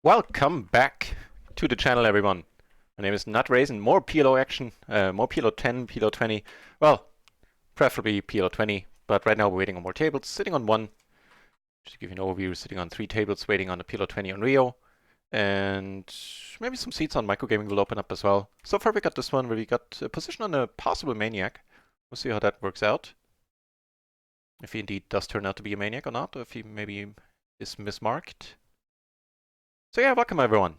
Welcome back to the channel, everyone. My name is NutRaisin. More PLO action, more PLO 10, PLO 20. Well, preferably PLO 20, but right now we're waiting on more tables. Sitting on one, just to give you an overview, we're sitting on 3 tables, waiting on the PLO 20 on RIO. And maybe some seats on microgaming will open up as well. So far we got this one where we got a position on a possible maniac. We'll see how that works out. If he indeed does turn out to be a maniac or not, or if he maybe is mismarked. So yeah, welcome everyone.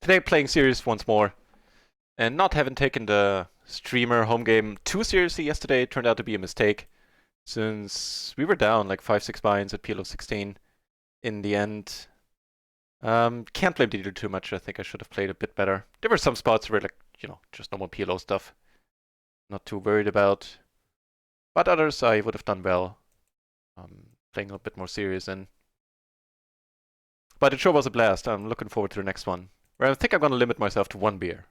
Today playing serious once more, and not having taken the streamer home game too seriously yesterday turned out to be a mistake, since we were down like 5-6 binds at PLO 16 in the end. Can't blame the leader too much. I think I should have played a bit better. There were some spots where just normal PLO stuff, not too worried about, but others I would have done well, playing a bit more serious in. But it sure was a blast. I'm looking forward to the next one, where I think I'm going to limit myself to 1 beer.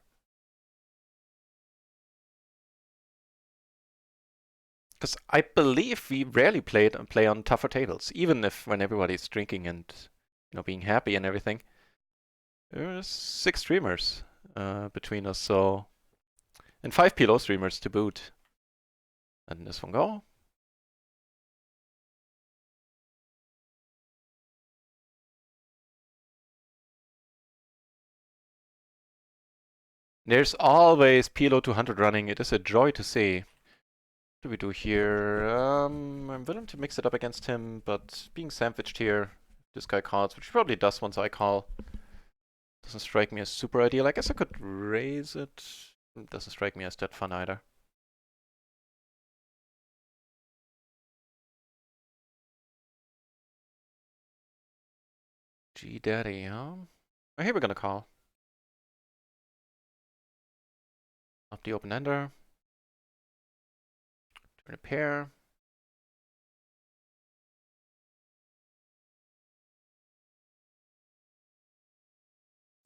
Because I believe we rarely play on tougher tables, even if when everybody's drinking and being happy and everything. There's 6 streamers between us, so and 5 PLO streamers to boot. And this one go. There's always PLO 200 running. It is a joy to see. What do we do here? I'm willing to mix it up against him, but being sandwiched here, this guy calls, which he probably does once I call. Doesn't strike me as super ideal. I guess I could raise it. Doesn't strike me as that fun either. G Daddy, huh? Oh, here we're gonna call. Up the open ender. Turn a pair.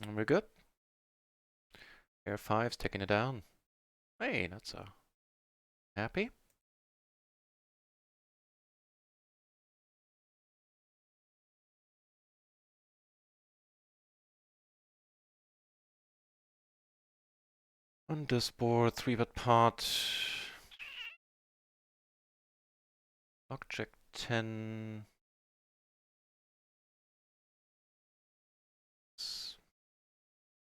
And we're good. Pair 5's taking it down. Hey, that's a happy. On this board, 3-bet pot. Block check 10. I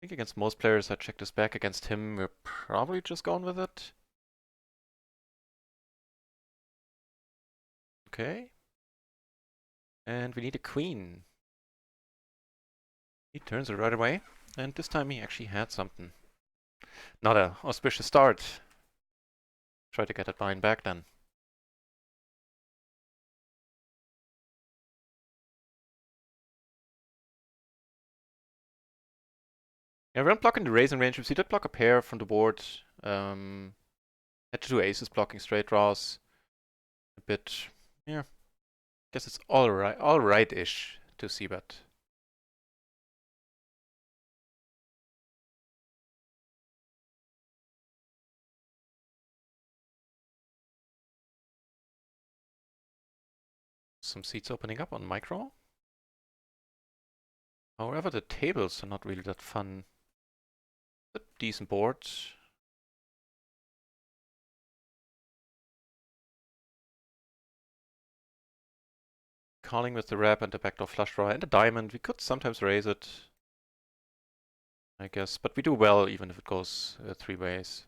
think against most players I check this back. Against him, we're probably just going with it. Okay. And we need a queen. He turns it right away. And this time he actually had something. Not a auspicious start. Try to get that bind back then. Yeah, we aren't blocking the raising range. We did block a pair from the board. Had to do aces blocking straight draws. A bit, yeah. Guess it's alright-ish to see bet. Some seats opening up on micro. However, the tables are not really that fun. A decent board. Calling with the rep and the backdoor flush draw and the diamond. We could sometimes raise it, I guess, but we do well even if it goes 3 ways.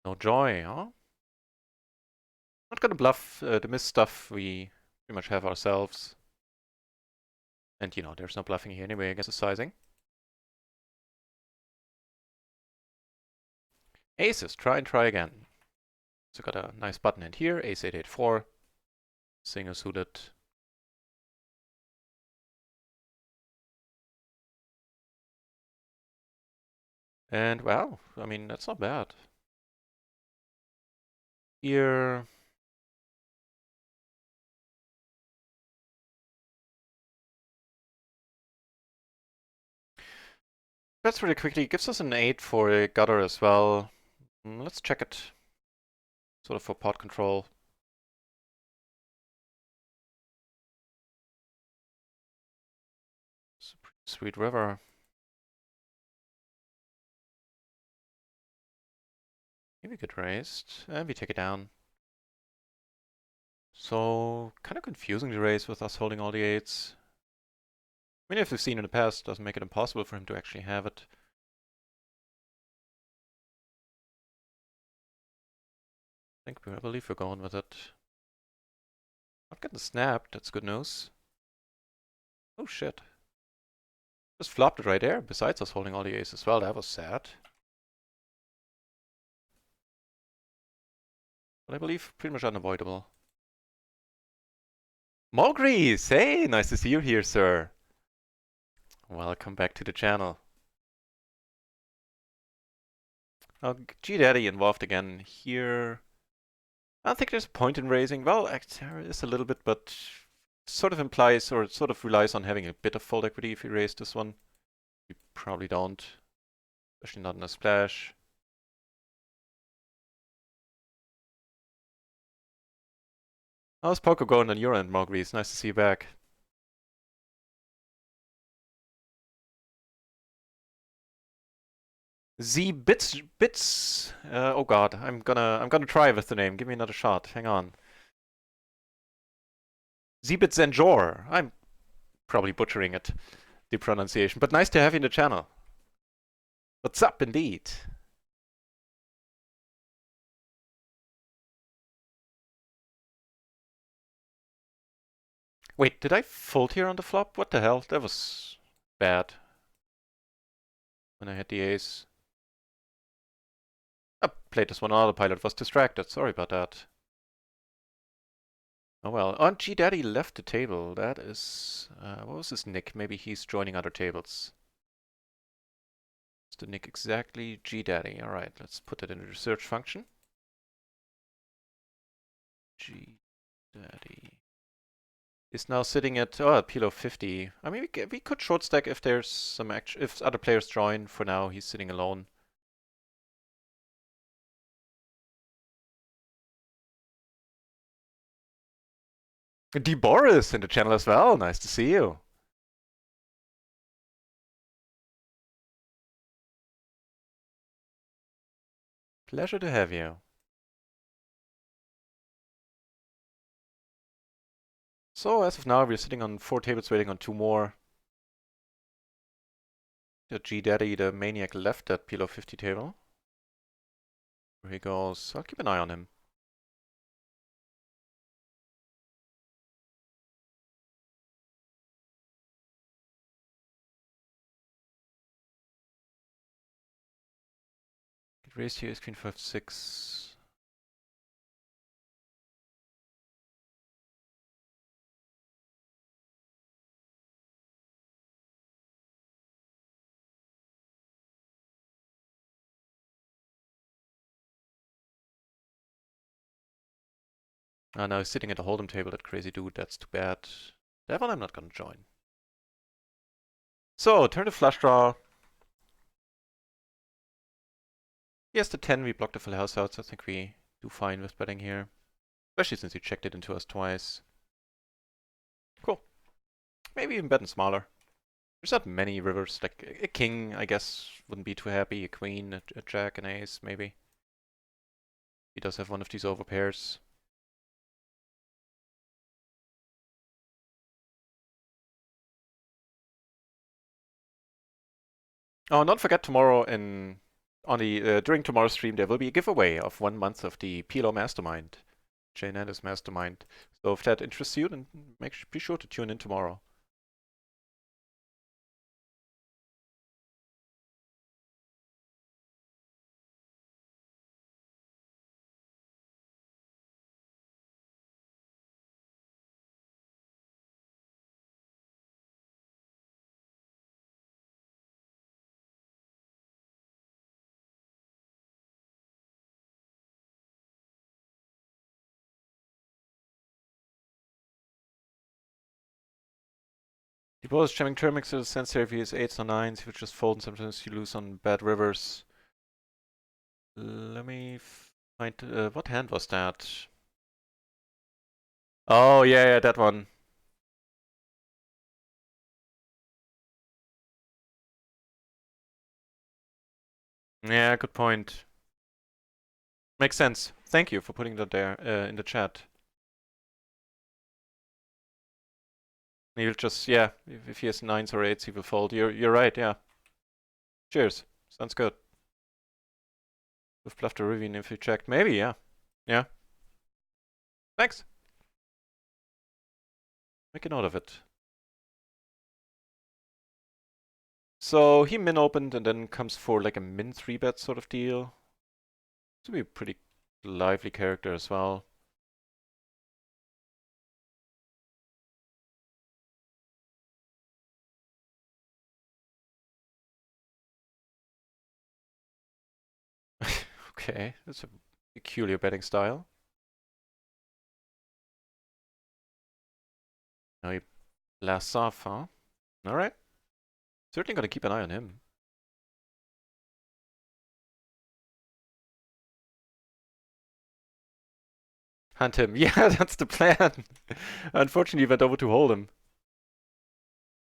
No joy, huh? Not gonna bluff the miss stuff we pretty much have ourselves. And there's no bluffing here anyway, I guess it's sizing. Aces, try again. So got a nice button in here, ace 8-8-4. Single suited. And wow, I mean, that's not bad. Here. That's really quickly. Gives us an 8 for a gutter as well. Let's check it. Sort of for pot control. It's a pretty sweet river. Maybe we get raised. And we take it down. So, kind of confusing the raise with us holding all the 8s. I mean, if we've seen in the past, doesn't make it impossible for him to actually have it. I believe we're going with it. Not getting snapped, that's good news. Oh shit. Just flopped it right there, besides us holding all the aces as well, that was sad. But I believe pretty much unavoidable. Mogris! Hey, nice to see you here, sir. Welcome back to the channel. Oh, G-Daddy involved again here. I don't think there's a point in raising. Well, there is a little bit, but sort of implies or sort of relies on having a bit of fold equity if you raise this one. You probably don't, especially not in a splash. How's poker going on your end, Mogris? Nice to see you back. Z bits. Oh god, I'm gonna try with the name. Give me another shot. Hang on. Zbit Zenjor. I'm probably butchering it, the pronunciation, but nice to have you in the channel. What's up, indeed? Wait, did I fold here on the flop? What the hell? That was bad. When I had the ace. I played this one on autopilot, was distracted. Sorry about that. Oh well. On G Daddy left the table. That is... what was his nick? Maybe he's joining other tables. What's the nick exactly? G Daddy. Alright, let's put that in the research function. G Daddy is now sitting at PLO 50. I mean, we could short stack if there's some action, if other players join. For now, he's sitting alone. D Boris in the channel as well. Nice to see you. Pleasure to have you. So as of now, we're sitting on 4 tables, waiting on 2 more. The G Daddy, the maniac, left that PLO 50 table. There he goes. I'll keep an eye on him. Get raised here is queen 5-6. Ah, now he's sitting at the hold'em table, that crazy dude. That's too bad. That one I'm not gonna join. So, turn to flush draw. He has the 10, we block the full house out, so I think we do fine with betting here. Especially since he checked it into us twice. Cool. Maybe even betting smaller. There's not many rivers, like a king, I guess, wouldn't be too happy. A queen, a jack, an ace, maybe. He does have one of these overpairs. Oh, don't forget tomorrow during tomorrow's stream there will be a giveaway of 1 month of the PLO Mastermind, Jane Ander's Mastermind. So if that interests you, then be sure to tune in tomorrow. He was jamming Termix to the sense here if he has 8s or 9s, he would just fold and sometimes you lose on bad rivers. Let me find... what hand was that? Oh, yeah, that one. Yeah, good point. Makes sense. Thank you for putting that there in the chat. He'll just, yeah, if he has 9s or 8s, he will fold. You're right, yeah. Cheers. Sounds good. We've bluffed a Rivian if he checked. Maybe, yeah. Yeah. Thanks. Make a note of it. So he min opened and then comes for like a min 3-bet sort of deal. This would be a pretty lively character as well. Okay, that's a peculiar betting style. Now he blasts off, huh? Alright. Certainly gonna keep an eye on him. Hunt him. Yeah, that's the plan. Unfortunately, he went over to hold him.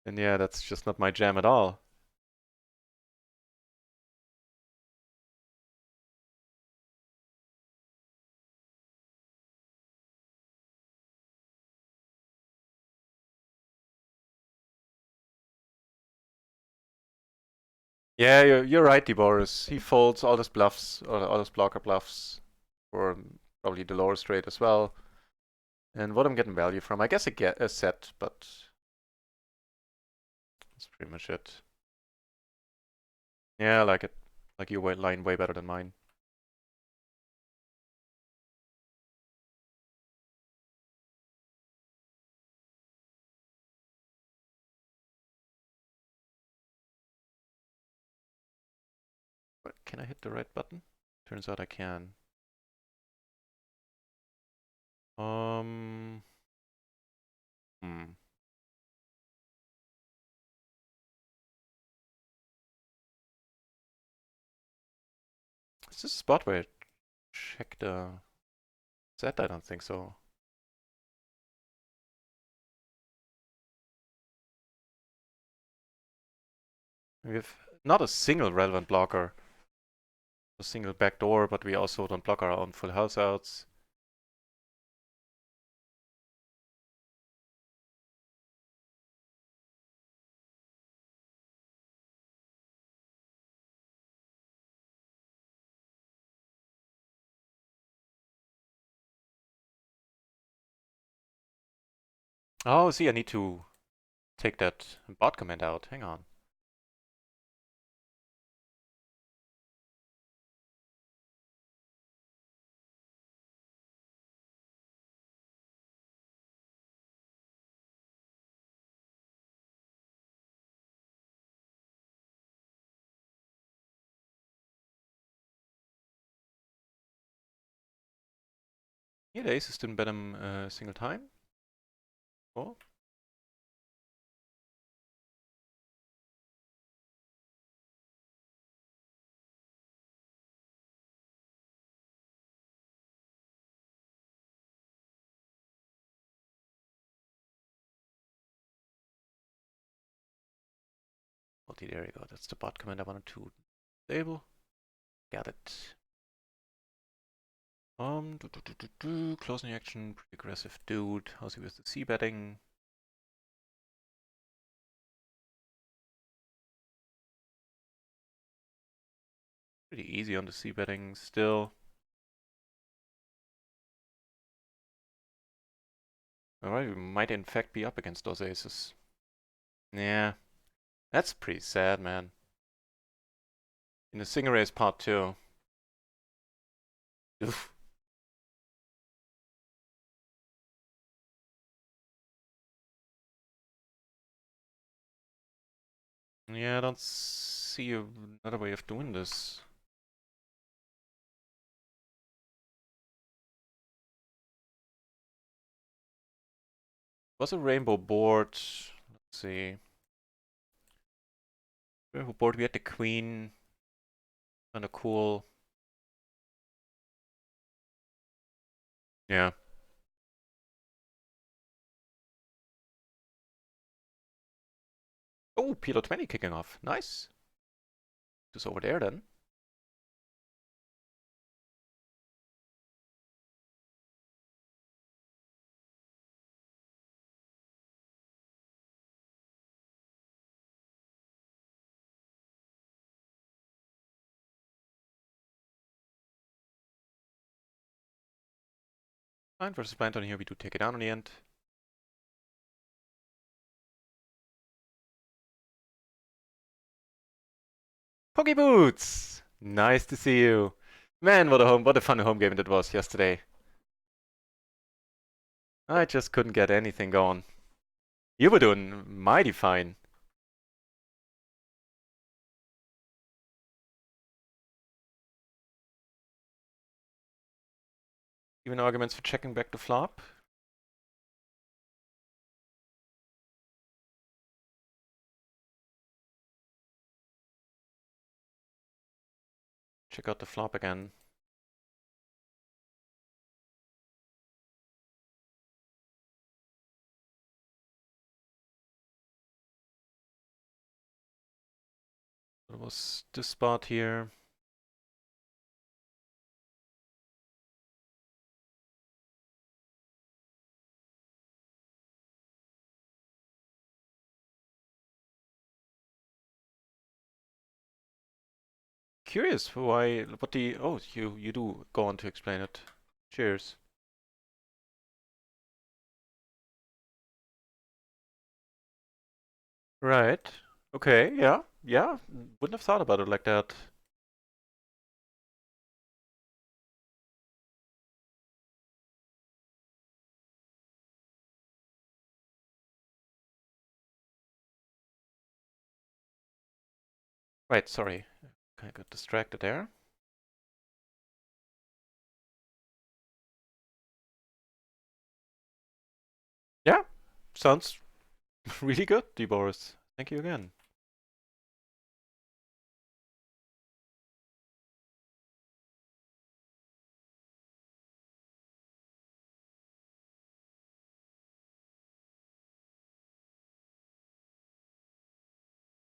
And yeah, that's just not my jam at all. Yeah, you're right, Boris. He folds all his bluffs, all his blocker bluffs, for probably the lower straight as well. And what I'm getting value from, I guess I get a set, but that's pretty much it. Yeah, I like it. Like your line way better than mine. But can I hit the right button? Turns out I can. Um. Hmm. Is this a spot where I check the set? I don't think so. We have not a single relevant blocker, a single backdoor, but we also don't block our own full house outs. Oh, see, I need to take that bot command out. Hang on. Yeah, the aces didn't bet him a single time. Oh. Oh, there you go. That's the bot command I wanted to disable. Got it. Closing action, pretty aggressive dude. How's he with the C betting? Pretty easy on the C betting still. Alright, we might in fact be up against those aces. Yeah, that's pretty sad, man. In the single race part 2. Oof. Yeah, I don't see another way of doing this. Was a rainbow board. Let's see. Who board we had the queen. Kinda cool. Yeah. Oh, PLO 20 kicking off. Nice. Just over there then. Blind versus blind on here. We do take it down in the end. Poke Boots! Nice to see you. Man, what a fun home game that was yesterday. I just couldn't get anything going. You were doing mighty fine. Even arguments for checking back the flop. Check out the flop again. What was this spot here? Curious why, what the, oh, you do go on to explain it. Cheers. Right. Okay, yeah, yeah. Wouldn't have thought about it like that. Right, sorry. I got distracted there. Yeah, sounds really good, D. Boris. Thank you again.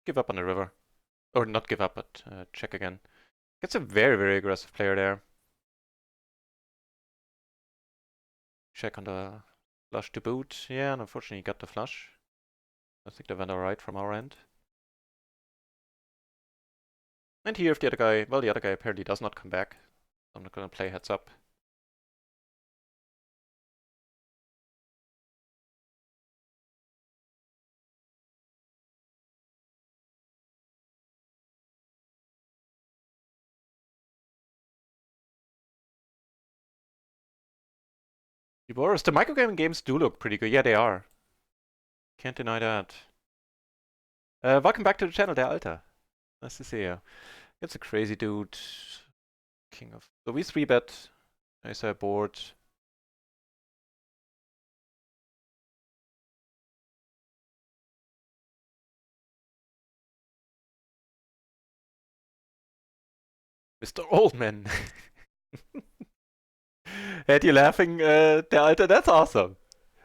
Give up on the river. Or not give up, but check again. It's a very, very aggressive player there. Check on the flush to boot. Yeah, and unfortunately he got the flush. I think they went alright from our end. And here if the other guy, well the other guy apparently does not come back. I'm not gonna play heads up. Boris, the microgaming games do look pretty good. Yeah, they are. Can't deny that. Welcome back to the channel, der Alter. Nice to see you. It's a crazy dude. King of... So we 3-bet. I saw a board. Mr. Oldman. Had you laughing, der Alter? That's awesome.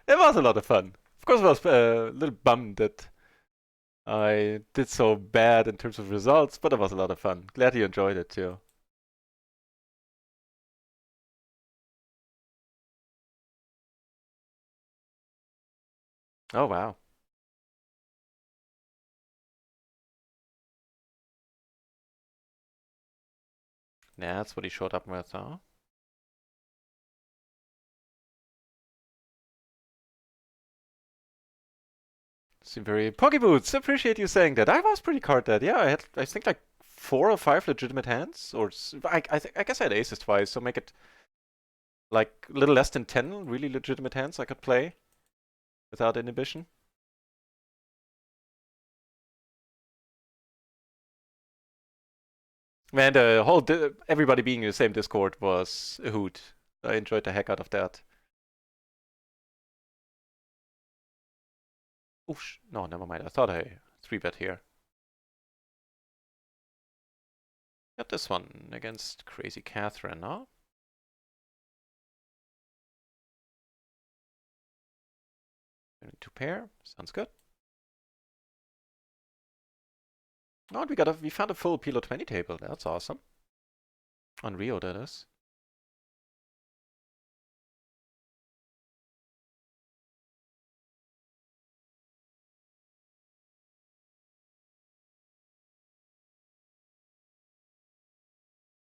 It was a lot of fun. Of course, I was a little bummed that I did so bad in terms of results, but it was a lot of fun. Glad you enjoyed it too. Oh, wow. Yeah, that's what he showed up with, huh? Seem very Pokeboots. Appreciate you saying that. I was pretty card dead. Yeah, I think like 4 or 5 legitimate hands, or I guess I had aces twice, so make it like a little less than 10 really legitimate hands I could play without inhibition. Man, the whole everybody being in the same Discord was a hoot. I enjoyed the heck out of that. Oh, no, never mind. I thought I 3-bet here. Got this one against Crazy Catherine, huh? To pair, sounds good. Oh, and we found a full PLO 20 table. That's awesome. On RIO, that is.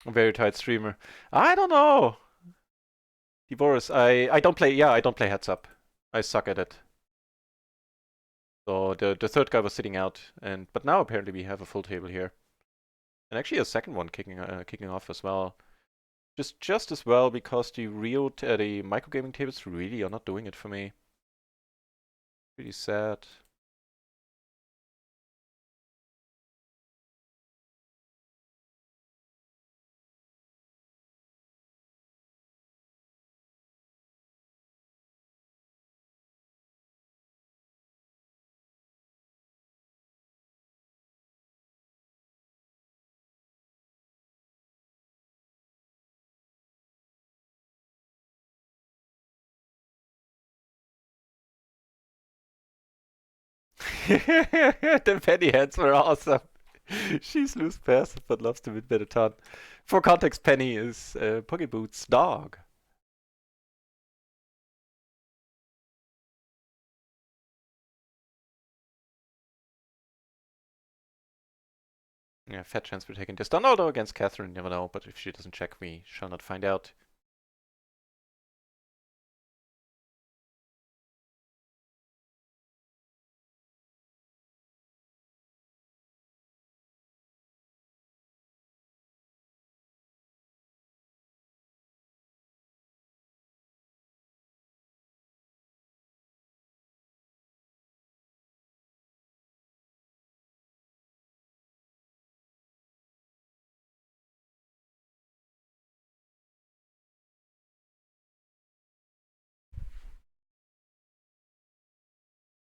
A very tight streamer. I don't know. Divorce, I don't play. Yeah, I don't play heads up. I suck at it. So the third guy was sitting out, but now apparently we have a full table here, and actually a second one kicking off as well. Just as well because the the microgaming tables really are not doing it for me. Pretty sad. The penny heads were awesome. She's loose passive but loves to win a ton. For context, Penny is Pokeboot's dog. Yeah, fat chance we're taking this down. Although against Catherine, you never know. But if she doesn't check, we shall not find out.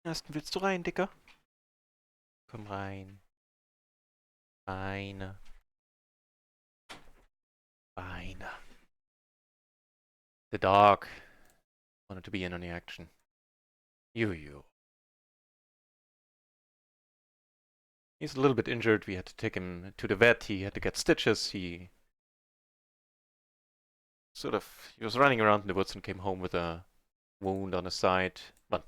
Ersten, willst du rein, Dicker? Komm rein. Beine. Beine. The dog wanted to be in on the action. You. He's a little bit injured. We had to take him to the vet. He had to get stitches. He was running around in the woods and came home with a wound on his side. But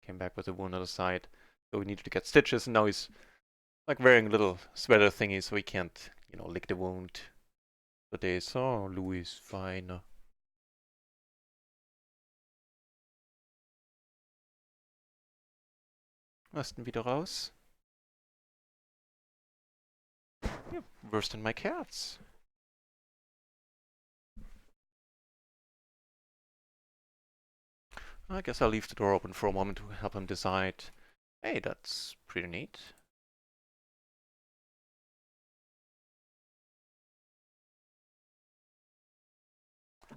came back with a wound on his side. So we needed to get stitches, and now he's like wearing a little sweater thingy so he can't, lick the wound. But they saw Louis fine. Was denn wieder raus? Yeah, worse than my cats. I guess I'll leave the door open for a moment to help him decide. Hey, that's pretty neat.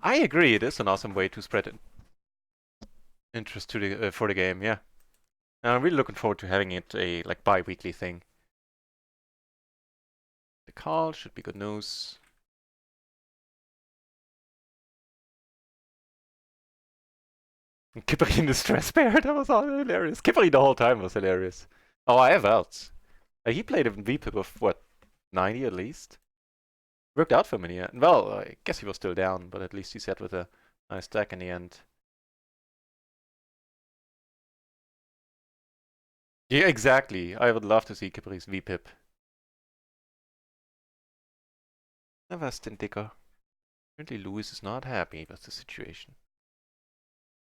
I agree, it is an awesome way to spread interest to for the game, yeah. And I'm really looking forward to having it a bi-weekly thing. The call should be good news. Kippery in the stress bear, that was all hilarious. Kippery the whole time was hilarious. Oh, I have outs. He played a VPIP of what, 90 at least? Worked out for me, yeah. Well, I guess he was still down, but at least he sat with a nice stack in the end. Yeah, exactly. I would love to see Kippery's VPIP. Na was denn, Dicker? Apparently Louis is not happy with the situation.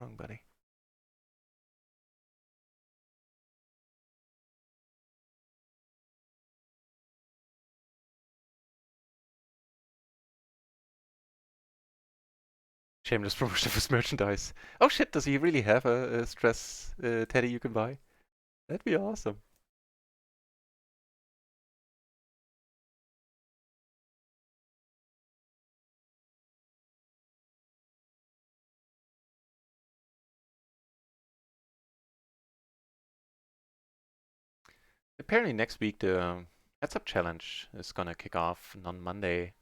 Wrong, buddy. Shameless promotion of his merchandise. Oh shit, does he really have a stress teddy you can buy? That'd be awesome. Apparently next week the Heads Up Challenge is gonna kick off on Monday.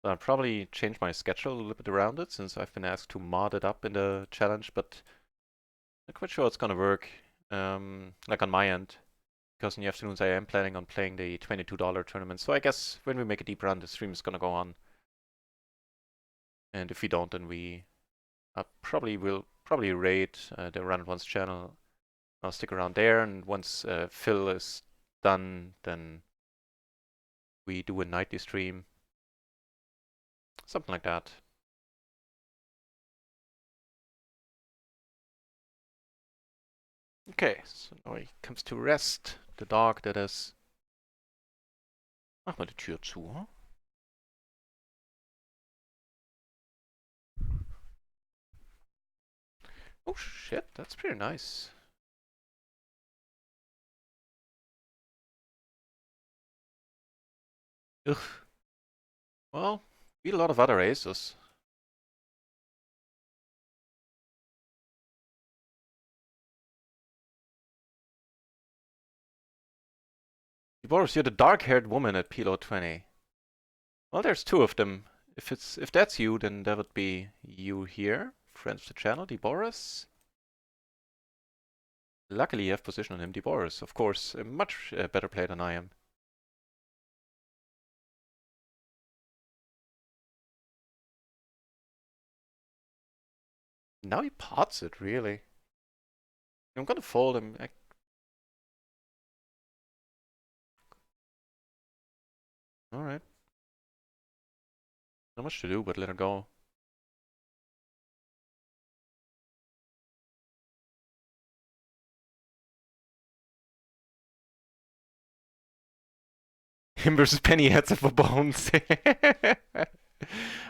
So I'll probably change my schedule a little bit around it since I've been asked to mod it up in the challenge, but I'm not quite sure it's gonna work, like on my end. Because in the afternoons I am planning on playing the $22 tournament, so I guess when we make a deep run, the stream is gonna go on. And if we don't, then we will probably raid the Run It Once channel. I'll stick around there, and once Phil is done, then we do a nightly stream. Something like that. Okay, so now he comes to rest. The dog, that is. Mach mal die Tür zu, huh? Oh shit, that's pretty nice. Ugh. Well, beat a lot of other aces. Boris, you're the dark-haired woman at PLO 20. Well, there's two of them. If that's you, then that would be you here. Friends of the channel, Boris. Luckily, you have position on him, Boris. Of course, a much better player than I am. Now he pots it, really. I'm gonna fold him. Alright. Not much to do, but let her go. Him versus Penny heads up for bones.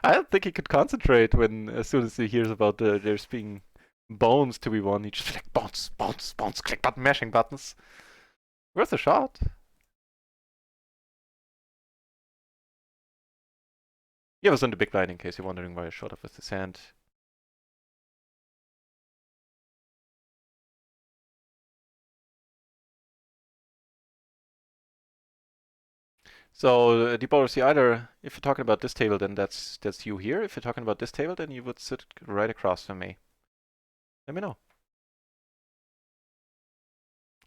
I don't think he could concentrate when, as soon as he hears about there's being bones to be won, he just like bounce, bounce, bounce, click button, mashing buttons. Worth a shot. Yeah, I was on the big blind in case you're wondering why I shot up with his hand. So, Boris, either if you're talking about this table, then that's you here. If you're talking about this table, then you would sit right across from me. Let me know.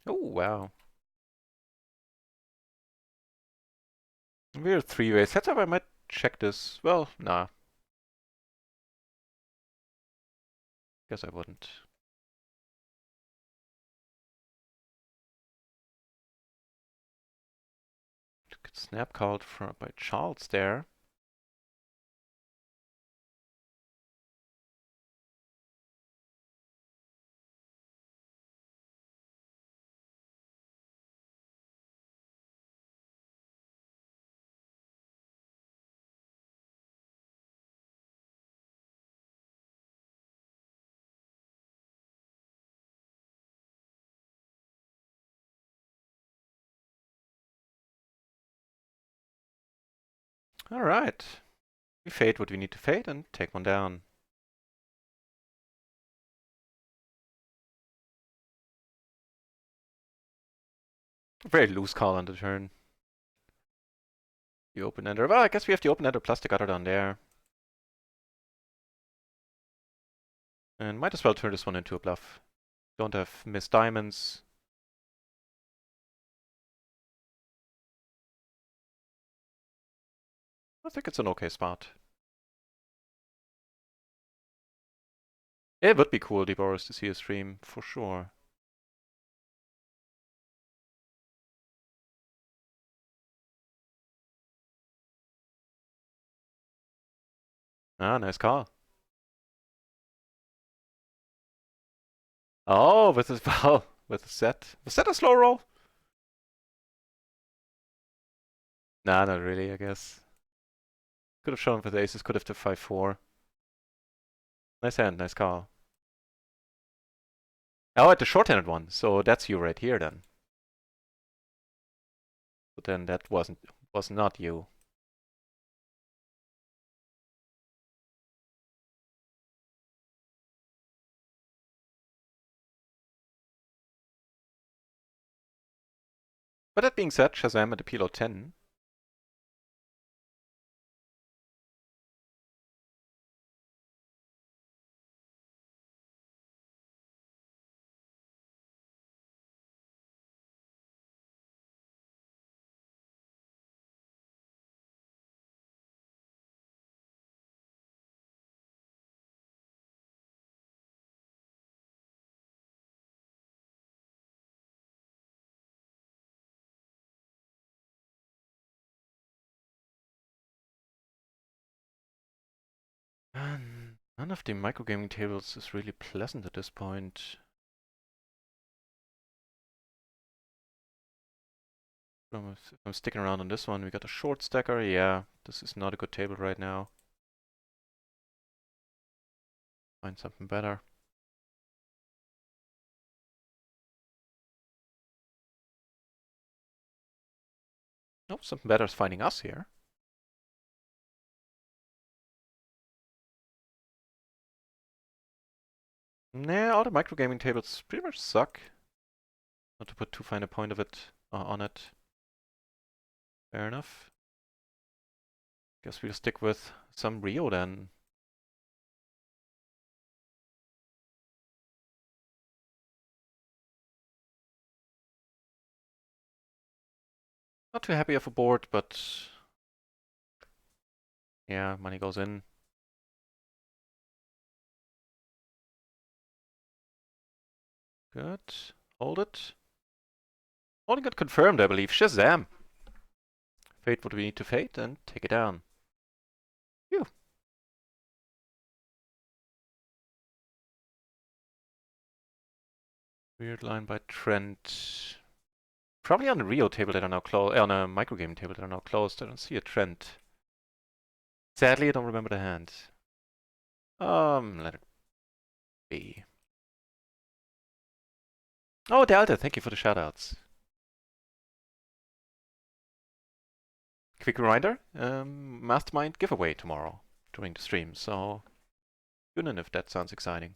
Oh, wow. We're three-way setup. I might check this. Well, nah. Guess I wouldn't. Good snap called by Charles there. All right. We fade what we need to fade and take one down. Very loose call on the turn. The open ender. Well, I guess we have the open ender plus the gutter down there. And might as well turn this one into a bluff. Don't have missed diamonds. I think it's an okay spot. It would be cool, Boris, to see a stream, for sure. Ah, nice call. Oh, with his well, with the set. Was that a slow roll? Nah, not really, I guess. Could have shown with aces, could have the 5-4. Nice hand, nice call. Oh, at the short-handed one, so that's you right here then. But then that was not you. But that being said, Shazam at the PLO 10. None of the microgaming tables is really pleasant at this point. If I'm sticking around on this one, we got a short stacker. Yeah, this is not a good table right now. Find something better. Nope, something better is finding us here. Nah, all the microgaming tables pretty much suck. Not to put too fine a point of it on it. Fair enough. Guess we'll stick with some RIO then. Not too happy of a board, but yeah, money goes in. Good. Hold it. Holding it confirmed, I believe. Shazam! Fate what we need to fate and take it down. Phew. Weird line by Trent. Probably on the RIO table that are now closed. On a microgame table that are now closed. I don't see a Trent. Sadly, I don't remember the hand. Let it be. Oh, Delta, thank you for the shoutouts. Quick reminder, Mastermind giveaway tomorrow during the stream, so tune in if that sounds exciting.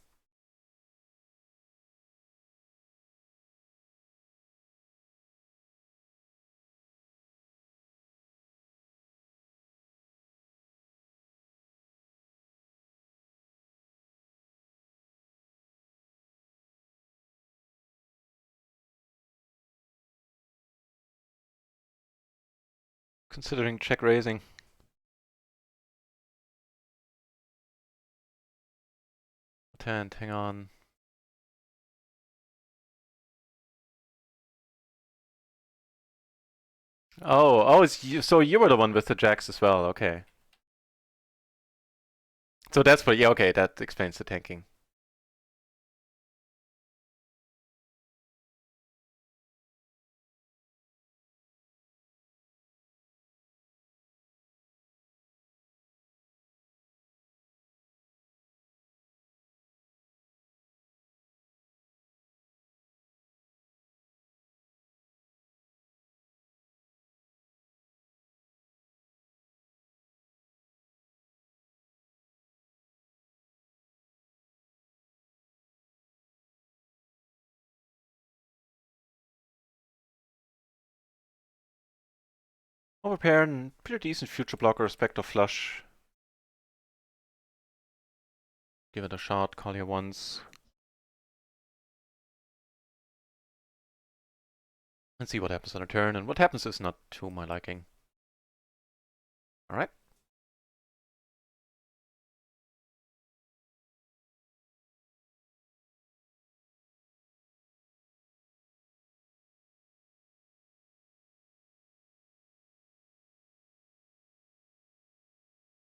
Considering check raising. Hand, hang on. Oh, it's you, so you were the one with the jacks as well, okay. So that's what, yeah, okay, that explains the tanking. Overpair and pretty decent future blocker, Spectre flush. Give it a shot, call here once. And see what happens on a turn, and what happens is not to my liking. Alright.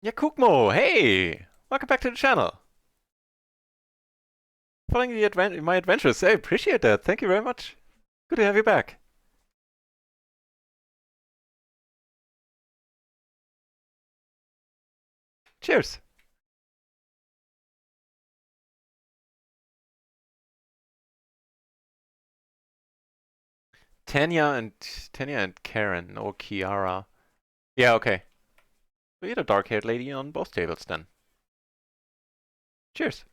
Yeah, Kukmo, hey! Welcome back to the channel. Following my adventures, I appreciate that. Thank you very much. Good to have you back. Cheers. Tanya and Karen or Kiara. Yeah, okay. We had a dark-haired lady on both tables then. Cheers.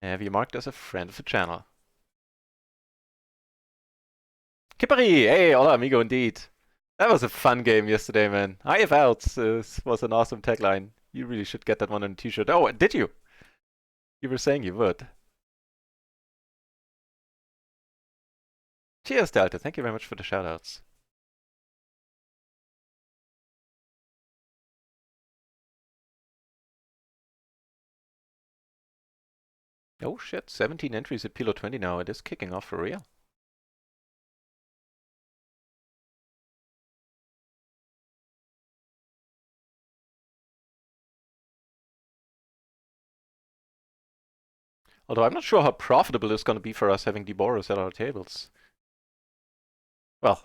Have you marked as a friend of the channel? Kipperi! Hey, hola amigo indeed. That was a fun game yesterday, man. IF outs was an awesome tagline. You really should get that one on a t-shirt. Oh, did you? You were saying you would. Cheers, Delta. Thank you very much for the shoutouts. Oh shit, 17 entries at PLO 20 now. It is kicking off for real. Although I'm not sure how profitable it's going to be for us having Deboros at our tables. Well,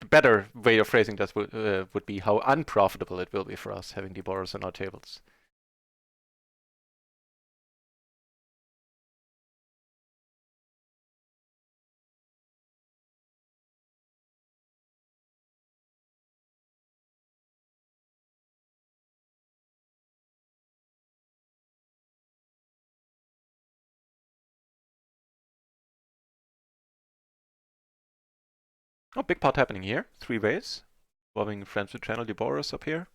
the better way of phrasing that would be how unprofitable it will be for us having Deboros on our tables. Oh, big pot happening here. 3 ways. Involving friends with channel Deboros up here.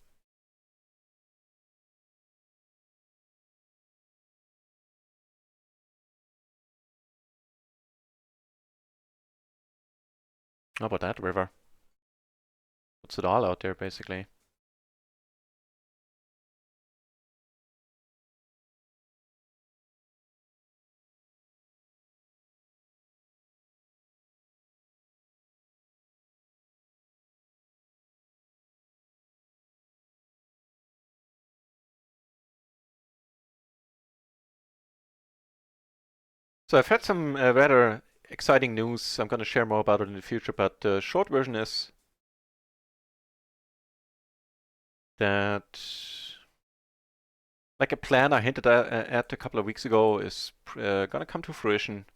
How about that river? Puts it all out there, basically. So I've had some rather exciting news. I'm going to share more about it in the future, but the short version is that like a plan I hinted at a couple of weeks ago is going to come to fruition.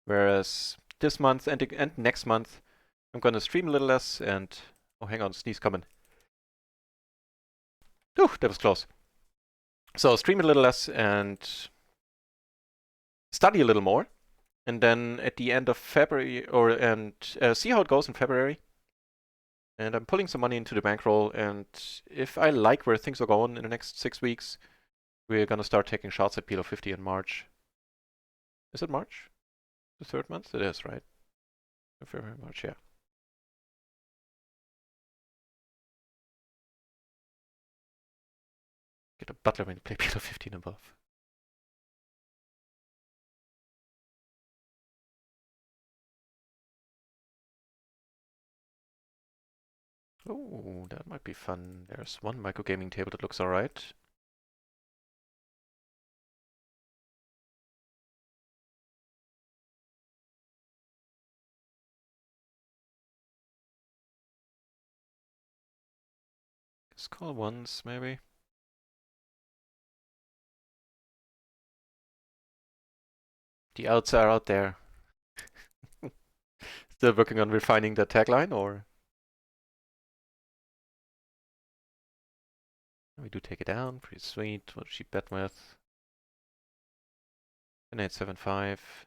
Whereas this month and next month, I'm going to stream a little less and... Oh, hang on, sneeze coming. Ooh, that was close. So stream a little less and study a little more. And then at the end of February, see how it goes in February. And I'm pulling some money into the bankroll, and if I like where things are going in the next 6 weeks, we're gonna start taking shots at PLO 50 in March. Is it March? The 3rd month? It is, right? February, March, yeah. Get a butler when you play PLO 15 above. Oh, that might be fun. There's one micro gaming table that looks alright. Just call once, maybe. The outs are out there. Still working on refining the tagline, or? We do take it down, pretty sweet. What does she bet with? 875.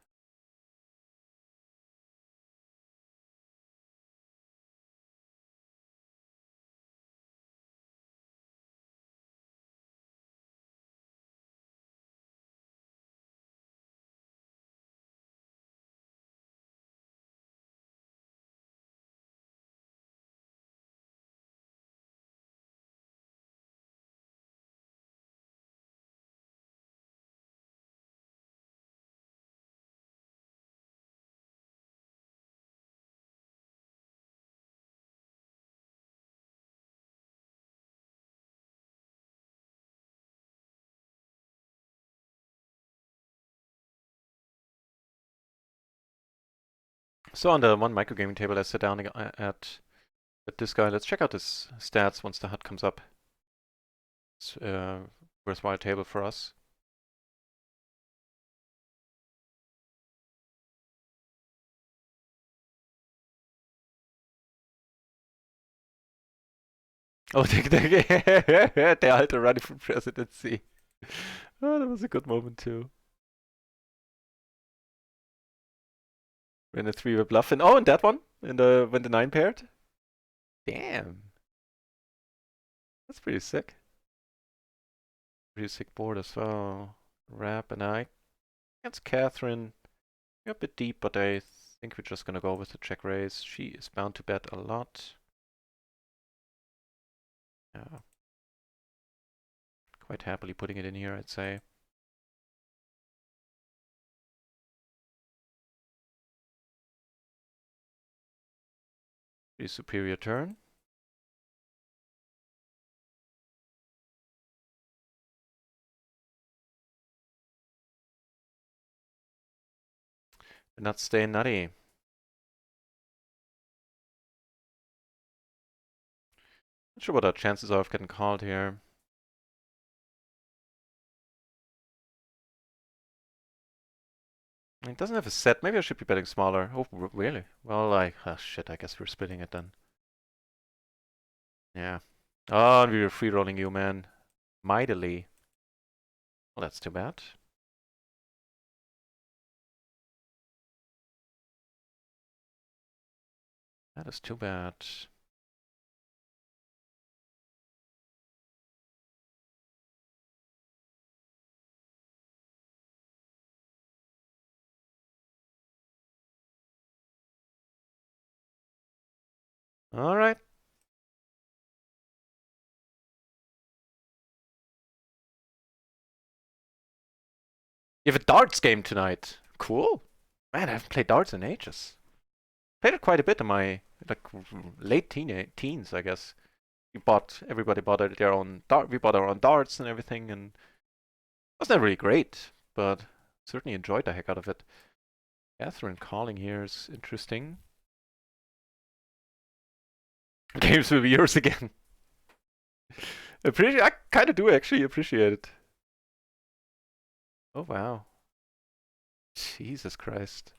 So on the one microgaming table, I sit down at this guy. Let's check out his stats once the HUD comes up. It's a worthwhile table for us. Oh, der alte Running for Presidency. Oh, that was a good moment too. When the 3 were bluffing. Oh, and that one? When the 9 paired? Damn. That's pretty sick. Pretty sick board as well. Rap and I against Catherine. You're a bit deep, but I think we're just gonna go with the check raise. She is bound to bet a lot. Yeah. Quite happily putting it in here, I'd say. Pretty superior turn. But not staying nutty. Not sure what our chances are of getting called here. It doesn't have a set. Maybe I should be betting smaller. Oh, really? Well, shit, I guess we're splitting it then. Yeah. Oh, and we were free rolling you, man. Mightily. Well, that's too bad. That is too bad. Alright. You have a darts game tonight. Cool. Man, I haven't played darts in ages. Played it quite a bit in my like late teens, I guess. Everybody bought their own dart. We bought our own darts and everything, and it was never really great, but certainly enjoyed the heck out of it. Catherine calling here is interesting. Games will be yours again. I kind of do actually appreciate it. Oh wow. Jesus Christ.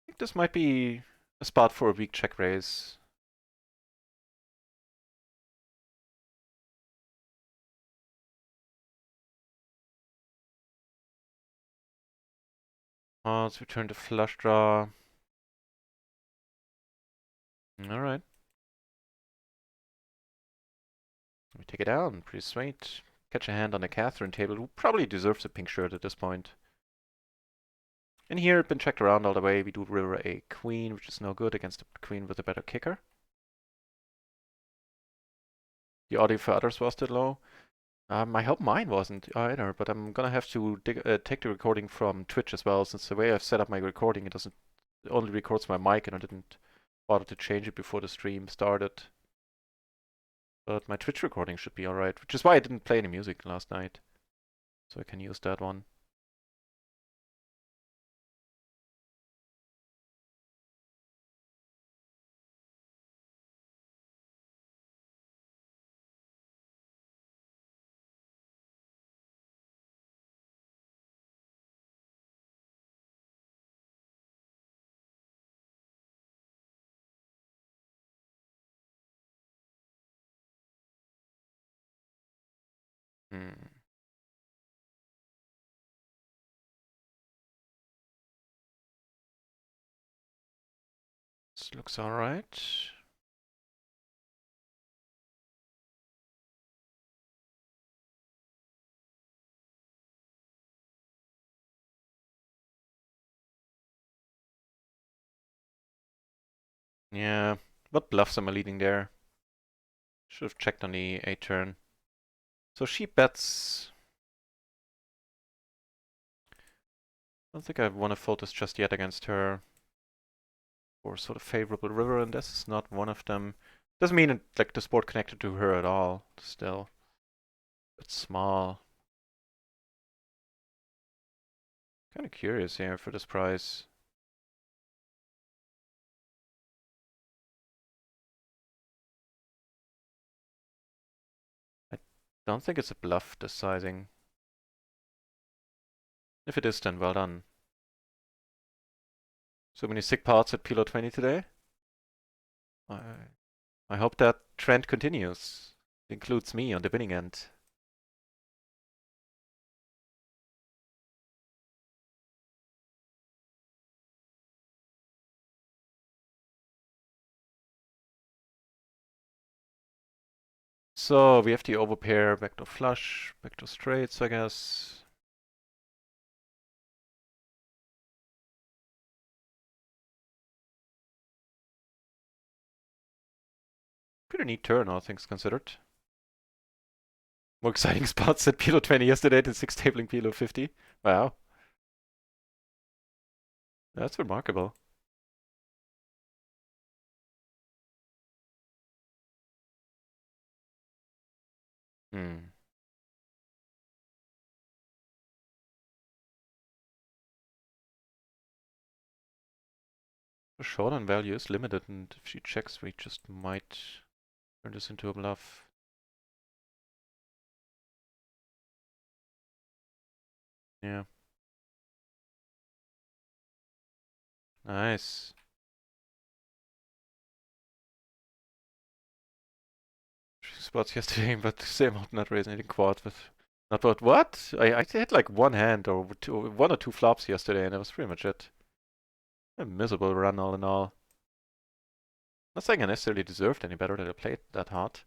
I think this might be a spot for a weak check raise. Let's return to flush draw. Alright. We take it down. Pretty sweet. Catch a hand on the Catherine table, who probably deserves a pink shirt at this point. And here, been checked around all the way. We do river a queen, which is no good against a queen with a better kicker. The audio for others was too low. I hope mine wasn't either, but I'm gonna have to take the recording from Twitch as well, since the way I've set up my recording, it only records my mic, and I didn't bother to change it before the stream started. But my Twitch recording should be alright, which is why I didn't play any music last night. So I can use that one. Hmm. This looks alright. Yeah, what bluffs am I leading there? Should have checked on the 8 turn. So she bets. I don't think I want to fold this just yet against her. Or sort of favorable river, and this is not one of them. Doesn't mean it, like the sport connected to her at all. Still, it's small. Kind of curious here for this price. I don't think it's a bluff, this sizing. If it is, then well done. So many sick parts at PLO 20 today. I I hope that trend continues. Includes me on the winning end. So we have the overpair, backdoor flush, backdoor straights, I guess. Pretty neat turn, all things considered. More exciting spots at PLO 20 yesterday than 6 tabling PLO 50. Wow, that's remarkable. Hmm. The showdown value is limited, and if she checks, we just might turn this into a bluff. Yeah, nice. She spots yesterday, but same out not resonating quad with. Not about what? I had like one hand or two, one or two flops yesterday, and that was pretty much it. A miserable run all in all. Not saying I necessarily deserved any better that I played that hard.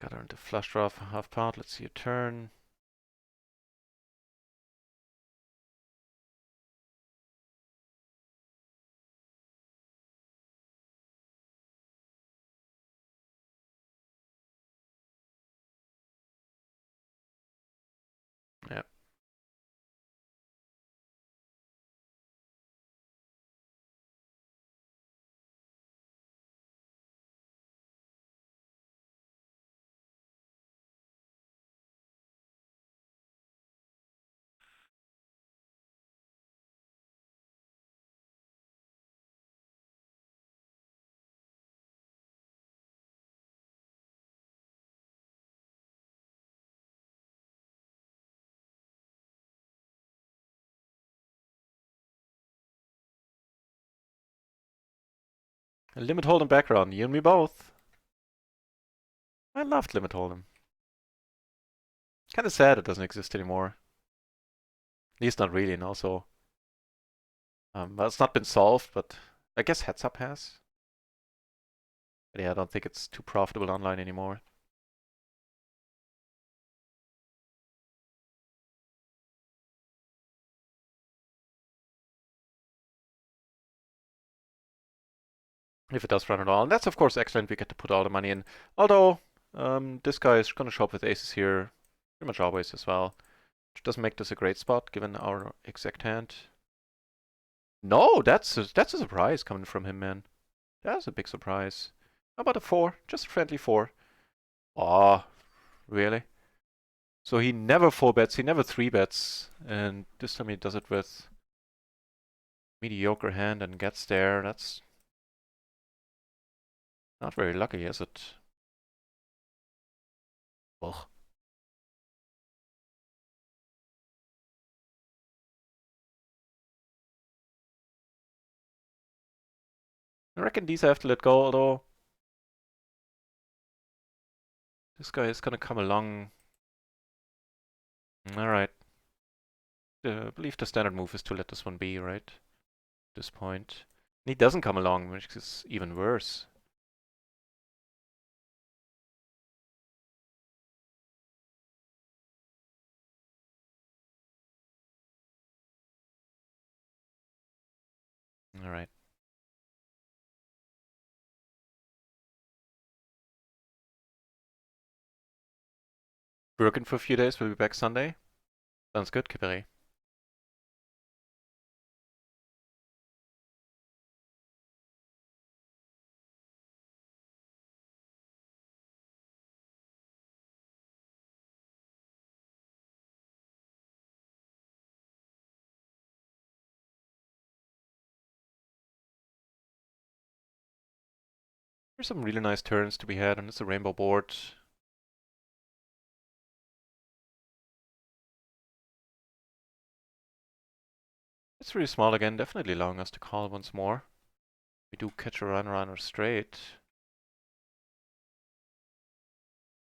Got her into flush draw for half part. Let's see a turn. Yeah. A limit hold'em background. You and me both. I loved limit hold'em. Kinda sad it doesn't exist anymore. At least not really, and also, well, it's not been solved, but I guess heads up has. But yeah, I don't think it's too profitable online anymore. If it does run at all. And that's of course excellent, we get to put all the money in. Although, this guy is gonna show up with aces here pretty much always as well. Which doesn't make this a great spot given our exact hand. No, that's a surprise coming from him, man. That's a big surprise. How about a 4? Just a friendly 4. Oh, really? So he never 4-bets, he never 3-bets. And this time he does it with mediocre hand and gets there. That's not very lucky, is it? Ugh. I reckon these I have to let go, although this guy is gonna come along. Alright. I believe the standard move is to let this one be, right? At this point. And he doesn't come along, which is even worse. Alright. Working for a few days, we'll be back Sunday. Sounds good, Kiperi. There's some really nice turns to be had, and it's a rainbow board. It's really small again, definitely allowing us to call once more. We do catch a runner straight.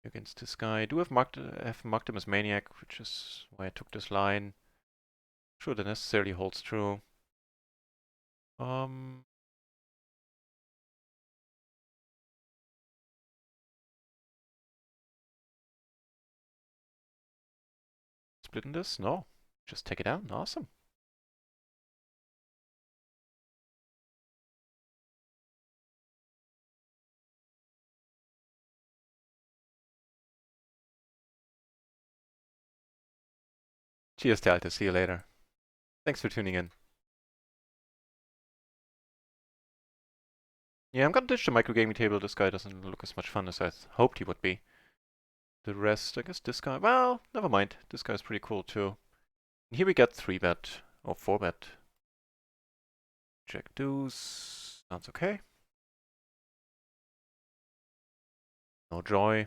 Against this guy. I do have marked him as Maniac, which is why I took this line. Sure, that necessarily holds true. Splitting this? No. Just take it down. Awesome. Cheers, Delta. See you later. Thanks for tuning in. Yeah, I'm gonna ditch the microgaming table. This guy doesn't look as much fun as I hoped he would be. The rest, I guess this guy, well, never mind. This guy's pretty cool too. And here we get 3-bet, or 4-bet. Jack deuce. Sounds okay. No joy.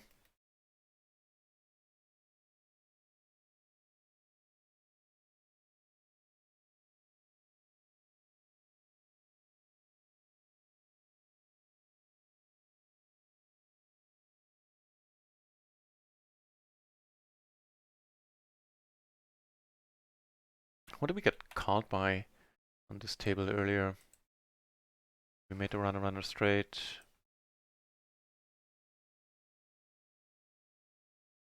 What did we get called by on this table earlier? We made the runner straight.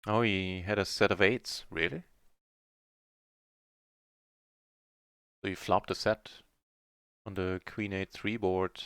Oh, he had a set of 8s. Really? So he flopped a set on the Queen 8-3 board.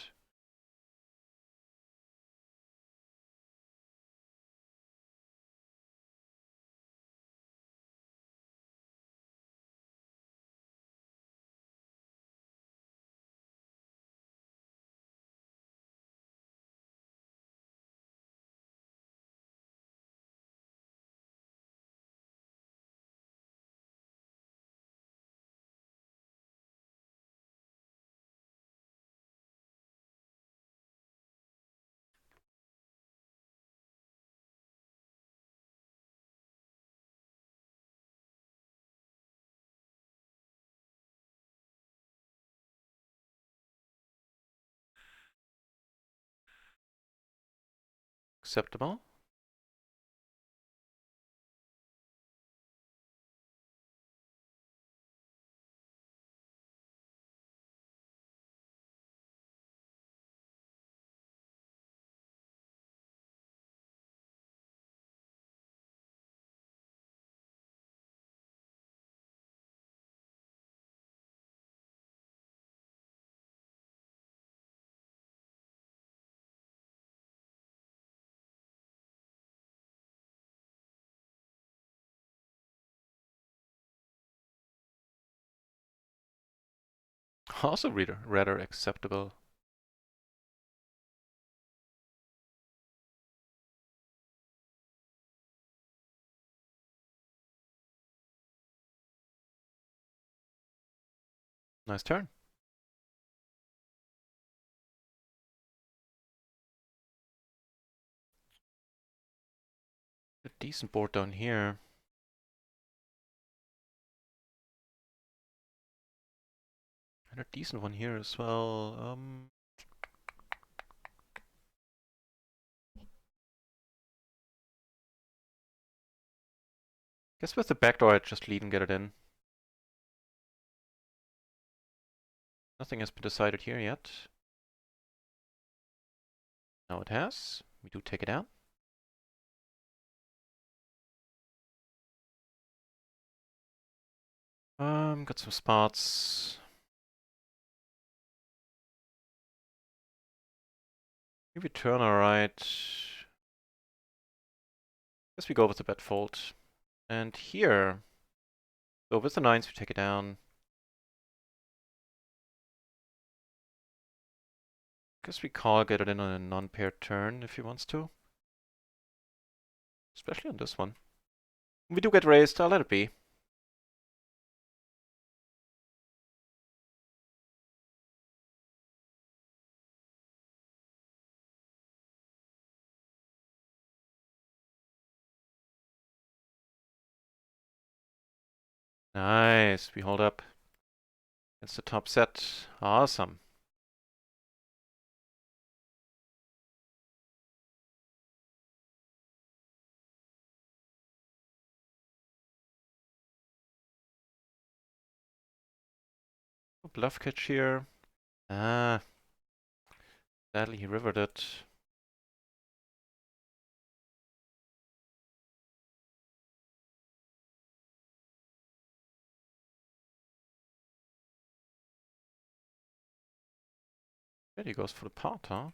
Acceptable. Also rather acceptable. Nice turn. A decent board down here. And a decent one here as well. Guess with the backdoor I'd just lead and get it in. Nothing has been decided here yet. Now it has. We do take it out. Got some spots. If we turn alright. Guess we go with the bet fold. And here, so with the 9s we take it down. Guess we call, get it in on a non-paired turn if he wants to. Especially on this one. We do get raised, I'll let it be. Nice. We hold up. It's the top set. Awesome. Bluff catch here. Ah, sadly he rivered it. There he goes for the pot, huh?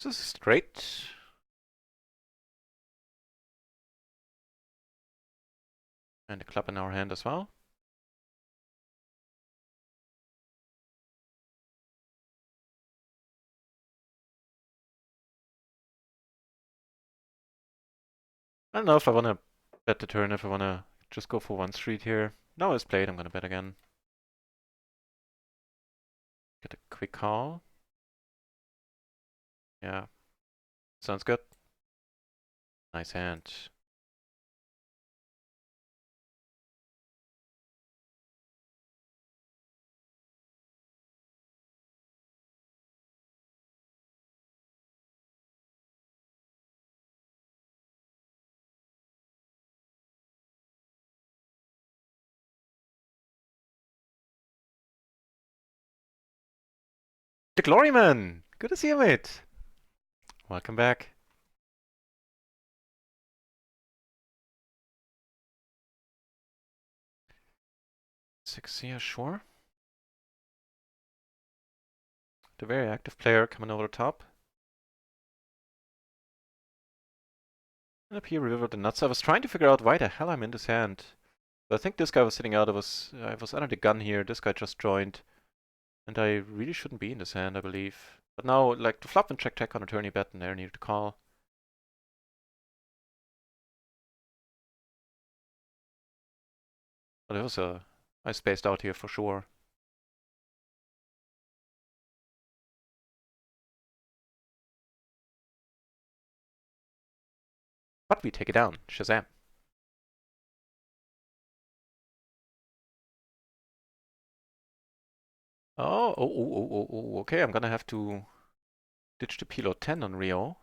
This is straight. And a club in our hand as well. I don't know if I want to bet the turn, if I want to just go for one street here. Now it's played, I'm going to bet again. Get a quick call. Yeah, sounds good. Nice hand. The Gloryman! Good to see you, mate. Welcome back. Six here, sure. The very active player coming over the top. And up here, River the Nuts. I was trying to figure out why the hell I'm in this hand. But I think this guy was sitting out. I was under the gun here. This guy just joined. And I really shouldn't be in this hand, I believe. But now, like, the flop and check on a turn you bet and there needed to call. But it was I spaced out here for sure. But we take it down. Shazam. Okay, I'm gonna have to ditch the PLO 10 on RIO.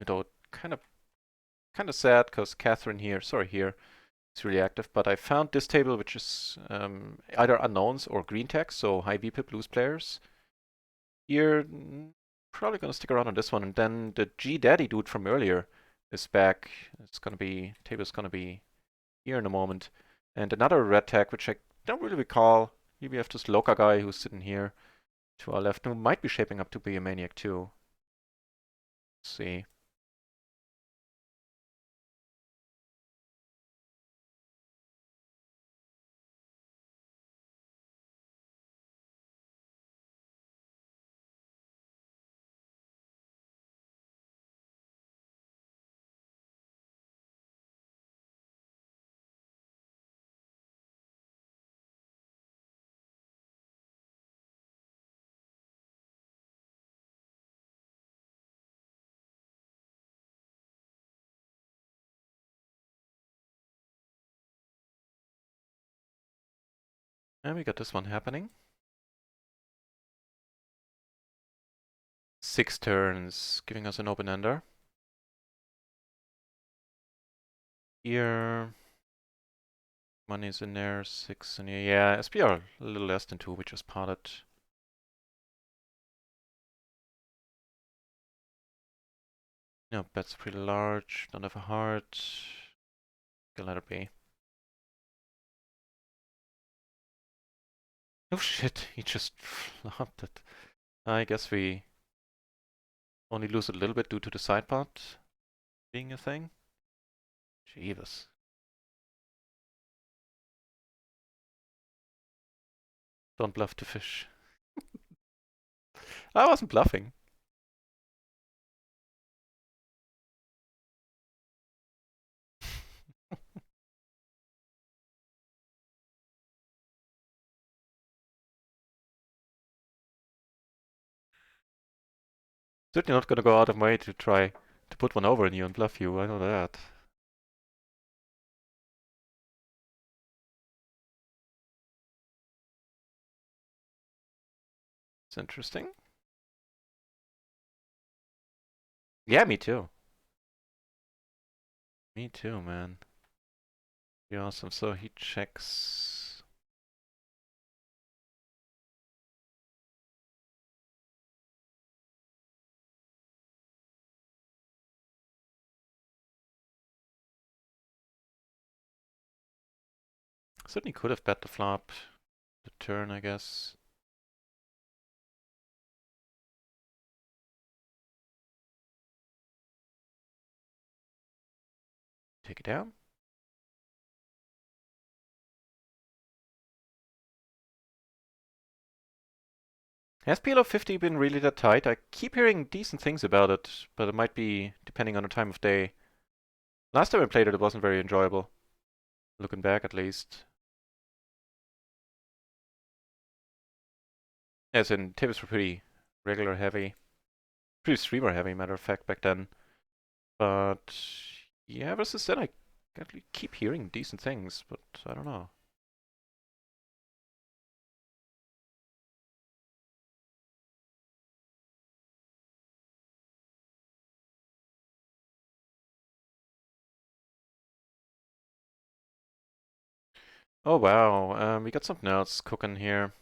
Though kind of sad because Catherine here, sorry here, is really active. But I found this table which is either unknowns or green text, so high VPIP blues players. Here, probably gonna stick around on this one, and then the G Daddy dude from earlier is back. Table's gonna be here in a moment. And another red tag, which I don't really recall. Here we have this Loka guy who's sitting here to our left, who might be shaping up to be a maniac too. Let's see. And we got this one happening. 6 turns, giving us an open ender. Here, Money's in there, 6 in here. Yeah, SPR a little less than 2, we just potted. No, bet's pretty large, don't have a heart. Can let it be. Oh shit, he just flopped it. I guess we only lose a little bit due to the side pot being a thing. Jeebus. Don't bluff the fish. I wasn't bluffing. Certainly not gonna go out of my way to try to put one over on you and bluff you, I know that. It's interesting. Yeah, me too. Me too, man. Be awesome. So he checks. Certainly could have bet the flop, the turn, I guess. Take it down. Has PLO 50 been really that tight? I keep hearing decent things about it, but it might be depending on the time of day. Last time I played it, it wasn't very enjoyable. Looking back, at least. As in, tables were pretty regular heavy. Pretty streamer heavy, matter of fact, back then. But yeah, versus then I keep hearing decent things, but I don't know. Oh wow, we got something else cooking here.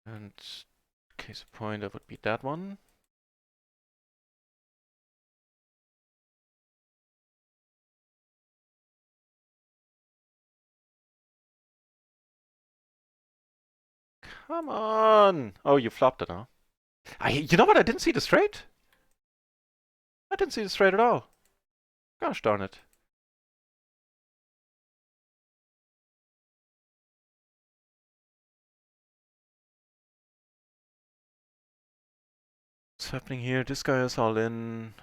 And case of point, that would be that one. Come on! Oh, you flopped it, huh? You know what? I didn't see the straight. I didn't see the straight at all. Gosh darn it. What's happening here? This guy is all in.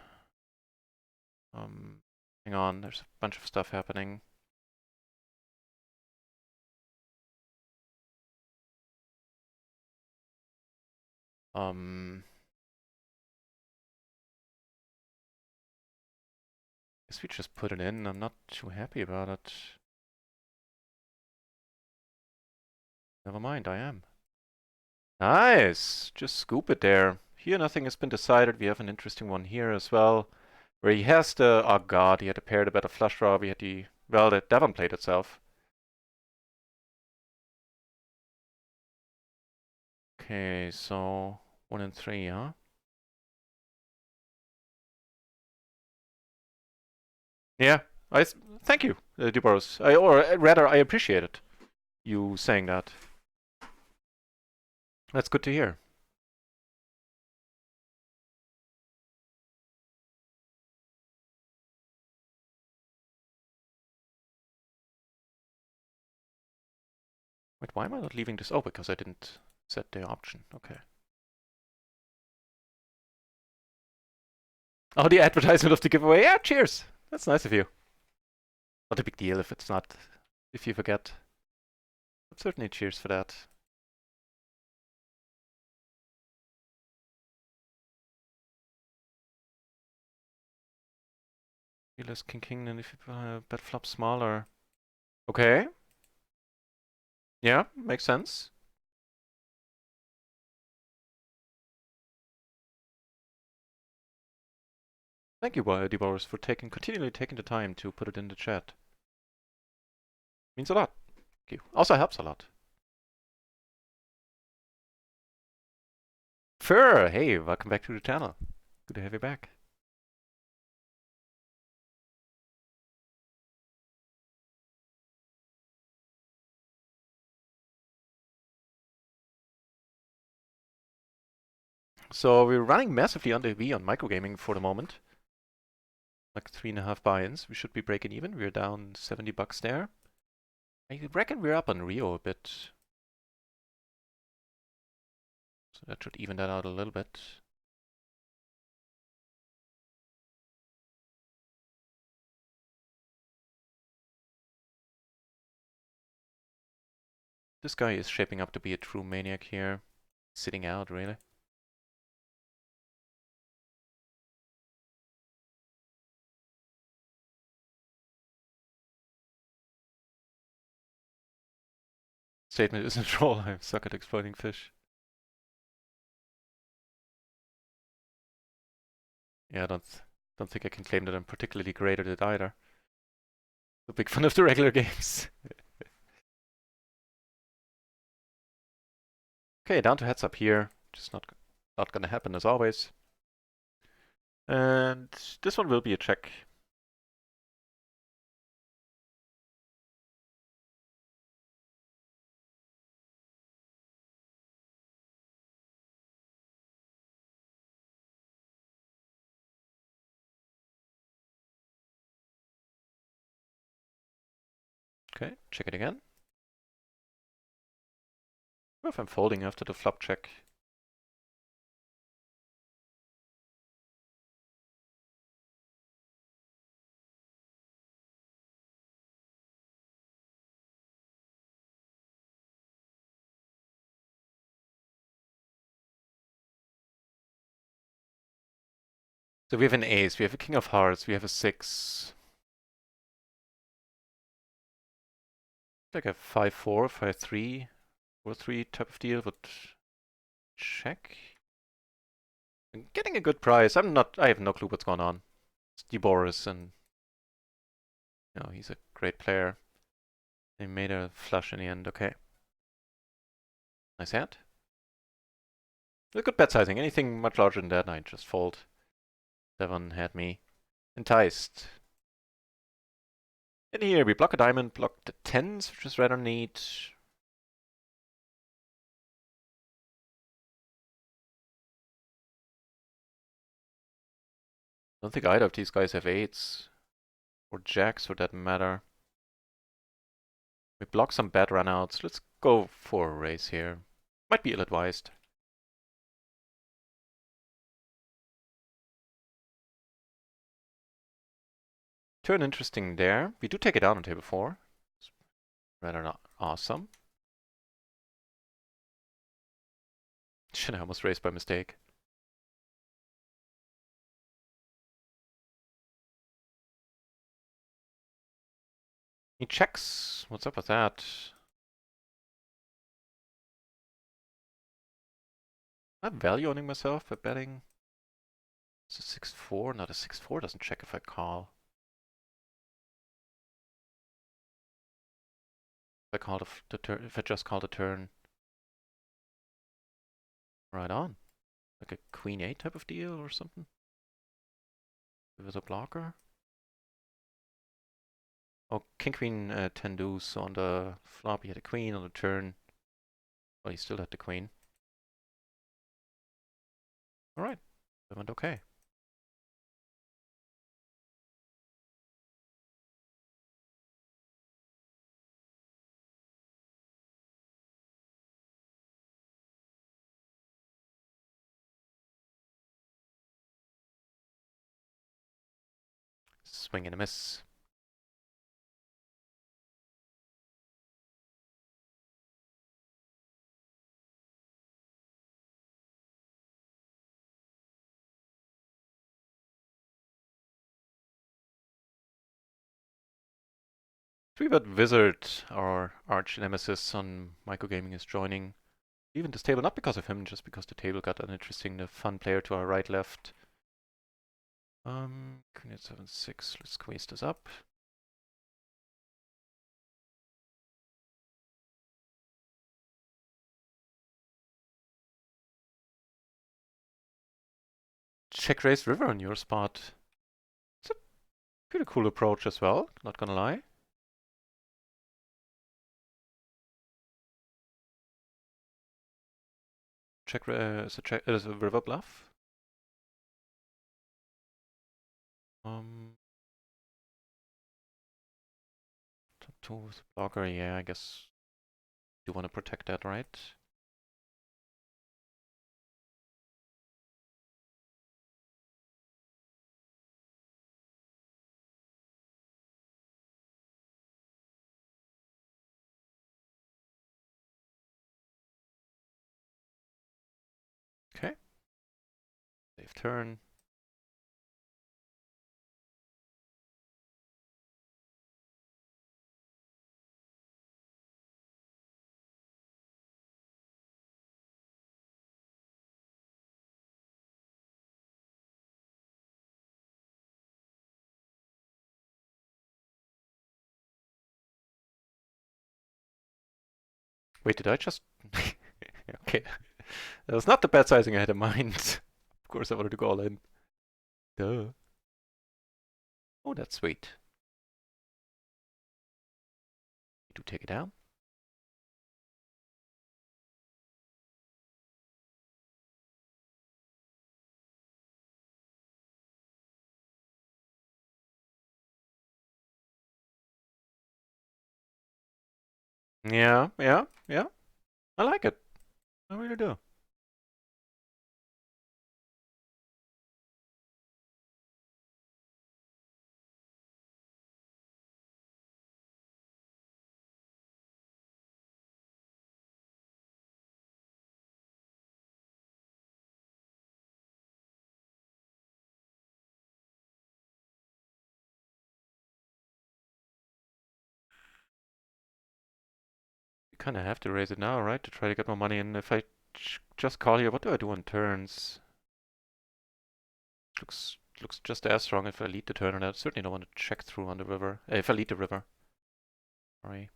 Hang on. There's a bunch of stuff happening. Guess we just put it in. I'm not too happy about it. Never mind, I am. Nice! Just scoop it there. Here nothing has been decided. We have an interesting one here as well. Where he has the... Oh god, he had a pair, the better flush draw. We had the... Well, the Devon played itself. Okay, so... 1 and 3, huh? Yeah. Thank you, Duboros. Or rather, I appreciate it. You saying that. That's good to hear. Wait, why am I not leaving this? Oh, because I didn't set the option. Okay. Oh, the advertisement of the giveaway. Yeah, cheers. That's nice of you. Not a big deal if it's not, if you forget. But certainly cheers for that. You less king, and if you bet flop smaller. Okay. Yeah, makes sense. Thank you, Boris, for continually taking the time to put it in the chat. Means a lot. Thank you. Also helps a lot. Fur, hey, welcome back to the channel. Good to have you back. So we're running massively under V on microgaming for the moment. Like 3.5 buy-ins. We should be breaking even. We're down $70 there. I reckon we're up on RIO a bit. So that should even that out a little bit. This guy is shaping up to be a true maniac here. Sitting out, really. Statement isn't troll. I suck at exploiting fish. Yeah, I don't think I can claim that I'm particularly great at it either. A big fan of the regular games. Okay, down to heads up here. Just not gonna happen as always. And this one will be a check. Okay, check it again. If I'm folding after the flop check. So we have an ace, we have a king of hearts, we have a 6. Like a 5-4, 5-3, 4-3 type of deal, but check. I'm getting a good price. I have no clue what's going on. It's Boris, and he's a great player. They made a flush in the end, okay. Nice hand. A good bet sizing. Anything much larger than that, I just fold. 7 had me enticed. In here, we block a diamond, block the 10s, which is rather neat. I don't think either of these guys have 8s. Or jacks, for that matter. We block some bad runouts. Let's go for a raise here. Might be ill-advised. Turn interesting there. We do take it down on table 4. It's rather not awesome. Shit, I almost raised by mistake. He checks. What's up with that? I'm value owning myself by betting. It's a 6-4. Not a 6-4 doesn't check if I call. If I just call the turn. Right on. Like a queen 8 type of deal or something. With a blocker. Oh, king queen 10 deuce. So on the flop he had a queen, on the turn. Well, he still had the queen. Alright. That went okay. Swing and a miss. Three-bet Wizard, our arch nemesis on microgaming, is joining. Even this table, not because of him, just because the table got uninteresting. The fun player to our right left Queen 7-6. Let's squeeze this up. Check raise river on your spot. It's a pretty cool approach as well, not gonna lie. Check, is a river bluff. Top 2 with blocker, yeah, I guess you want to protect that, right? Okay. Save turn. Wait, did I just... Okay. That was not the bad sizing I had in mind. Of course I wanted to go all in. Duh. Oh, that's sweet. Need to take it down. Yeah, yeah, yeah. I like it. I really do. You kind of have to raise it now, right? To try to get more money. And if I just call here, what do I do on turns? Looks just as strong if I lead the turn, and I certainly don't want to check through on the river. If I lead the river. Sorry.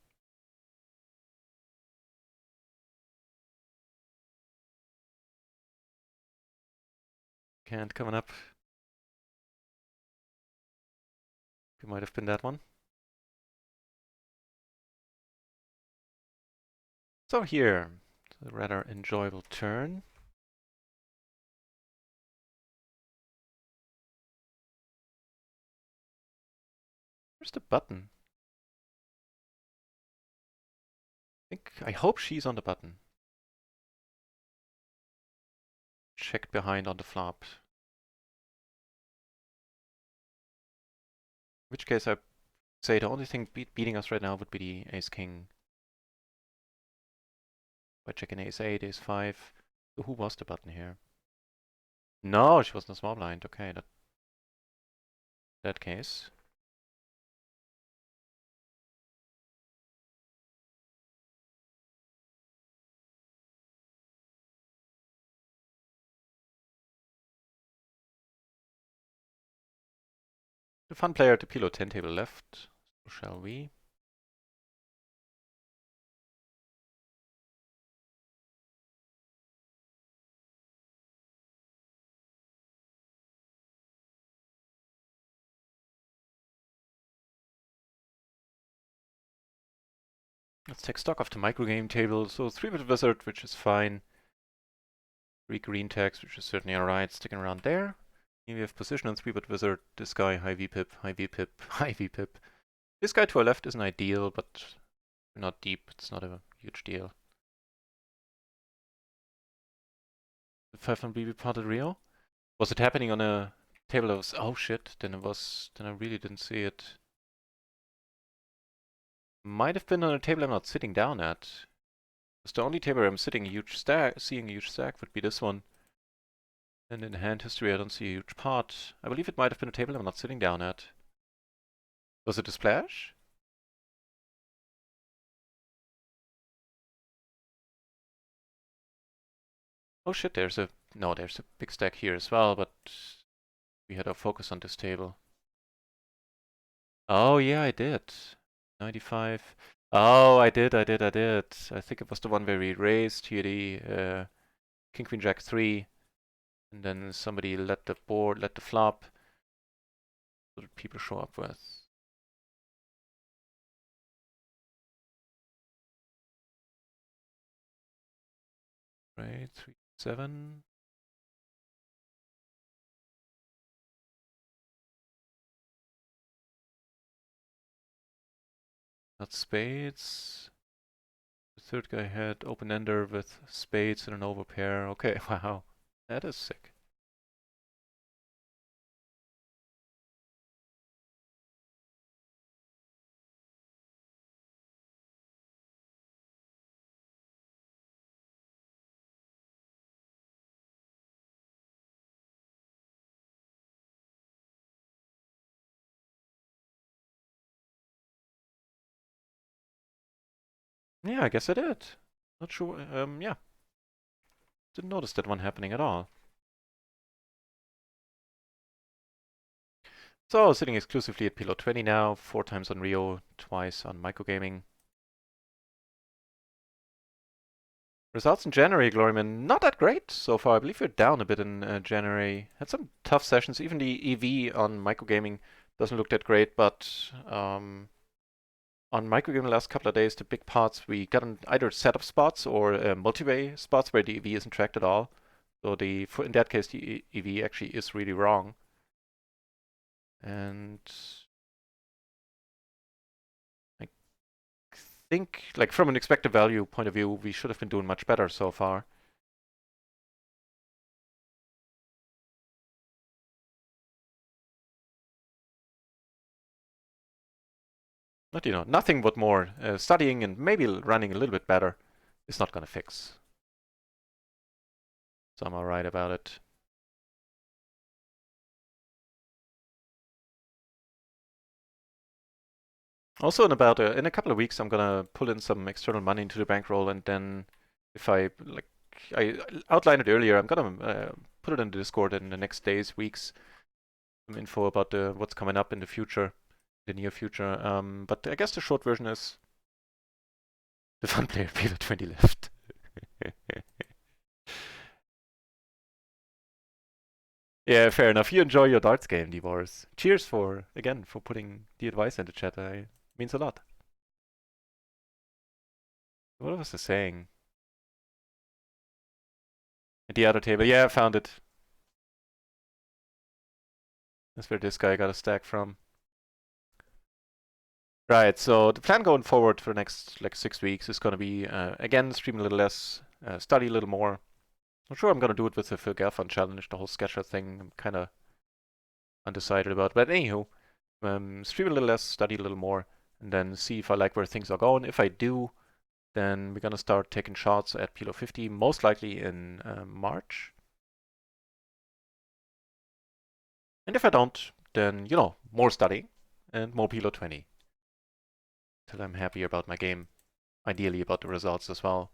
Can't coming up. It might have been that one. So here, a rather enjoyable turn. Where's the button? I hope she's on the button. Checked behind on the flop. In which case I say the only thing beating us right now would be the ace-king. By checking ace-8, ace-5. So who was the button here? No, she wasn't a small blind. Okay, that case. The fun player at the PLO 10 table left. So shall we? Let's take stock of the microgame table. So 3-bit wizard, which is fine. 3 green tags, which is certainly alright. Sticking around there. Here we have position on 3-bit wizard. This guy, high VPip, high VPip, high VPip. This guy to our left isn't ideal, but we're not deep. It's not a huge deal. The 500 BB part of RIO? Was it happening on a table that was... Oh shit, then I really didn't see it. Might have been on a table I'm not sitting down at. It's the only table I'm seeing a huge stack would be this one. And in hand history I don't see a huge pot. I believe it might have been a table I'm not sitting down at. Was it a splash? Oh shit, there's a big stack here as well, but We had our focus on this table. Oh yeah, I did. 95. Oh, I did. I think it was the one where we raised here the King Queen Jack 3, and then somebody let the flop. What did people show up with? Right, 3, 7. Not spades. The third guy had open ender with spades and an overpair. Okay, wow. That is sick. Yeah, I guess I did. Not sure. Yeah. Didn't notice that one happening at all. So, sitting exclusively at PLO 20 now, 4 times on RIO, twice on microgaming. Results in January, Gloryman, not that great so far. I believe we're down a bit in January. Had some tough sessions. Even the EV on microgaming doesn't look that great, but on microgaming the last couple of days, the big pots, we got in either setup spots or multi-way spots where the EV isn't tracked at all. So in that case, the EV actually is really wrong. And I think, like from an expected value point of view, we should have been doing much better so far. Nothing but more studying and maybe running a little bit better is not going to fix. So I'm alright about it. Also, in a couple of weeks, I'm gonna pull in some external money into the bankroll, and then if I outlined it earlier, I'm gonna put it in the Discord in the next days, weeks, some info about what's coming up in the future, the near future. But I guess the short version is the fun player PLO 20 left. Yeah, fair enough. You enjoy your darts game, Divors. Cheers again for putting the advice in the chat. It means a lot. What was I saying? At the other table, yeah, I found it. That's where this guy got a stack from. Right, so the plan going forward for the next like 6 weeks is going to be again stream a little less, study a little more. I'm sure I'm going to do it with the Phil Gelfand challenge, the whole sketcher thing. I'm kind of undecided about, but anywho, stream a little less, study a little more, and then see if I like where things are going. If I do, then we're going to start taking shots at PLO 50, most likely in March. And if I don't, then more studying and more PLO 20 till I'm happy about my game. Ideally about the results as well.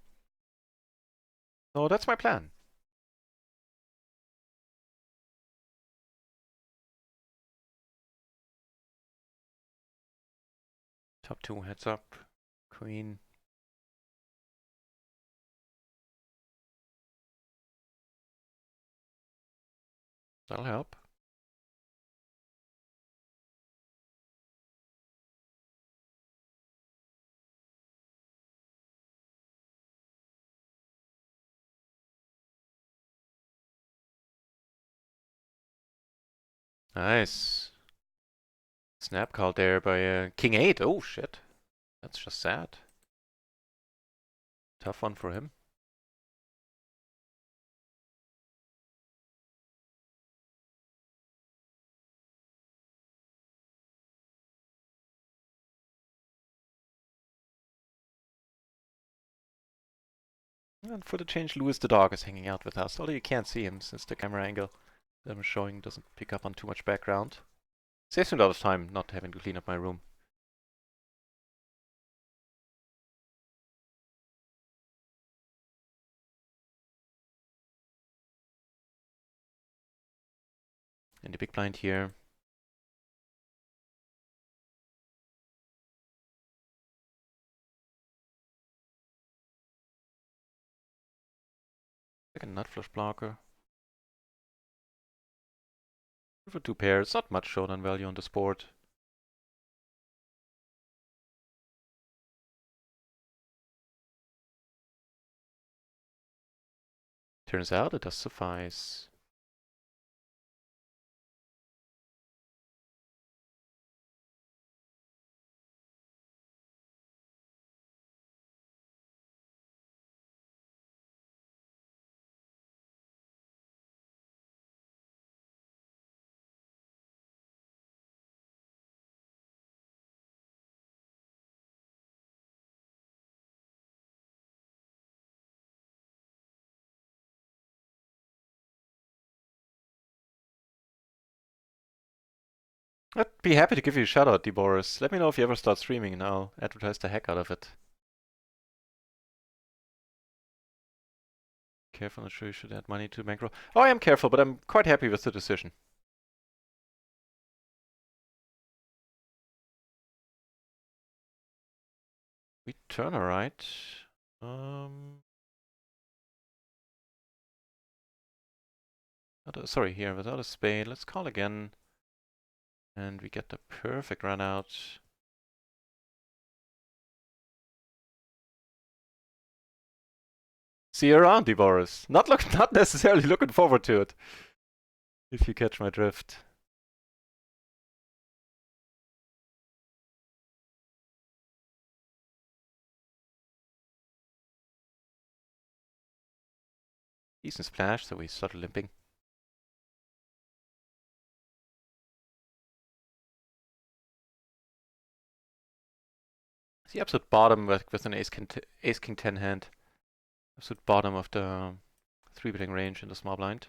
So that's my plan. Top 2 heads up. Queen. That'll help. Nice. Snap call there by King 8. Oh shit. That's just sad. Tough one for him. And for the change, Louis the dog is hanging out with us, although you can't see him since the camera angle that I'm showing doesn't pick up on too much background. Saves me a lot of time not having to clean up my room. in the big blind here. Second nut flush blocker. For two pairs, not much showdown value on this board. Turns out it does suffice. I'd be happy to give you a shout out, Boris. Let me know if you ever start streaming and I'll advertise the heck out of it. Careful, not sure you should add money to bankroll. Oh, I am careful, but I'm quite happy with the decision. We turn alright. Sorry, here without a spade. Let's call again. And we get the perfect run out. See you around, Boris. Not necessarily looking forward to it. If you catch my drift. Decent splash, so we started limping. The absolute bottom with an ace king 10 hand. Absolute bottom of the 3-betting range in the small blind.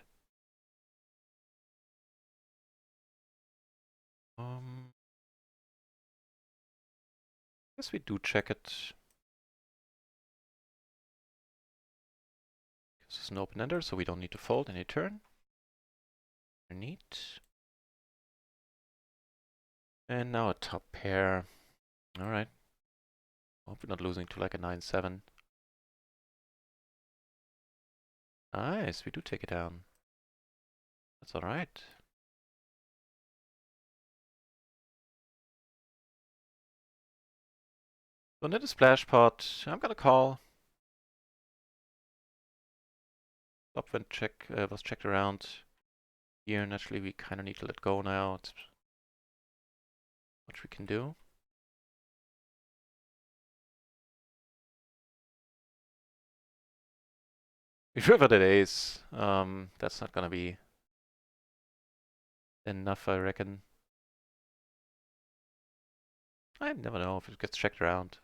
Guess we do check it. This is an open ender, so we don't need to fold any turn. Neat. And now a top pair. Alright. Hope we're not losing to like a 9-7. Nice, we do take it down. That's alright. So net a splash pot. I'm gonna call. Flop went check, was checked around. Here, naturally, we kind of need to let go now. It's what we can do. We river that ace. That's not gonna be enough, I reckon. I never know if it gets checked around.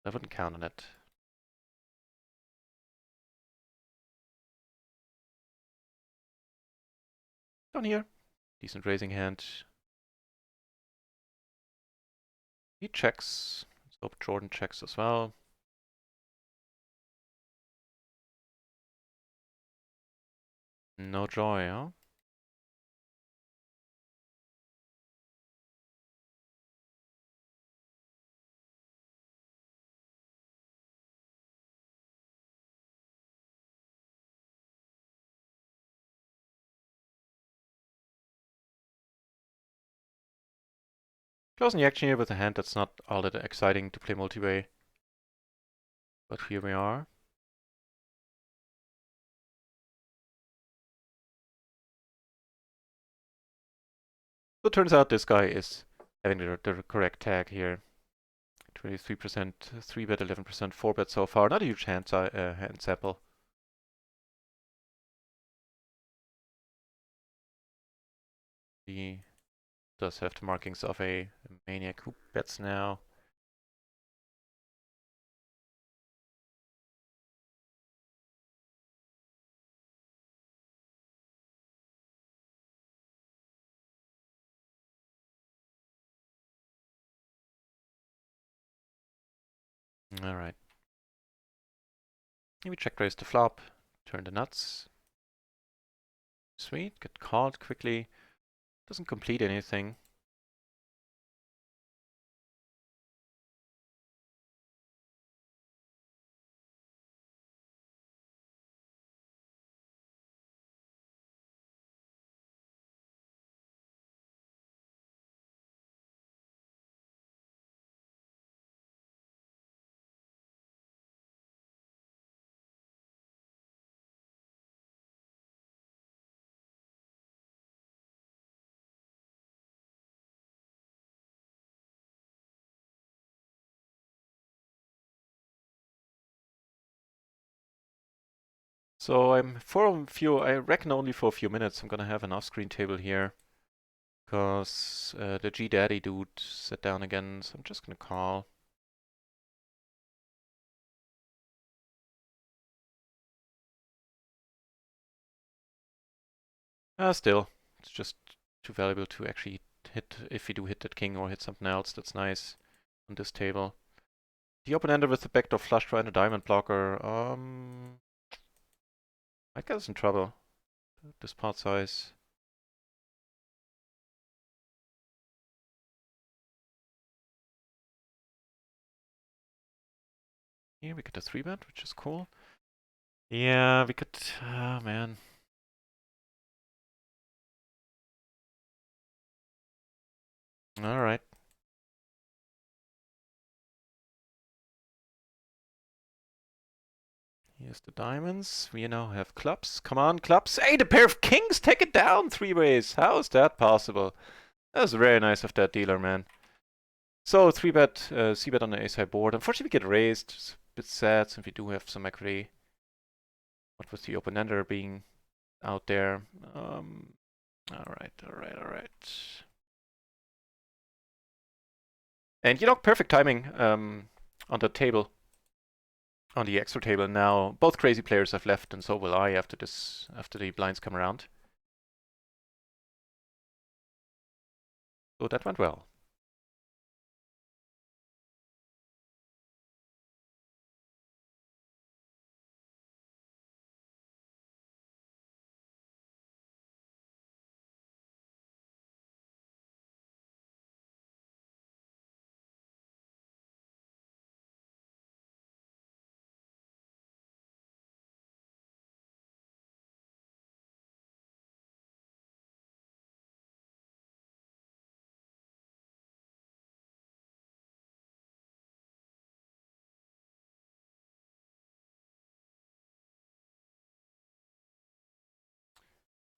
I wouldn't count on it. Down here. Decent raising hand. He checks. Let's hope Jordan checks as well. No joy, huh? Closing the action here with a hand that's not all that exciting to play multi-way. But here we are. So it turns out this guy is having the correct tag here. 23% 3-bet, 11% 4-bet so far. Not a huge hand sample. He does have the markings of a maniac who bets now. Alright. We check raise the flop, turn the nuts. Sweet, get called quickly. Doesn't complete anything. So I reckon only for a few minutes I'm gonna have an off-screen table here. Because the G-Daddy dude sat down again, so I'm just gonna call. Still, it's just too valuable to actually hit, if we do hit that king or hit something else that's nice on this table. The open-ender with the backdoor flush draw and a diamond blocker, might get us in trouble. This part size. Here we get a 3-bet, which is cool. Yeah, we could, man. Alright. Here's the diamonds. We now have clubs. Come on, clubs. Hey, the pair of kings! Take it down 3 ways. How is that possible? That was very nice of that dealer, man. So 3-bet, c-bet on the ace-high board. Unfortunately, we get raised. It's a bit sad since we do have some equity. What with the open-ender being out there. Alright. And you know, perfect timing on the table. On the extra table now. Both crazy players have left, and so will I after the blinds come around. So that went well.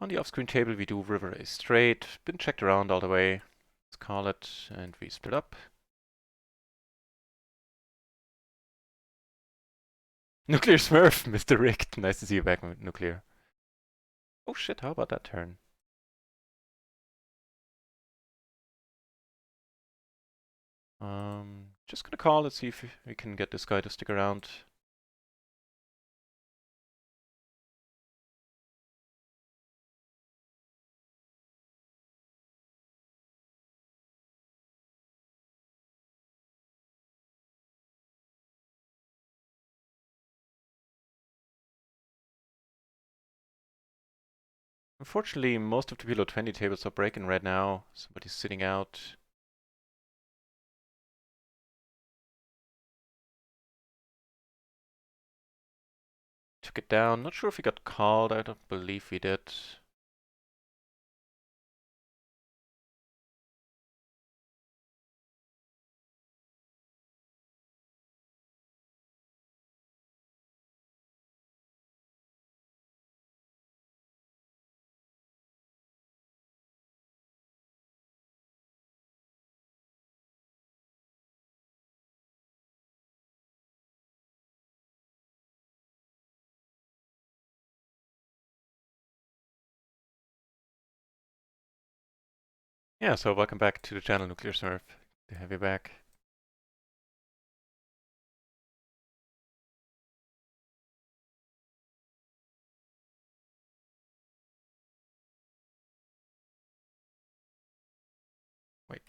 On the off-screen table, we do river ace straight. Been checked around all the way. Let's call it, and we split up. Nuclear Smurf, Mr. Rick. Nice to see you back, Nuclear. Oh shit, how about that turn? Just gonna call. Let's see if we can get this guy to stick around. Unfortunately, most of the PLO 20 tables are breaking right now. Somebody's sitting out. Took it down. Not sure if he got called. I don't believe he did. Yeah, so welcome back to the channel, Nuclear Smurf. To have you back. Wait,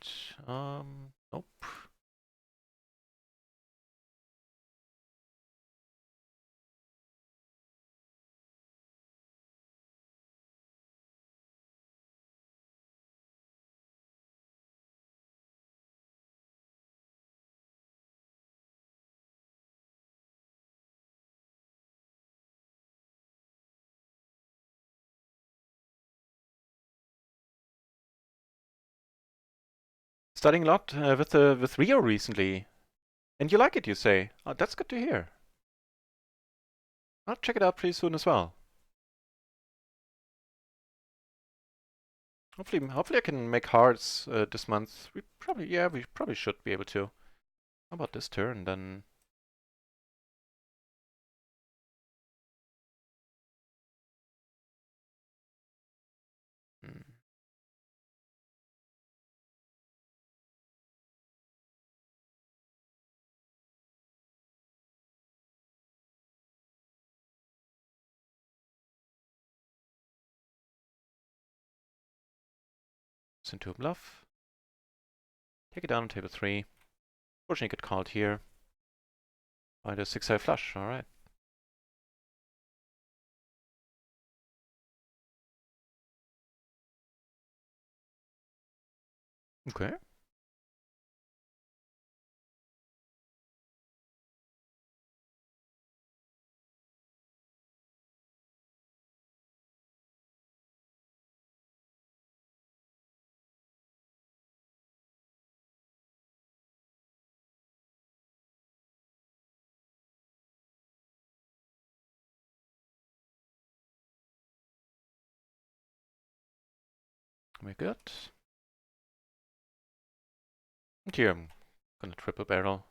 nope. studying a lot with RIO recently. And you like it, you say? Oh, that's good to hear. I'll check it out pretty soon as well. Hopefully I can make hearts this month. We probably should be able to. How about this turn then? Hmm. It's into a bluff. Take it down on table 3. Fortunately, get called here by the 6-high flush. All right. Okay. We're good. And here I'm gonna triple barrel.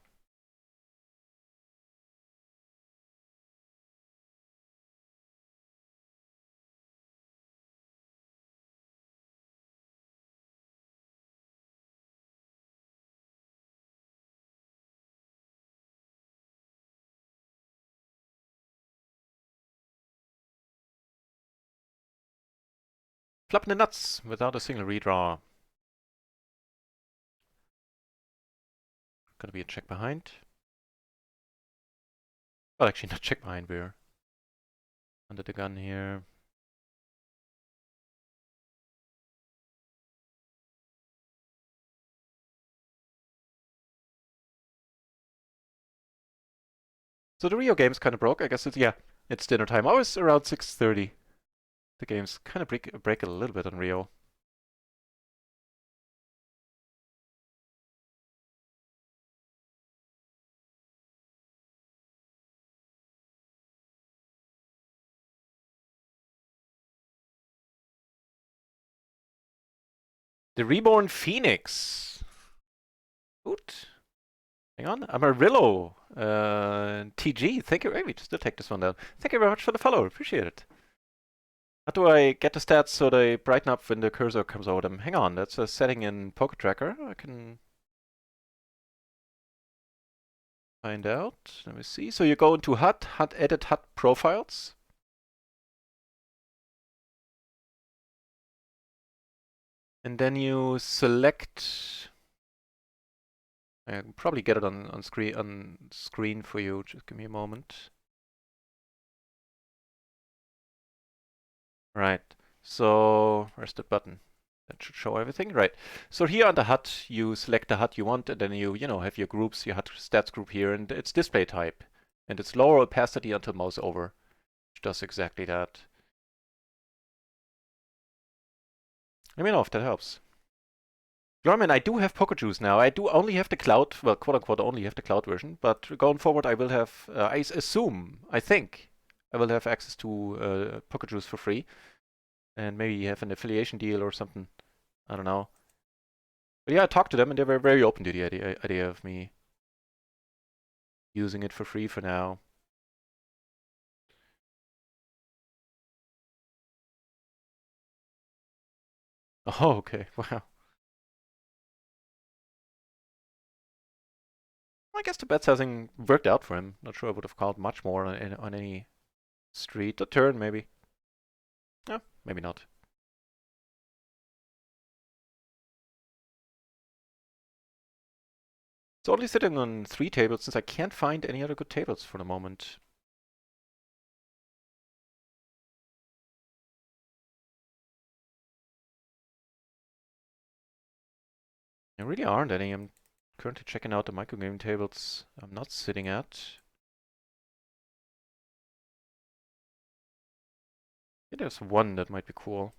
Flopping the nuts without a single redraw. Gonna be a check behind. Well, actually not check behind, we're under the gun here. So the Rio game's kind of broke. I guess it's dinner time. Always around 6:30. The games kind of break a little bit on Rio. The Reborn Phoenix. Good. Hang on. Amarillo. TG. Thank you. Hey, we still take this one down. Thank you very much for the follow. Appreciate it. How do I get the stats so they brighten up when the cursor comes over them? Hang on. That's a setting in Poker Tracker. I can find out. Let me see. So you go into HUD, edit HUD profiles. And then you select. I can probably get it on screen for you. Just give me a moment. Right. So where's the button? That should show everything. Right. So here on the HUD, you select the HUD you want, and then you have your groups, your HUD stats group here, and it's display type. And it's lower opacity until mouse over, which does exactly that. Let me know if that helps. Norman, I do have Poker Juice now. I do only have the cloud, well, quote unquote, only have the cloud version. But going forward, I will have, I think, I will have access to Poker Juice for free. And maybe have an affiliation deal or something. I don't know. But yeah, I talked to them and they were very open to the idea of me using it for free for now. Oh, okay. Wow. I guess the bet sizing worked out for him. Not sure I would have called much more on any street. A turn, maybe. No, maybe not. It's only sitting on 3 tables since I can't find any other good tables for the moment. There really aren't any. I'm currently checking out the microgame tables I'm not sitting at. Yeah, there's one that might be cool.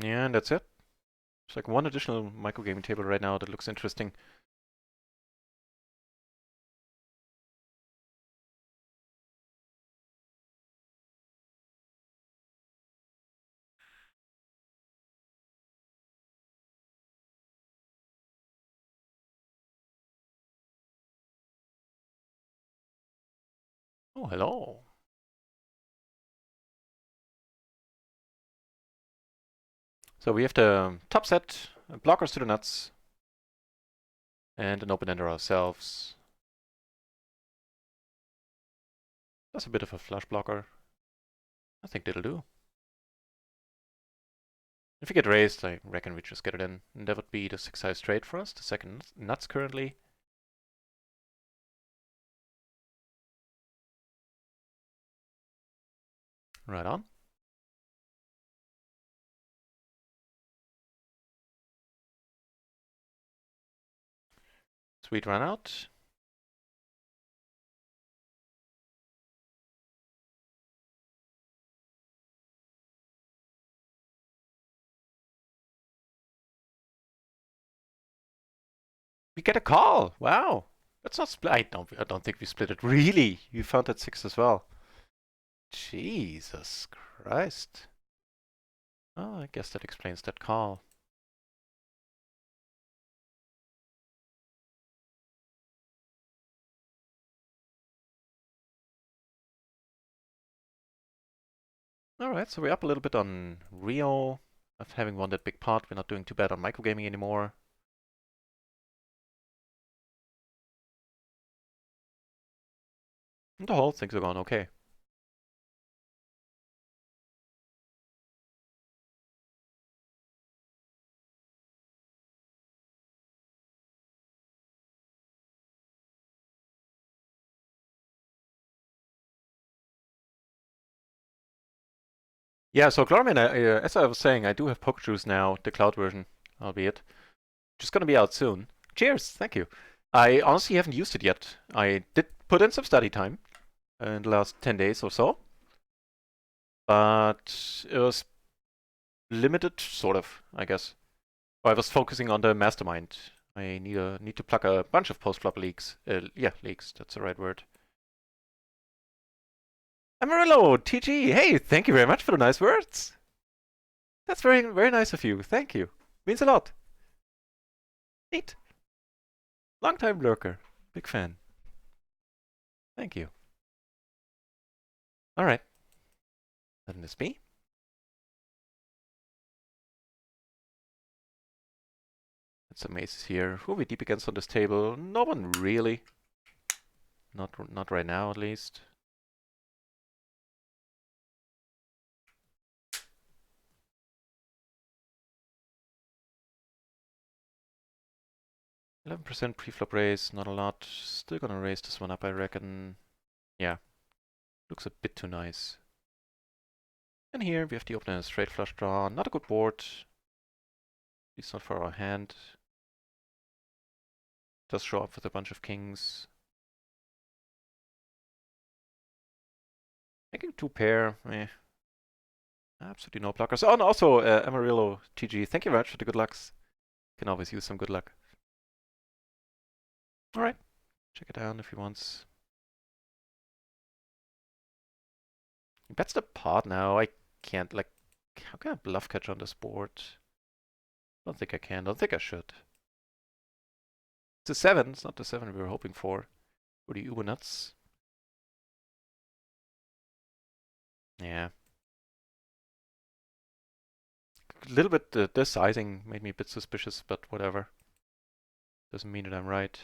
Yeah, and that's it. There's like one additional microgaming table right now that looks interesting. Oh, hello. So we have the top set, blockers to the nuts, and an open ender ourselves. That's a bit of a flush blocker. I think that'll do. If we get raised, I reckon we just get it in. And that would be the 6-high straight for us, the second nuts currently. Right on. Sweet run out. We get a call. Wow. That's not split. I don't think we split it. Really? You found that 6 as well. Jesus Christ. Oh, I guess that explains that call. Alright, so we're up a little bit on RIO. Of having won that big pot, we're not doing too bad on microgaming anymore. And the whole things are going okay. Yeah, so Glorman, as I was saying, I do have Poke Juice now, the cloud version, albeit. Just gonna be out soon. Cheers, thank you. I honestly haven't used it yet. I did put in some study time in the last 10 days or so, but it was limited, sort of, I guess. I was focusing on the mastermind. I need to plug a bunch of post-flop leaks. Yeah, leaks, that's the right word. Amarillo, TG, hey, thank you very much for the nice words. That's very, very nice of you. Thank you. Means a lot. Neat. Long time lurker. Big fan. Thank you. Alright. Letting this be. That's some aces here. Who are we deep against on this table? No one really. Not right now, at least. %, pre-flop raise, not a lot. Still gonna raise this one up, I reckon. Yeah. Looks a bit too nice. And here we have the opener straight flush draw. Not a good board. At least not for our hand. Does show up with a bunch of kings. Making two pair, absolutely no blockers. Oh, and also Amarillo TG, thank you very much for the good lucks. Can always use some good luck. Alright, check it down if he wants. He bets the pot now. I can't, like, how can I bluff catch on this board? Don't think I can, don't think I should. It's a 7, it's not the 7 we were hoping for. Or the Uber nuts. Yeah. A little bit, the sizing made me a bit suspicious, but whatever. Doesn't mean that I'm right.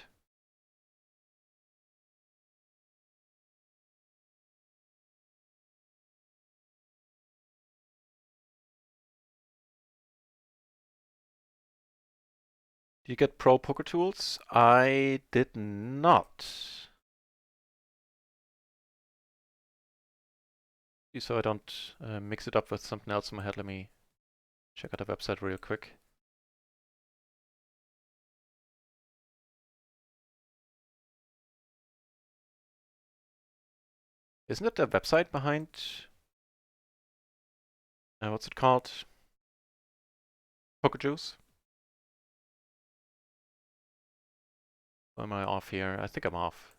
Do you get pro poker tools? I did not. So I don't mix it up with something else in my head, let me check out the website real quick. Isn't it the website behind... what's it called? Poker juice. Am I off here? I think I'm off.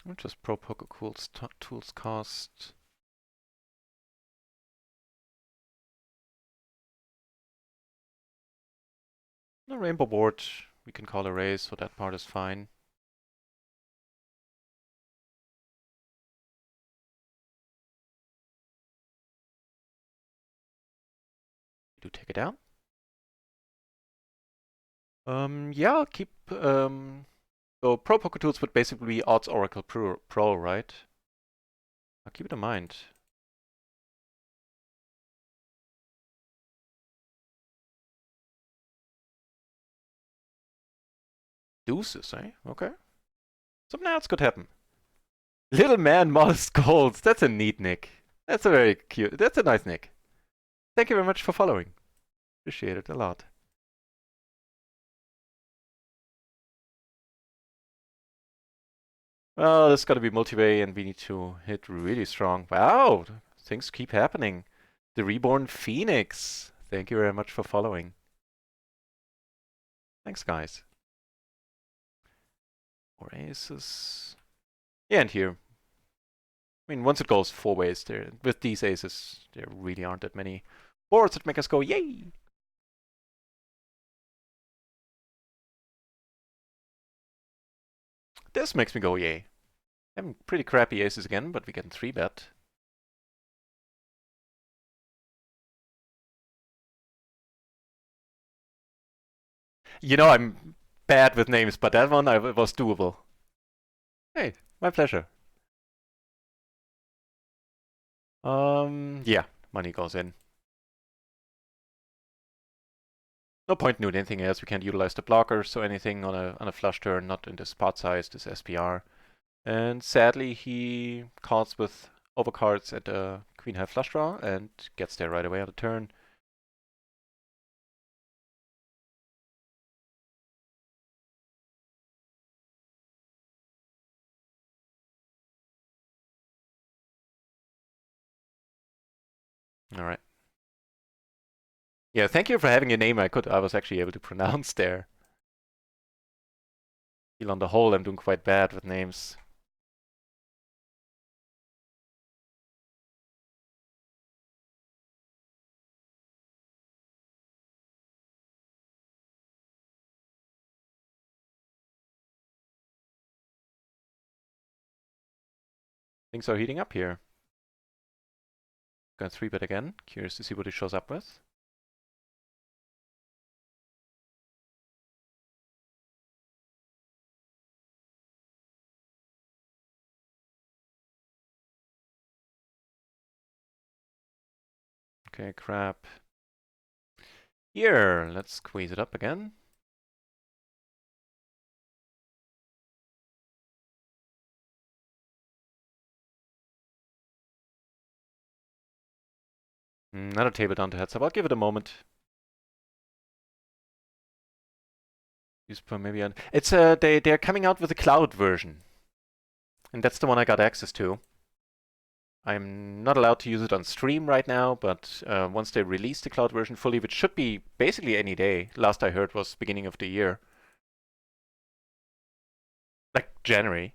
I'll just pro poker tools cost. The rainbow board we can call a raise, so that part is fine. Do take it down. Yeah, I'll keep so pro poker tools would basically be odds oracle pro, right? I'll keep it in mind. Deuces, eh? Okay. Something else could happen. Little man modest goals. That's a neat nick. That's a very cute. That's a nice nick. Thank you very much for following. Appreciate it a lot. Well, this got to be multi-way, and we need to hit really strong. Wow, things keep happening. The Reborn Phoenix. Thank you very much for following. Thanks, guys. Or aces. Yeah, and here. I mean, once it goes 4 ways, with these aces, there really aren't that many boards that make us go, yay! This makes me go, yay. Having pretty crappy aces again, but we get 3-bet. You know, I'm bad with names, but that one was doable. Hey, my pleasure. Yeah, money goes in. No point in doing anything else. We can't utilize the blockers, so anything on a flush turn, not in this pot size, this SPR. And sadly, he calls with overcards at the queen high flush draw and gets there right away on the turn. All right. Yeah, thank you for having a name I was actually able to pronounce there. Feel on the whole, I'm doing quite bad with names. Things are heating up here. Gonna 3-bet again. Curious to see what he shows up with. Okay, crap. Here, let's squeeze it up again. Another table down to heads up. I'll give it a moment. Use per maybe. It's they're coming out with a cloud version, and that's the one I got access to. I'm not allowed to use it on stream right now, but once they release the cloud version fully, which should be basically any day. Last I heard was beginning of the year, like January.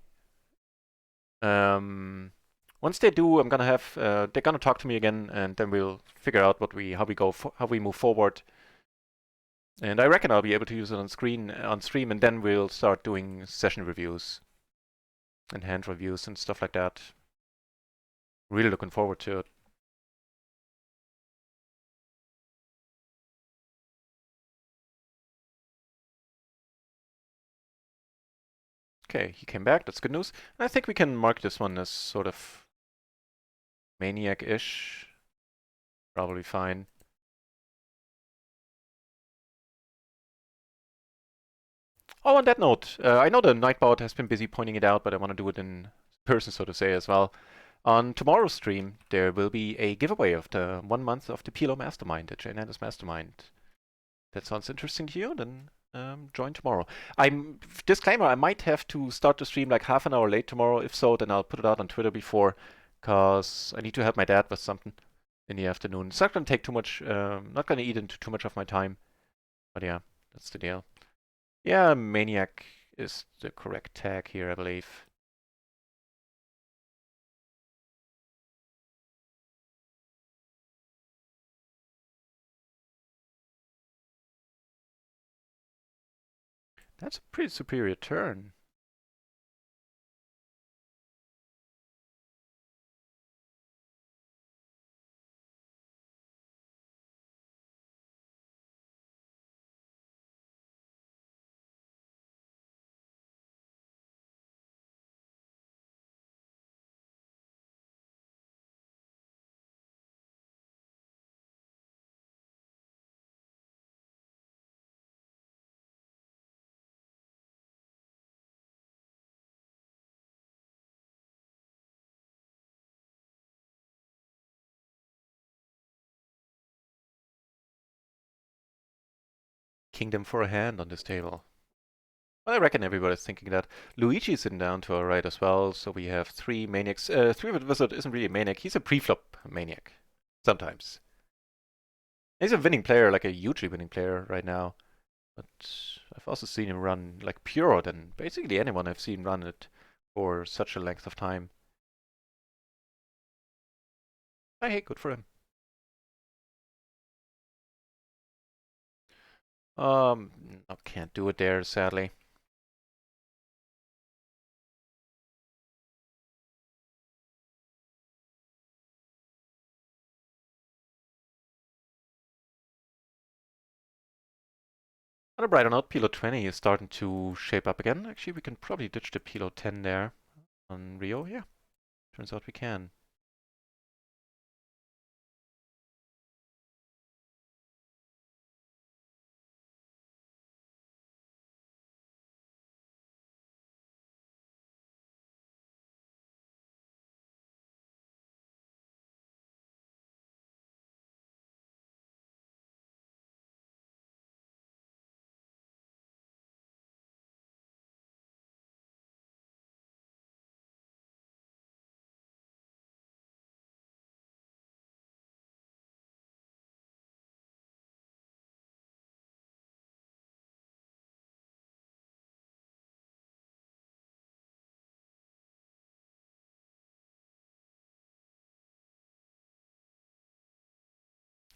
Once they do, I'm gonna have they're gonna talk to me again, and then we'll figure out how we move forward. And I reckon I'll be able to use it on stream, and then we'll start doing session reviews and hand reviews and stuff like that. Really looking forward to it. Okay, he came back. That's good news. And I think we can mark this one as sort of maniac-ish. Probably fine. Oh, on that note, I know the Nightbot has been busy pointing it out, but I want to do it in person, so to say, as well. On tomorrow's stream, there will be a giveaway of the 1 month of the PLO Mastermind, the Jane Mastermind. That sounds interesting to you? Then join tomorrow. I'm disclaimer. I might have to start the stream like half an hour late tomorrow. If so, then I'll put it out on Twitter before, cause I need to help my dad with something in the afternoon. It's not gonna take too much. Not gonna eat into too much of my time. But yeah, that's the deal. Yeah, maniac is the correct tag here, I believe. That's a pretty superior turn. Kingdom for a hand on this table. Well, I reckon everybody's thinking that. Luigi's sitting down to our right as well, so we have three maniacs. Three-Wit Wizard isn't really a maniac, he's a pre-flop maniac. Sometimes. He's a winning player, like a hugely winning player right now. But I've also seen him run like purer than basically anyone I've seen run it for such a length of time. Hey, good for him. I can't do it there, sadly. On a brighter note, PLO 20 is starting to shape up again. Actually, we can probably ditch the PLO 10 there on Rio. Yeah, turns out we can.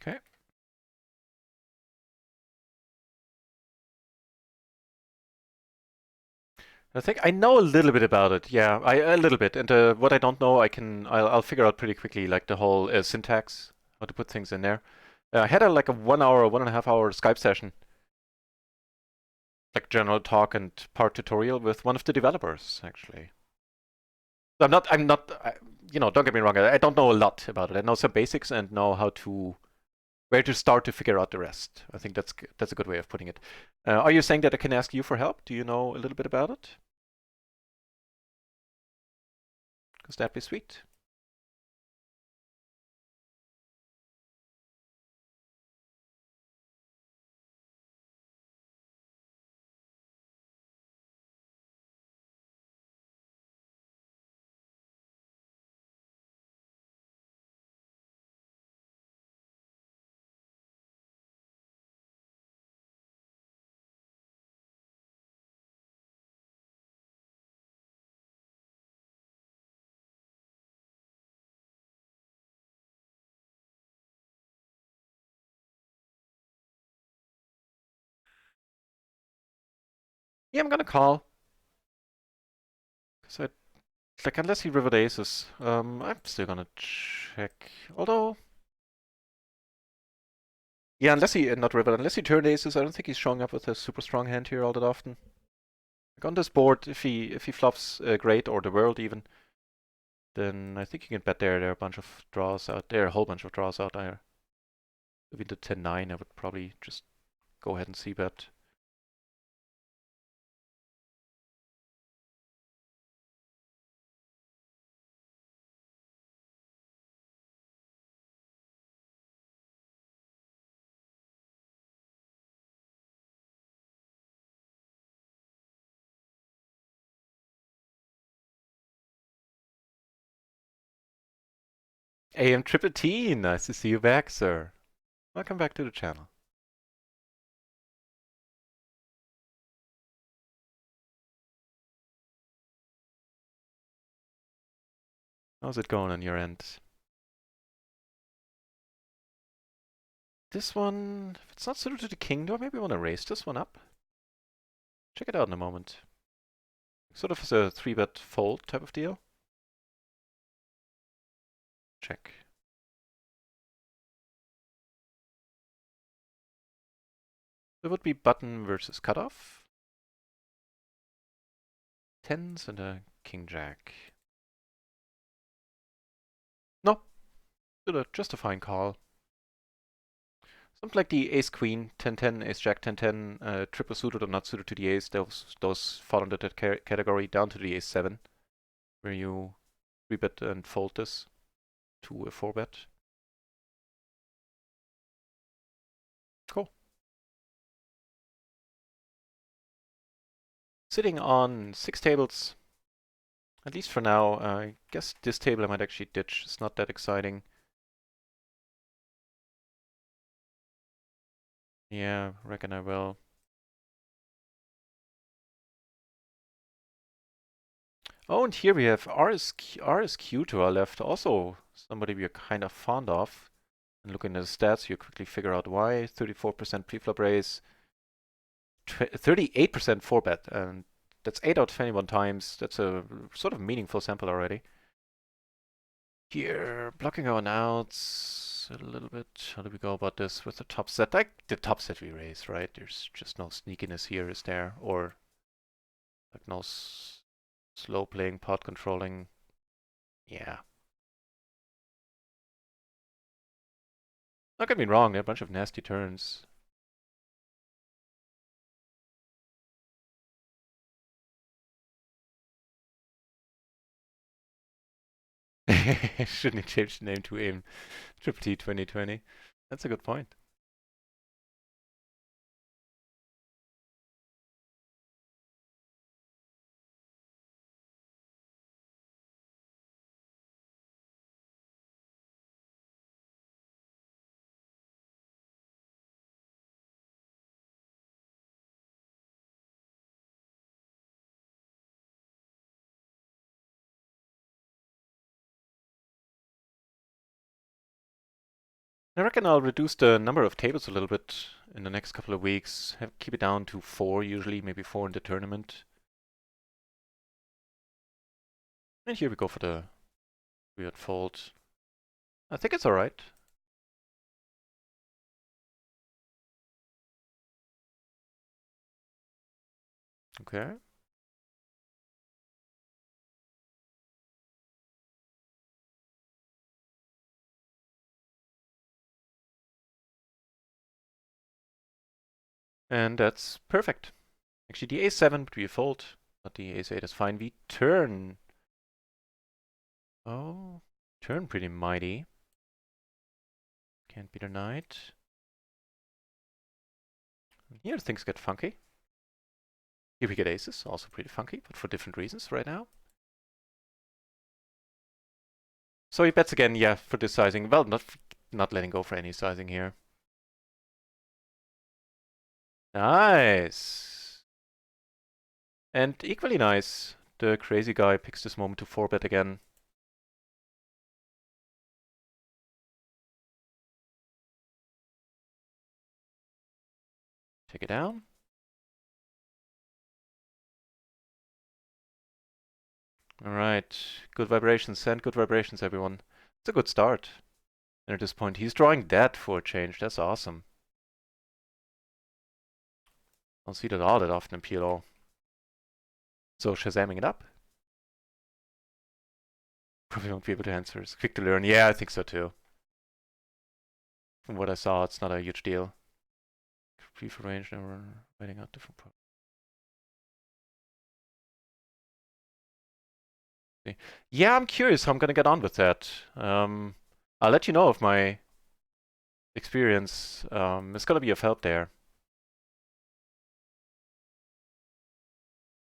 Okay. I think I know a little bit about it. Yeah, a little bit. And what I don't know, I'll figure out pretty quickly, like the whole syntax, how to put things in there. I had like a 1 hour, 1.5 hour Skype session, like general talk and part tutorial with one of the developers, actually. I'm not, don't get me wrong. I don't know a lot about it. I know some basics and know where to start to figure out the rest. I think that's a good way of putting it. Are you saying that I can ask you for help? Do you know a little bit about it? Because that'd be sweet. Yeah, I'm gonna call. Cause like unless he rivered aces, I'm still gonna check. Although, yeah, unless he turned aces, I don't think he's showing up with a super strong hand here all that often. Like on this board, if he flops great or the world even, then I think you can bet there are a bunch of draws out there, a whole bunch of draws out there. Maybe the 10-9, I would probably just go ahead and c-bet. AM Triple T, nice to see you back, sir. Welcome back to the channel. How's it going on your end? This one, if it's not suited to the king, do I maybe want to raise this one up? Check it out in a moment. Sort of as a 3-bet fold type of deal. Check. It would be button versus cutoff. Tens and a king jack. No, just a fine call. Something like the ace queen, 10-10, ace jack, 10-10, triple suited or not suited to the ace, those fall under that category, down to the ace 7, where you 3-bet and fold this to a 4-bet. Cool. Sitting on 6 tables, at least for now. I guess this table I might actually ditch. It's not that exciting. Yeah, reckon I will. Oh, and here we have RSQ to our left. Also somebody we are kind of fond of. And looking at the stats, you quickly figure out why. 34% preflop raise, 38% 4-bet, and that's 8 out of 21 times. That's a sort of meaningful sample already. Here, blocking our outs a little bit. How do we go about this with the top set? Like the top set we raise, right? There's just no sneakiness here, is there? Or like no slow playing, pot controlling. Yeah. Don't get me wrong, there are a bunch of nasty turns. Shouldn't have changed the name to AIM Triple T 2020. That's a good point. I reckon I'll reduce the number of tables a little bit in the next couple of weeks. Keep it down to 4 usually, maybe 4 in the tournament. And here we go for the weird fold. I think it's alright. Okay. And that's perfect. Actually, the ace-7 would be a fold, but the ace-8 is fine. We turn. Oh, turn pretty mighty. Can't be denied. Here things get funky. Here we get aces, also pretty funky, but for different reasons right now. So he bets again, yeah, for this sizing. Well, not letting go for any sizing here. Nice. And equally nice, the crazy guy picks this moment to 4-bet again. Take it down. Alright, good vibrations, send good vibrations, everyone. It's a good start. And at this point, he's drawing that for a change. That's awesome. Don't see that all that often in PLO. So Shazamming it up. Probably won't be able to answer. It's quick to learn. Yeah, I think so too. From what I saw, it's not a huge deal. Free for range, never waiting out different problems. Yeah, I'm curious how I'm gonna get on with that. I'll let you know if my experience is gonna be of help there.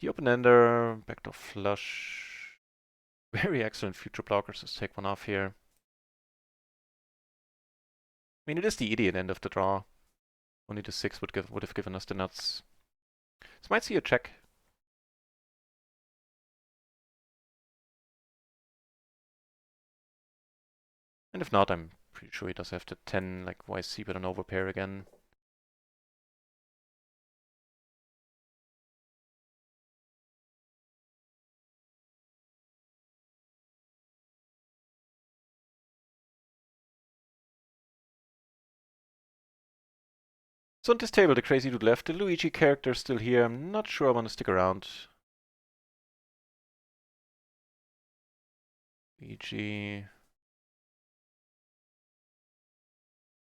The open-ender, backdoor flush. Very excellent future blockers. Let's take one off here. mean, it is the idiot end of the draw. Only the 6 would have given us the nuts. This might see a check. And if not, I'm pretty sure he does have the 10, like YC with an overpair again. So on this table, the crazy dude left. The Luigi character is still here. I'm not sure I want to stick around. Luigi.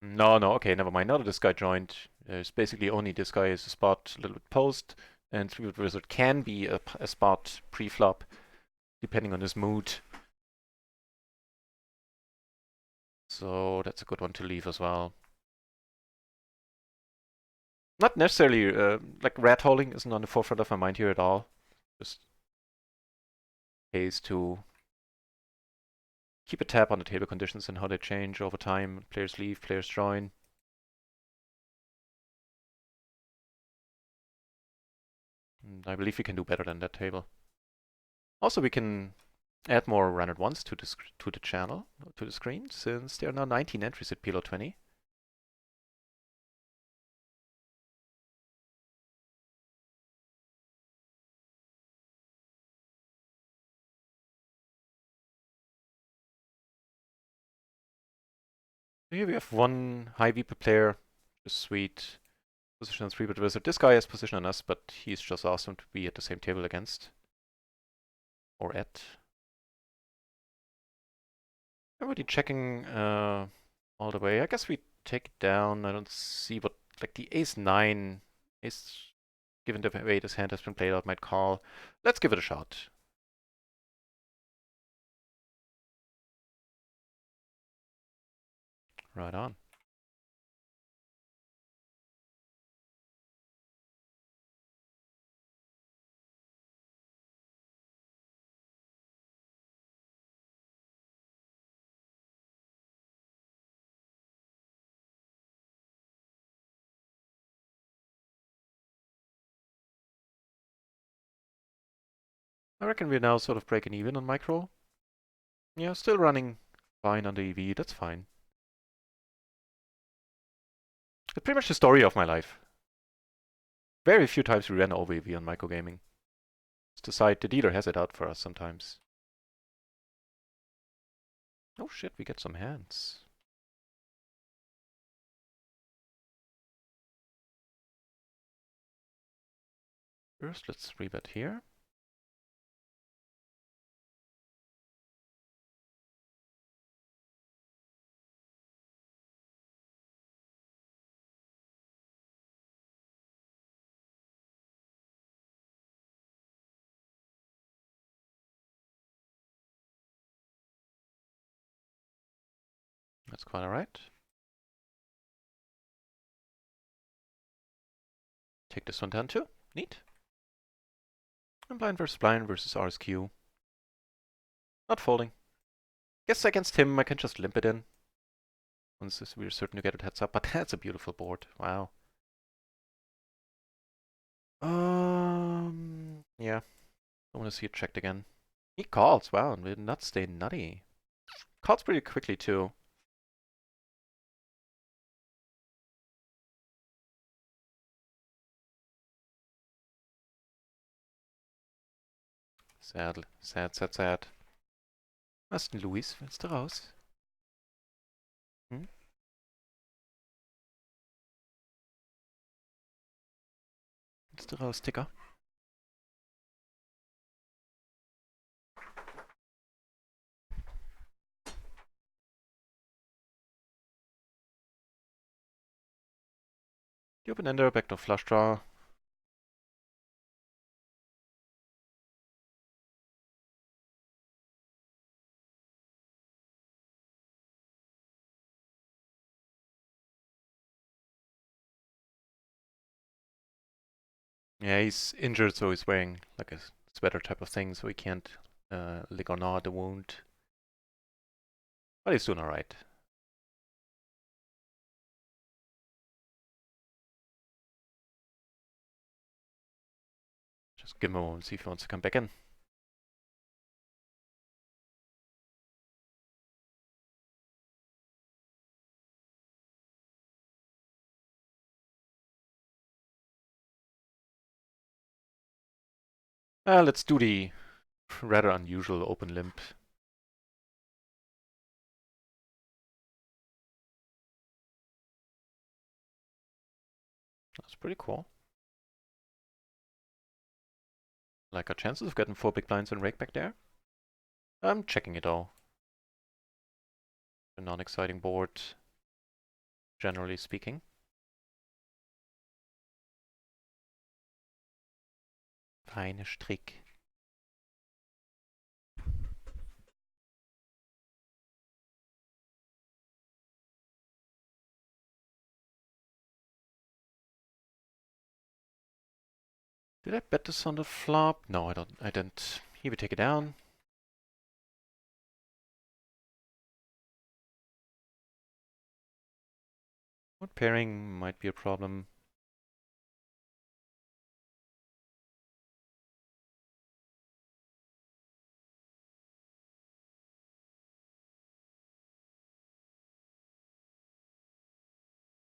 No, okay, never mind. Now that this guy joined, there's basically only this guy is a spot, a little bit post, and 3-bit wizard can be a spot pre-flop, depending on his mood. So that's a good one to leave as well. Not necessarily, like rat holding isn't on the forefront of my mind here at all. Just pays to keep a tab on the table conditions and how they change over time. Players leave, players join. And I believe we can do better than that table. Also, we can add more run ones to the channel, to the screen, since there are now 19 entries at PLO 20. Here we have one high VP player, just sweet. Position on 3-bit wizard. This guy has position on us, but he's just awesome to be at the same table against. Or at. Everybody checking all the way. I guess we take it down. I don't see what, like the ace-9 is, given the way this hand has been played out, might call. Let's give it a shot. Right on. I reckon we're now sort of breaking even on micro. Yeah, still running fine on the EV, that's fine. It's pretty much the story of my life. Very few times we ran over EV on micro gaming. It's the side the dealer has it out for us sometimes. Oh shit, we get some hands. First, let's 3-bet here. That's quite alright. Take this one down too. Neat. And blind versus RSQ. Not folding. Guess against him I can just limp it in. Once we're certain to get it heads up, but that's a beautiful board. Wow. Yeah. I want to see it checked again. He calls. Wow, and we're not staying nutty. Calls pretty quickly too. Sad, sad, sad, sad. Was denn, Luis? Willst du raus? Hm? Willst du raus, Ticker? The open ender, backdoor flush draw. Yeah, he's injured, so he's wearing like a sweater type of thing, so he can't lick or gnaw at the wound. But he's doing alright. give him a moment, see if he wants to come back in. Let's do the rather unusual open limp. That's pretty cool. Like our chances of getting 4 big blinds and rake back there. I'm checking it all. A non-exciting board, generally speaking. Feine Strick. Did I bet this on the flop? No, I didn't. He would take it down. What pairing might be a problem?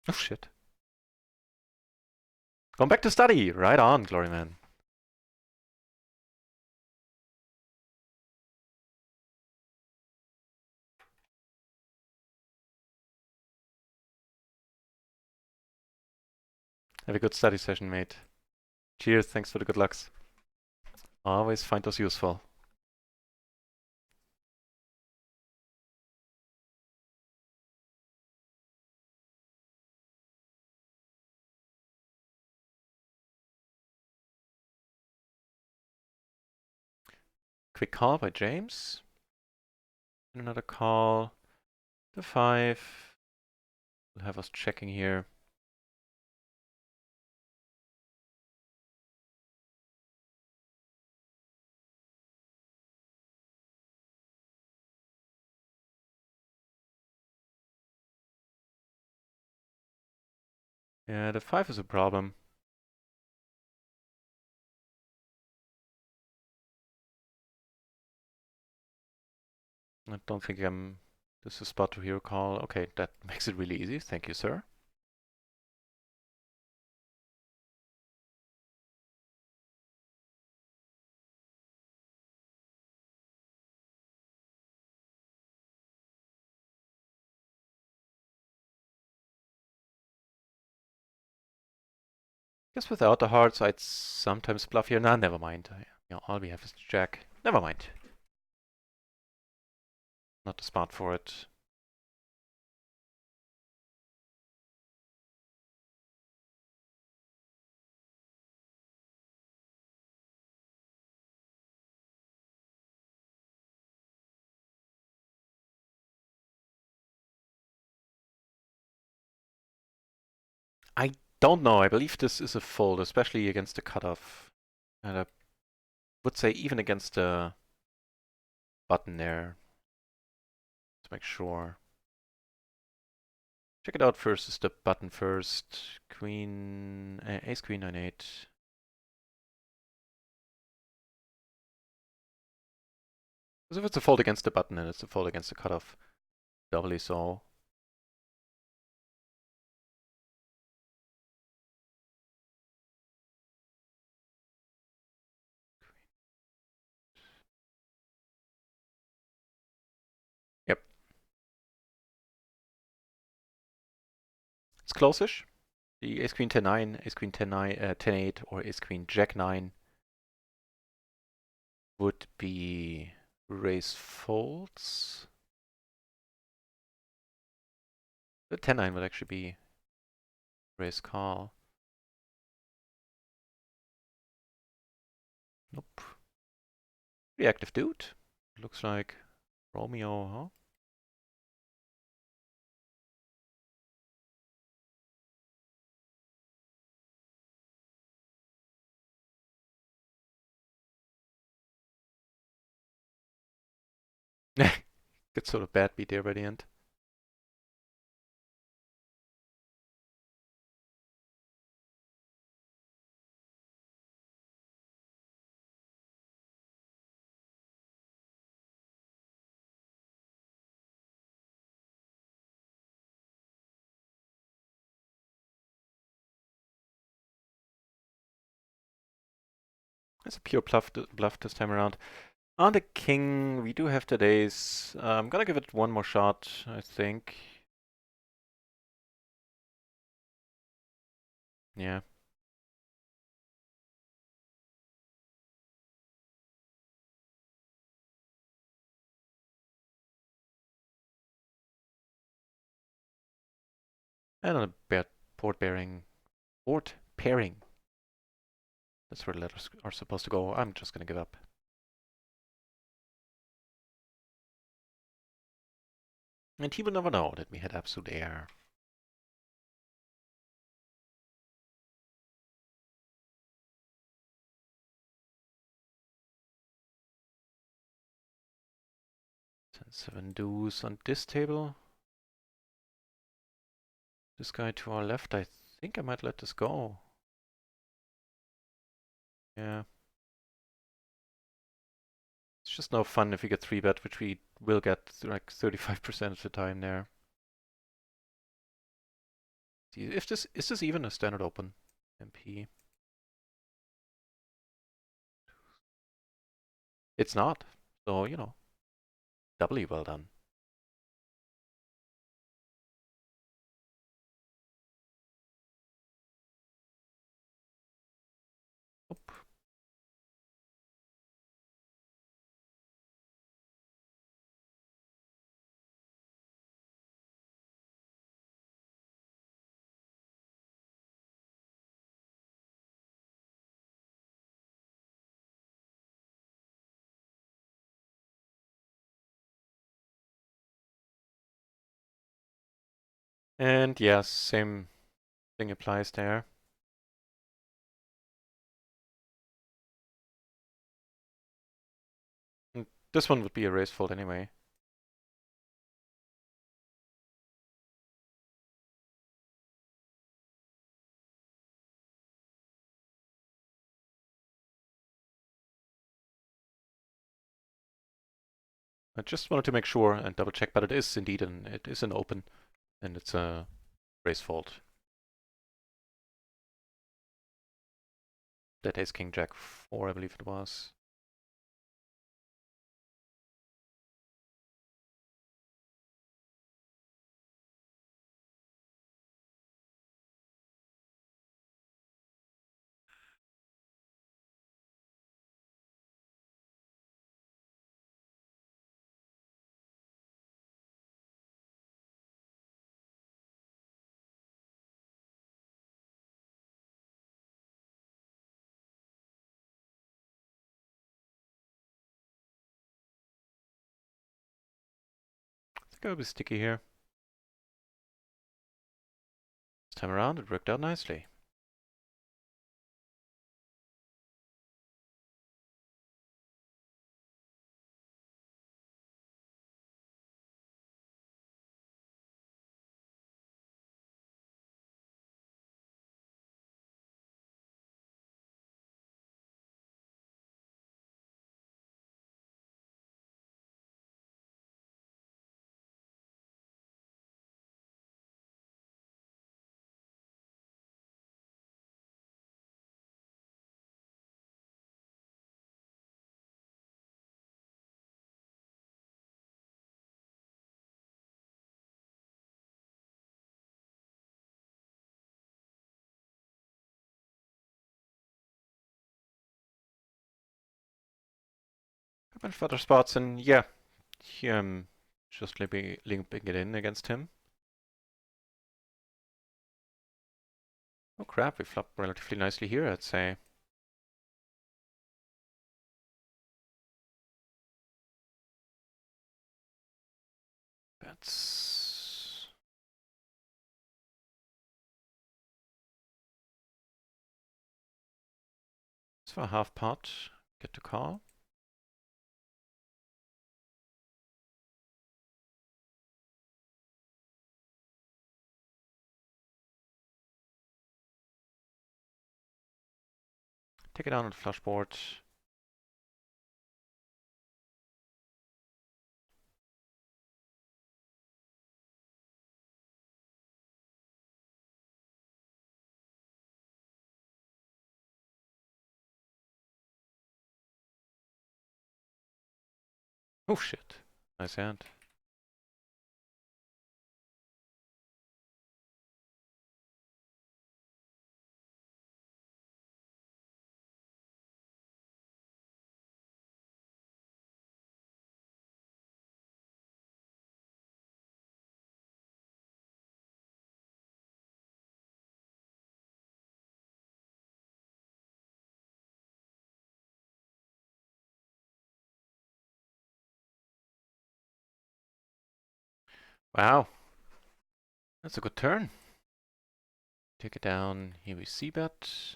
Oh shit. Going back to study! Right on, Gloryman. Have a good study session, mate. Cheers, thanks for the good lucks. Always find us useful. Quick call by James. And another call. The 5. Will have us checking here. Yeah, the 5 is a problem. I don't think this is a spot to hero call. Okay, that makes it really easy. Thank you, sir. Guess without the hearts, I'd sometimes bluff here. Nah, never mind. All we have is jack. Never mind. Not the spot for it. I don't know. I believe this is a fold, especially against the cutoff. And I would say even against the button there. Let's make sure. Check it out first. Is the button first? Queen, ace queen 9-8. Because if it's a fold against the button, then it's a fold against the cutoff. Doubly so. Yep. It's close-ish. The ace queen 10-9, ace queen 10-9, 10-8, or ace queen jack 9 would be raise folds. The 10-9 would actually be raise call. Nope. Pretty active dude. Looks like Romeo, huh? Gets sort of bad beat there by the end. It's a pure bluff this time around. On the king, we do have today's. I'm gonna give it one more shot, I think. Yeah. And on a board bearing. Board pairing. That's where the letters are supposed to go. I'm just gonna give up. And he will never know that we had absolute air. Seven deuce on this table. This guy to our left, I think I might let this go. Yeah. It's just no fun if we get 3-bet, which we will get like 35% of the time there. If this is this even a standard open MP? It's not. So, you know, doubly well done. Oop. And yes, same thing applies there. And this one would be a raise fold anyway. I just wanted to make sure and double check, but it is indeed it is an open, and it's a raise fold. That is King Jack 4, I believe it was. I think I'll be sticky here. This time around, it worked out nicely. A bunch of other spots, and yeah, just limping it in against him. Oh crap, we flopped relatively nicely here, I'd say. That's... It's for a half pot. Get to call. Take it down on the flush board. Oh shit. Nice hand. Wow. That's a good turn. Take it down. Here we see bet.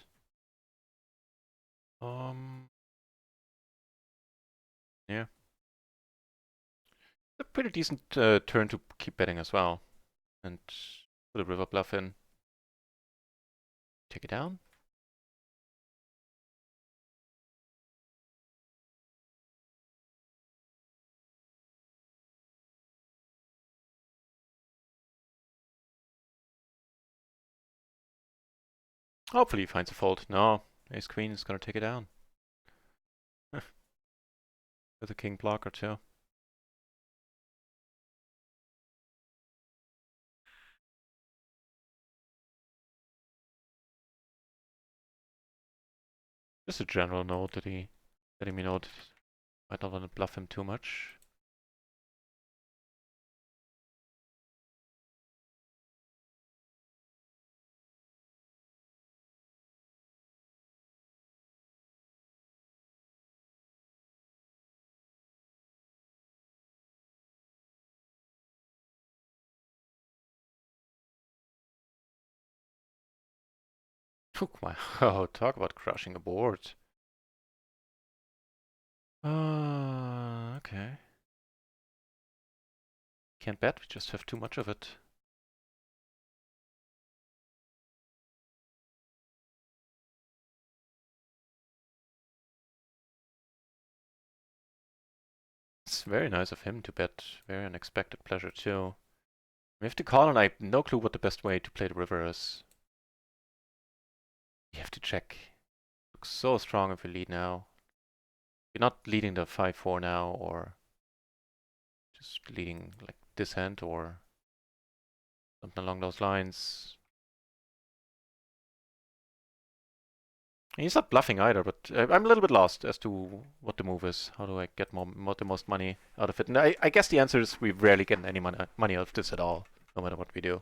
Yeah. A pretty decent turn to keep betting as well. And put a river bluff in. Take it down. Hopefully he finds a fold. No, ace queen is gonna take it down. With a king blocker too. Just a general note that he letting me know that I don't want to bluff him too much. Oh, talk about crushing a board. Okay. Can't bet, we just have too much of it. It's very nice of him to bet. Very unexpected pleasure too. We have to call and I have no clue what the best way to play the river is. You have to check. Looks so strong if we lead now. You're not leading the 5-4 now, or just leading like this hand or something along those lines. And he's not bluffing either, but I'm a little bit lost as to what the move is. How do I get the most money out of it? And I guess the answer is we rarely get any money out of this at all, no matter what we do.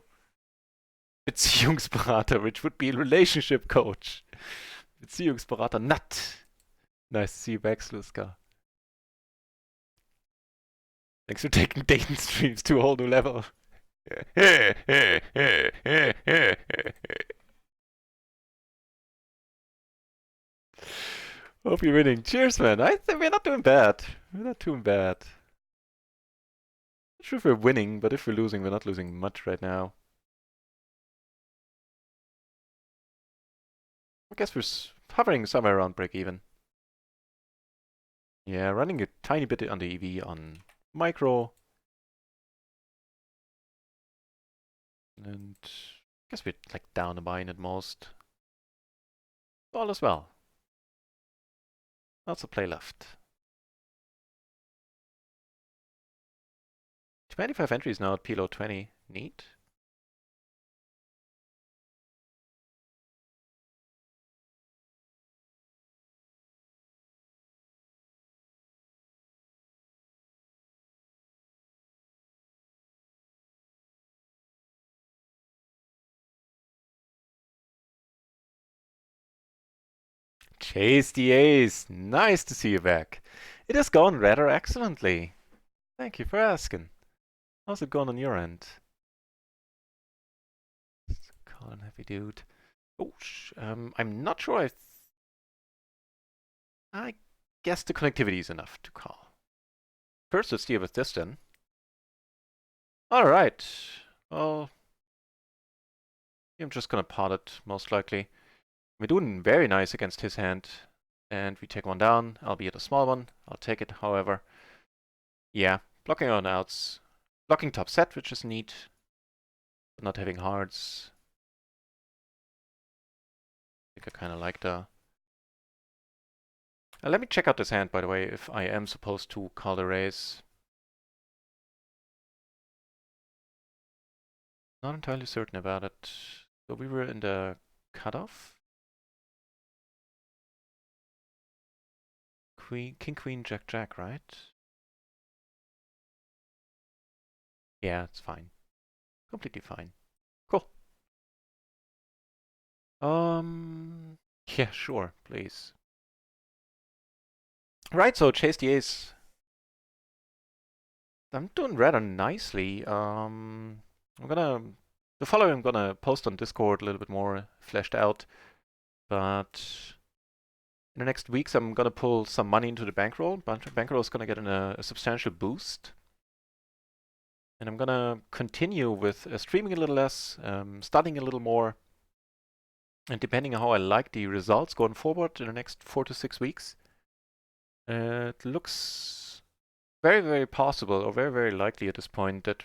Beziehungsberater, which would be relationship coach. Beziehungsberater, nut. Nice to see you back, Sluska. Thanks for taking dating streams to a whole new level. Hope you're winning. Cheers, man. I think we're not doing bad. We're not doing bad. Not sure if we're winning, but if we're losing, we're not losing much right now. I guess we're hovering somewhere around break even. Yeah, running a tiny bit on the EV on micro. And I guess we're like down a bind at most. All as well. Lots of play left. 25 entries now at PLO 20. Neat. Chase the ace. Nice to see you back. It has gone rather excellently. Thank you for asking. How's it going on your end? Colin, heavy dude. Oh, I'm not sure. I guess the connectivity is enough to call. First, let's deal with this then. All right. Well, I'm just gonna pot it most likely. We're doing very nice against his hand, and we take one down, albeit a small one. I'll take it, however. Yeah, blocking on outs, blocking top set, which is neat, but not having hearts. I think I kind of like the. Let me check out this hand, by the way, if I am supposed to call the raise. Not entirely certain about it. So we were in the cutoff. Queen, king, queen, jack, jack, right? Yeah, it's fine. Completely fine. Cool. Yeah, sure, please. Right, so chase the ace. I'm doing rather nicely. The following I'm gonna post on Discord a little bit more fleshed out, but in the next weeks I'm gonna pull some money into the bankroll. Bankroll is gonna get a substantial boost. And I'm gonna continue with streaming a little less, studying a little more, and depending on how I like the results going forward in the next 4 to 6 weeks, it looks very, very possible, or very, very likely at this point, that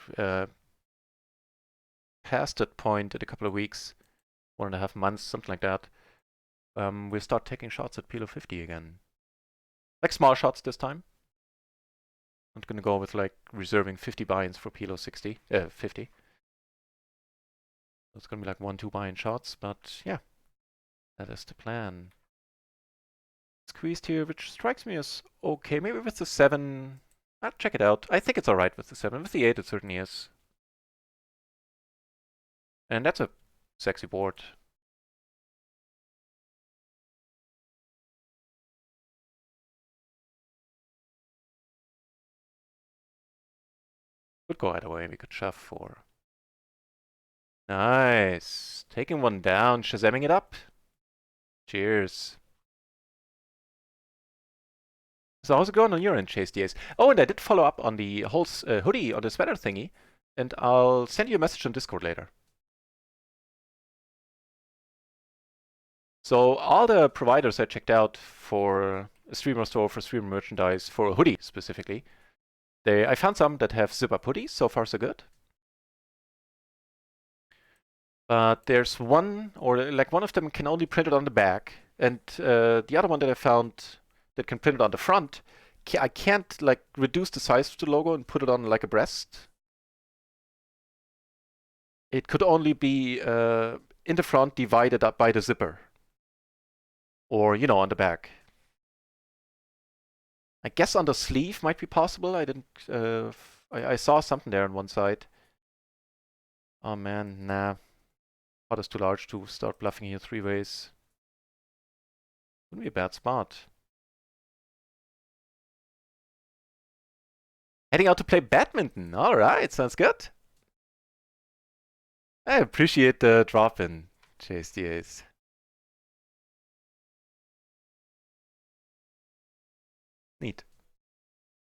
past that point in a couple of weeks, 1.5 months, something like that, we'll start taking shots at PLO 50 again. Like small shots this time. I'm gonna go with like reserving 50 buy-ins for PLO 50. It's gonna be like 1-2 buy-in shots, but yeah, that is the plan. Squeezed here, which strikes me as okay. Maybe with the 7, I'll check it out. I think it's alright with the 7. With the 8, it certainly is. And that's a sexy board. Could go either way. We could shove for. Nice. Taking one down, shazamming it up. Cheers. So how's it going on your end, Chase DS? Oh, and I did follow up on the whole hoodie or the sweater thingy, and I'll send you a message on Discord later. So all the providers I checked out for a streamer store, for streamer merchandise, for a hoodie specifically, I found some that have zip-up hoodies. So far, so good. But there's one, or like one of them can only print it on the back, and the other one that I found that can print it on the front, I can't like reduce the size of the logo and put it on like a breast. It could only be in the front divided up by the zipper, or on the back. I guess on the sleeve might be possible. I didn't. I saw something there on one side. Oh man, nah. Pot is too large to start bluffing here 3 ways. Wouldn't be a bad spot. Heading out to play badminton. All right, sounds good. I appreciate the drop in, Chase the Ace. Neat.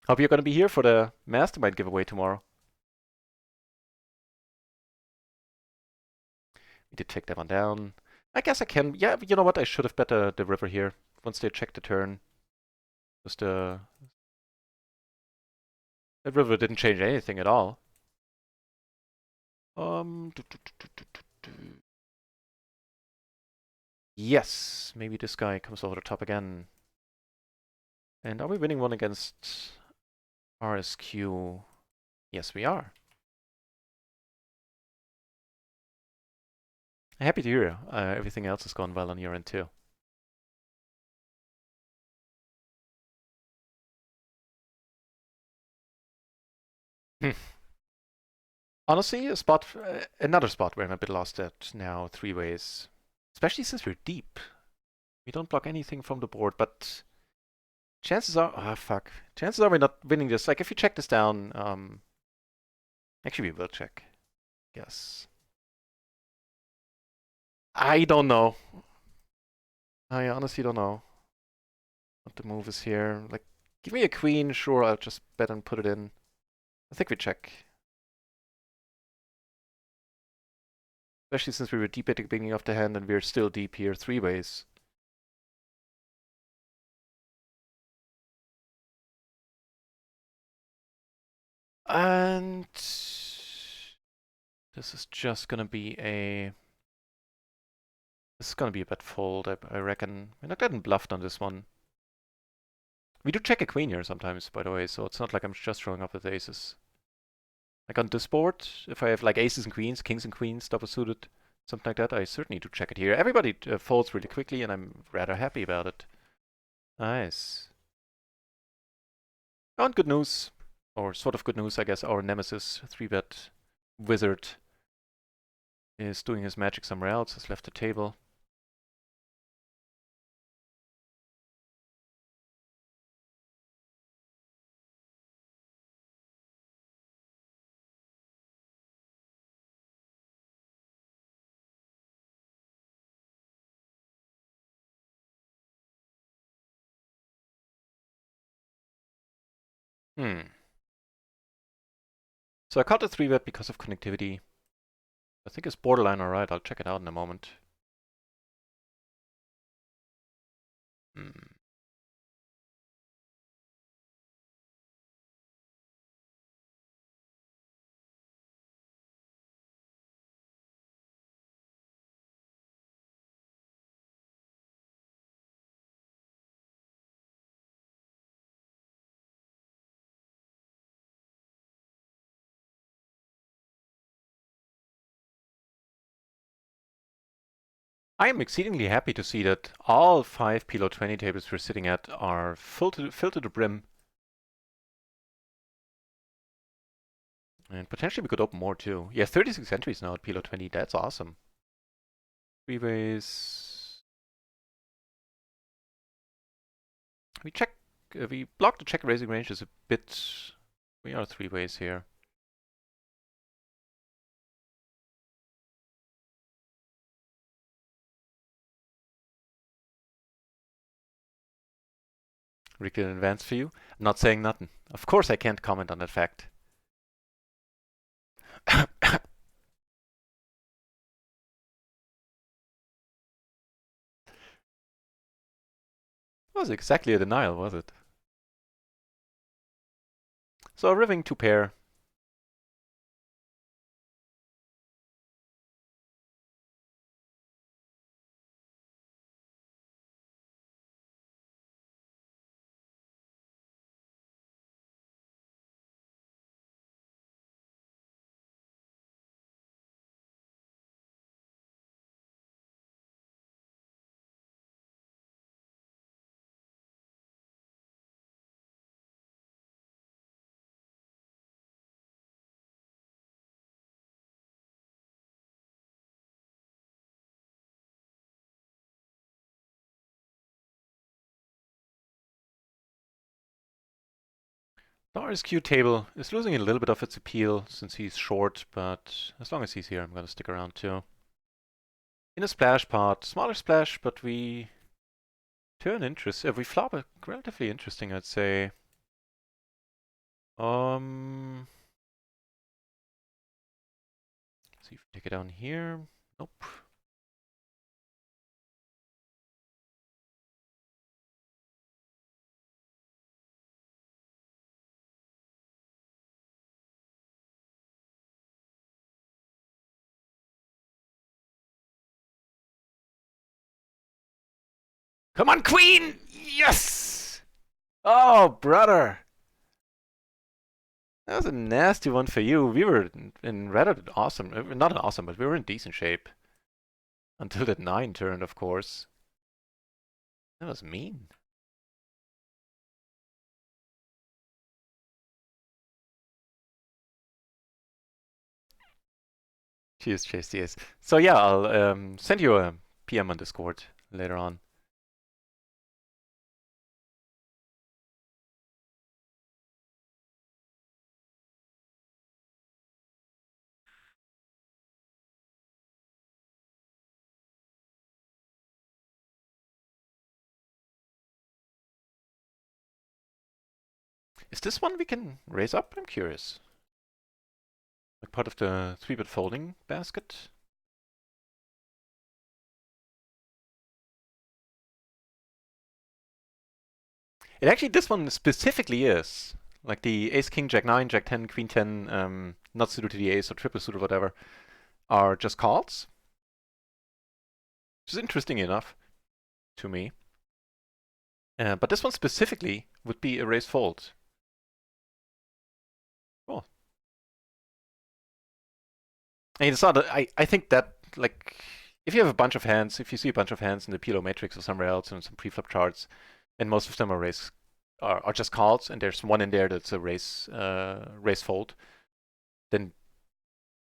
Hope you're gonna be here for the mastermind giveaway tomorrow. We did take that one down. I guess I can. Yeah, you know what? I should have bet the river here once they checked the turn. Just the river didn't change anything at all. Yes, maybe this guy comes over the top again. And are we winning one against RSQ? Yes, we are. Happy to hear everything else has gone well on your end too. Honestly, another spot where I'm a bit lost at now, 3 ways. Especially since we're deep. We don't block anything from the board, but chances are, fuck. Chances are we're not winning this. Like if you check this down, actually we will check. Yes. I don't know. I honestly don't know what the move is here. Like, give me a queen, sure, I'll just bet and put it in. I think we check. Especially since we were deep at the beginning of the hand and we're still deep here 3 ways. And this is just gonna be a... This is gonna be a bet fold, I reckon. We're not getting bluffed on this one. We do check a queen here sometimes, by the way, so it's not like I'm just showing up with aces. Like on this board, if I have like aces and queens, kings and queens, double suited, something like that, I certainly need to check it here. Everybody folds really quickly, and I'm rather happy about it. Nice. Oh, and good news, or sort of good news, I guess. Our nemesis, 3-bet wizard, is doing his magic somewhere else. Has left the table. Hmm. So I caught the 3-bet because of connectivity. I think it's borderline alright. I'll check it out in a moment. Hmm. I am exceedingly happy to see that all 5 PLO 20 tables we're sitting at are filled to the brim. And potentially we could open more too. Yeah, 36 entries now at PLO 20. That's awesome. Three ways. We check. We block the check raising range is a bit. We are 3 ways here. Rigged in advance for you. I'm not saying nothing. Of course I can't comment on that fact. Was exactly a denial, was it? So ribbing 2 pair. The RSQ table is losing a little bit of its appeal since he's short, but as long as he's here, I'm gonna stick around too. In a splash pot, smaller splash, but we turn interest. We flop a relatively interesting, I'd say. See if we take it down here. Nope. Come on, queen! Yes! Oh, brother! That was a nasty one for you. We were in rather awesome, not awesome, but we were in decent shape. Until that 9 turned, of course. That was mean. Cheers, cheers, cheers. So yeah, I'll send you a PM on Discord later on. Is this one we can raise up? I'm curious. Like part of the 3-bit folding basket? It actually, this one specifically is. Like the ace, king, jack 9, jack 10, queen 10, not suited to the ace or triple suited or whatever, are just calls. Which is interesting enough to me. But this one specifically would be a raise fold. Cool. I mean, it's not. I think that like if you have a bunch of hands, if you see a bunch of hands in the PLO matrix or somewhere else in some preflop charts, and most of them are are just calls, and there's one in there that's a raise fold, then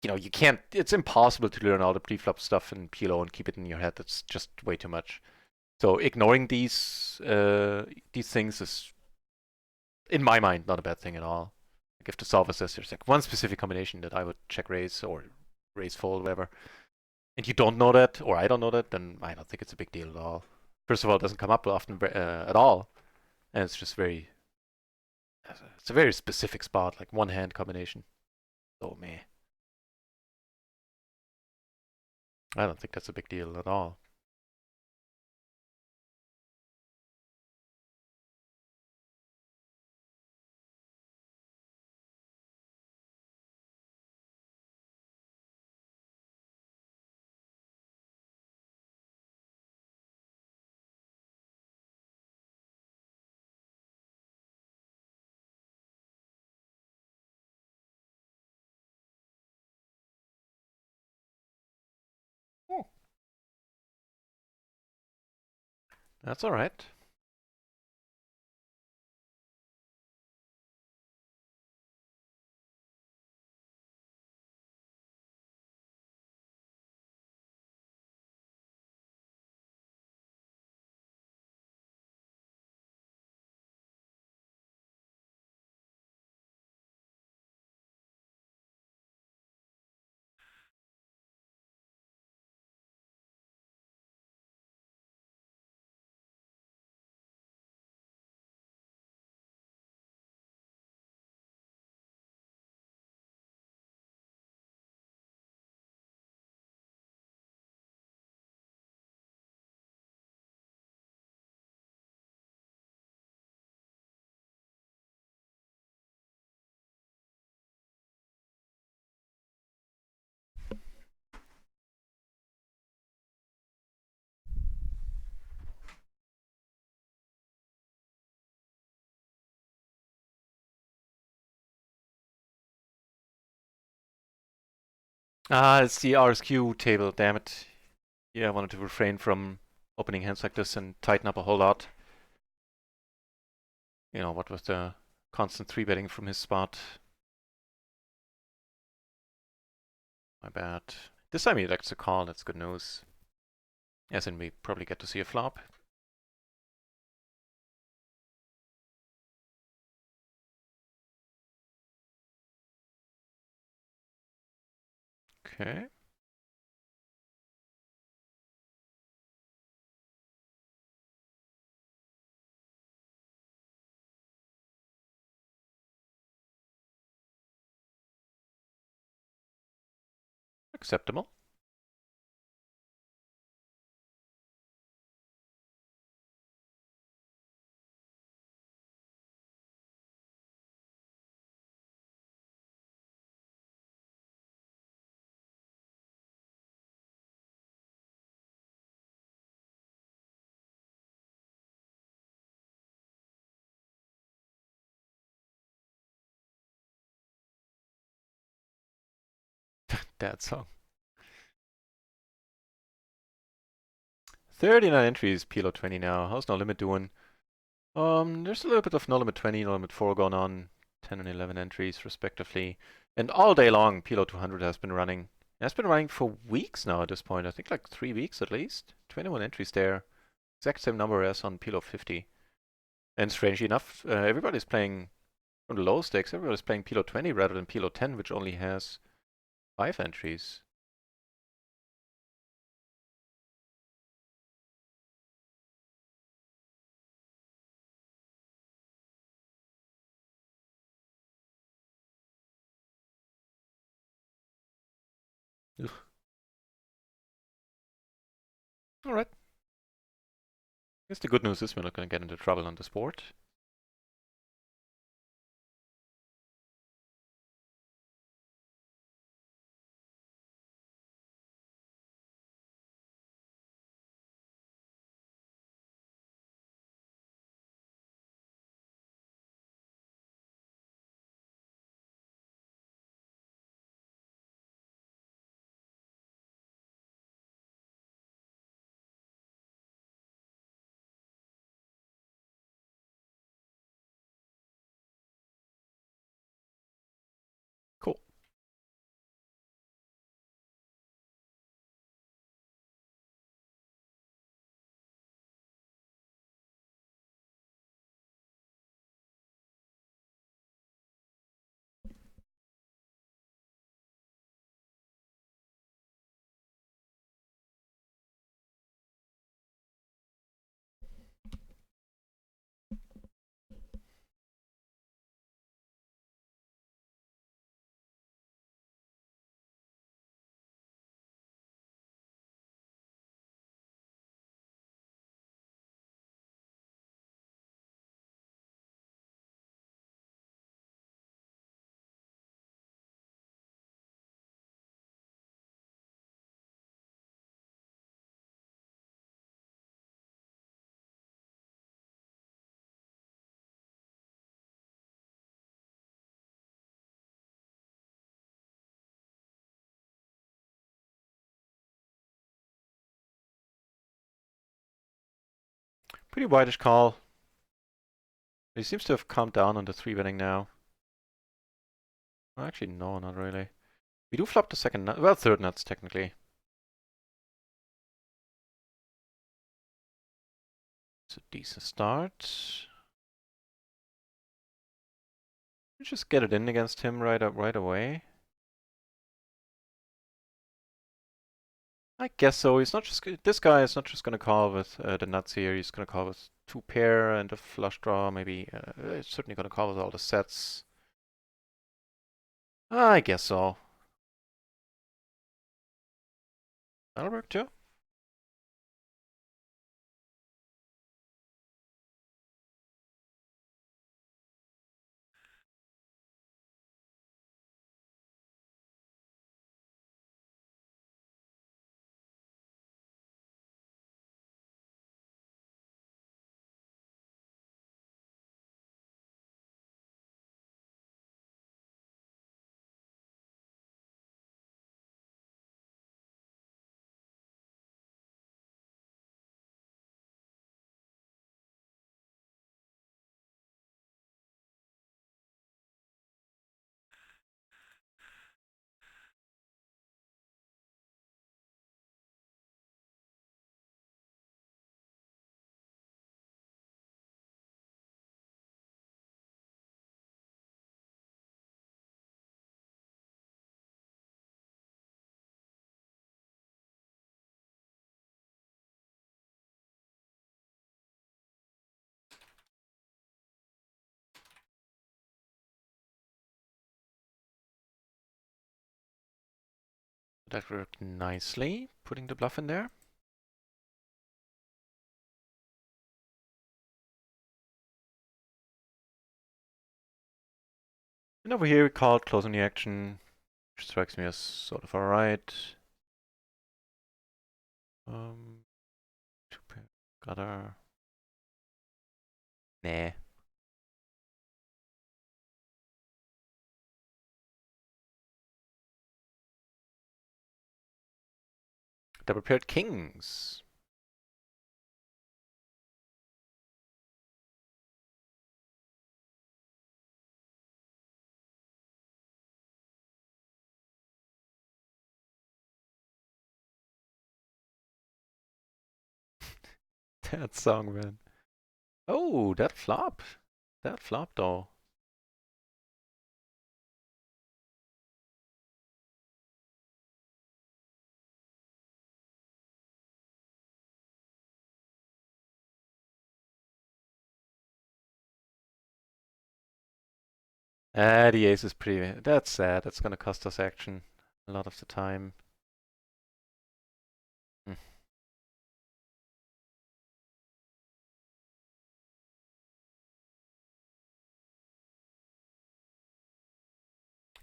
you can't. It's impossible to learn all the preflop stuff in PLO and keep it in your head. That's just way too much. So ignoring these things is, in my mind, not a bad thing at all. Like if the solver says there's like one specific combination that I would check raise or raise fold, whatever, and you don't know that, or I don't know that, then I don't think it's a big deal at all. First of all, it doesn't come up often at all, and it's just it's a very specific spot, like one hand combination. Oh man, I don't think that's a big deal at all. Oh, that's all right. Ah, it's the RSQ table. Damn it. Yeah, I wanted to refrain from opening hands like this and tighten up a whole lot. What was the constant three betting from his spot? My bad. This time he elects a call. That's good news. As in, we probably get to see a flop. Okay. Acceptable. Dad song. 39 entries, PLO 20 now. How's No Limit doing? There's a little bit of No Limit 20, No Limit 4 going on. 10 and 11 entries, respectively. And all day long, PLO 200 has been running. It has been running for weeks now at this point. I think like 3 weeks at least. 21 entries there. Exact same number as on PLO 50. And strangely enough, everybody's playing on the low stakes. Everybody's playing PLO 20 rather than PLO 10, which only has 5 entries. Ugh. All right. I guess the good news is we're not going to get into trouble on this board. Pretty whitish call. He seems to have calmed down on the 3-betting now. Well, actually, no, not really. We do flop the second nut, well, third nuts technically. It's a decent start. Just get it in against him right away. I guess so. He's not just this guy is not just gonna call with the nuts here. He's gonna call with 2 pair and a flush draw. Maybe he's certainly gonna call with all the sets. I guess so. That'll work too. That worked nicely. Putting the bluff in there. And over here we called closing the action, which strikes me as sort of alright. 2 pair, gutter. Nah. Double paired kings. That song, man. Oh, that flop. That flop, though. Ah, the ace is pretty. That's sad. That's gonna cost us action a lot of the time. Hmm.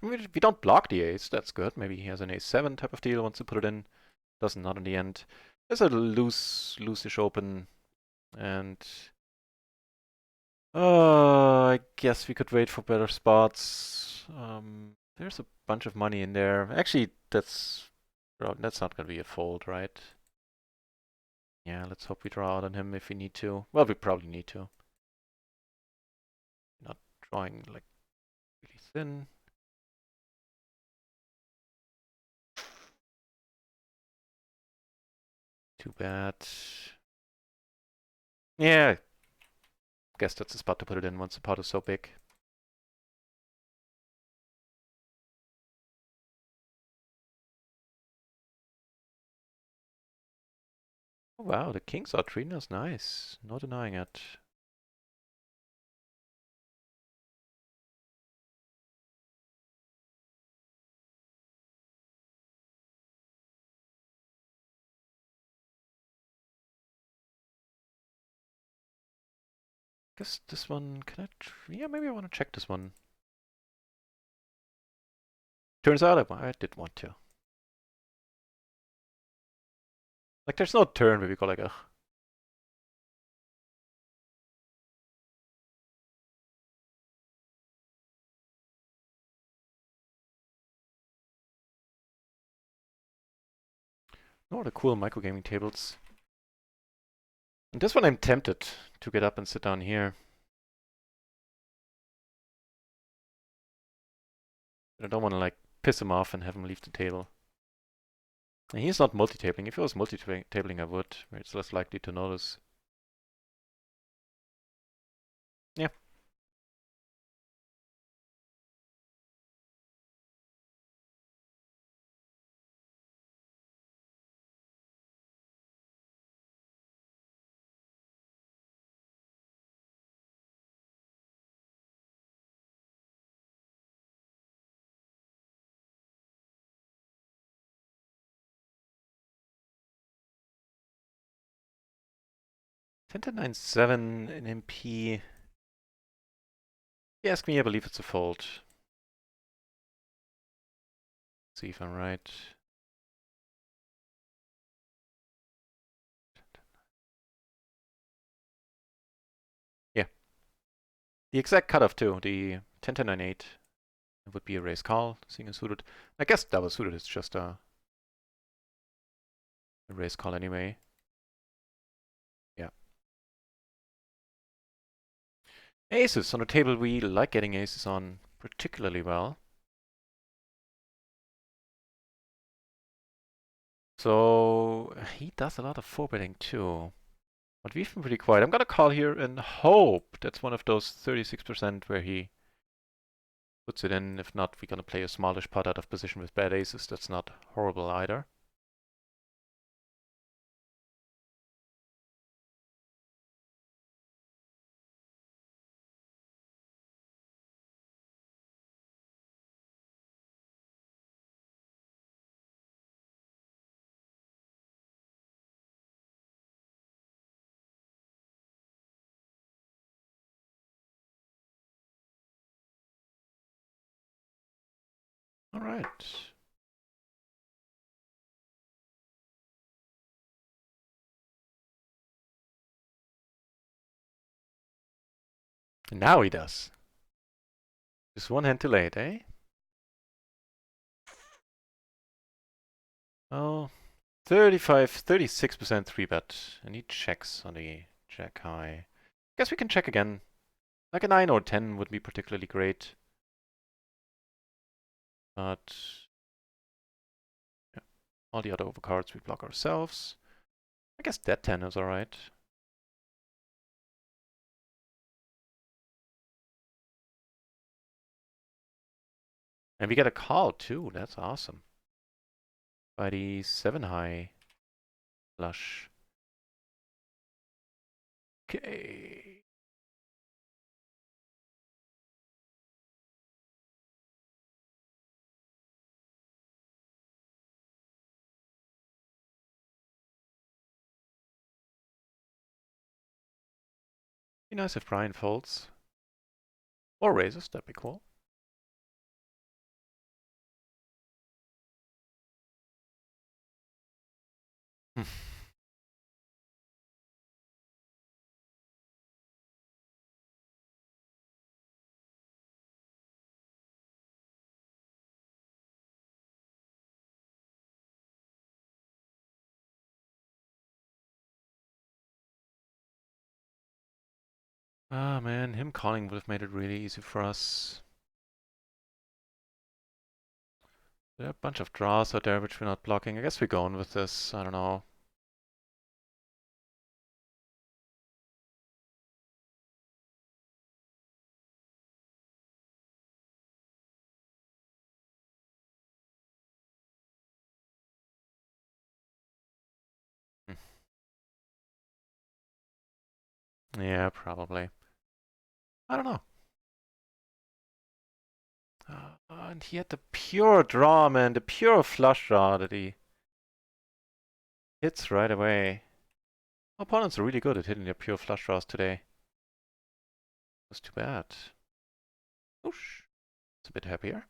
We don't block the ace. That's good. Maybe he has an ace-7 type of deal. Wants to put it in. Does not in the end. There's a loose-ish open, and I guess we could wait for better spots. There's a bunch of money in there. Actually, that's not gonna be a fold, right? Yeah, let's hope we draw out on him if we need to. Well, we probably need to. Not drawing like really thin. Too bad. Yeah, guess that's the spot to put it in once the pot is so big. Oh, wow, the kings are treating us nice. No denying it. Guess this one, can I? Yeah, maybe I want to check this one. Turns out I did want to. Like, there's no turn where we go like, ugh. No, the cool microgaming tables. And this one I'm tempted to get up and sit down here. But I don't want to like piss him off and have him leave the table. And he's not multi-tabling. If he was multi-tabling, I would. Where it's less likely to notice. Yeah. Ten to 9-7 in MP. If you ask me, I believe it's a fold. See if I'm right. Yeah. The exact cutoff too. The 10 to 9-8 would be a raise call, seeing as suited. I guess double suited is just a raise call anyway. Yeah. Aces on the table. We like getting aces on particularly well. So he does a lot of 4-betting too. But we've been pretty quiet. I'm gonna call here and hope that's one of those 36% where he puts it in. If not, we're gonna play a smallish pot out of position with bad aces. That's not horrible either. All right. And now he does. Just one hand too late, eh? Oh, 36% 3-bet. And he checks on the jack high. Guess we can check again. Like a 9 or 10 would be particularly great. But yeah, all the other overcards we block ourselves. I guess that 10 is alright. And we get a call too. That's awesome. By the 7 high flush. Okay. Be nice if Brian folds. Or raises, that'd be cool. Ah man, him calling would have made it really easy for us. There are a bunch of draws out there which we're not blocking. I guess we're going with this. I don't know. Hmm. Yeah, probably. I don't know. And he had the pure draw, man. The pure flush draw that he hits right away. Opponents are really good at hitting their pure flush draws today. That's too bad. Oosh. It's a bit happier.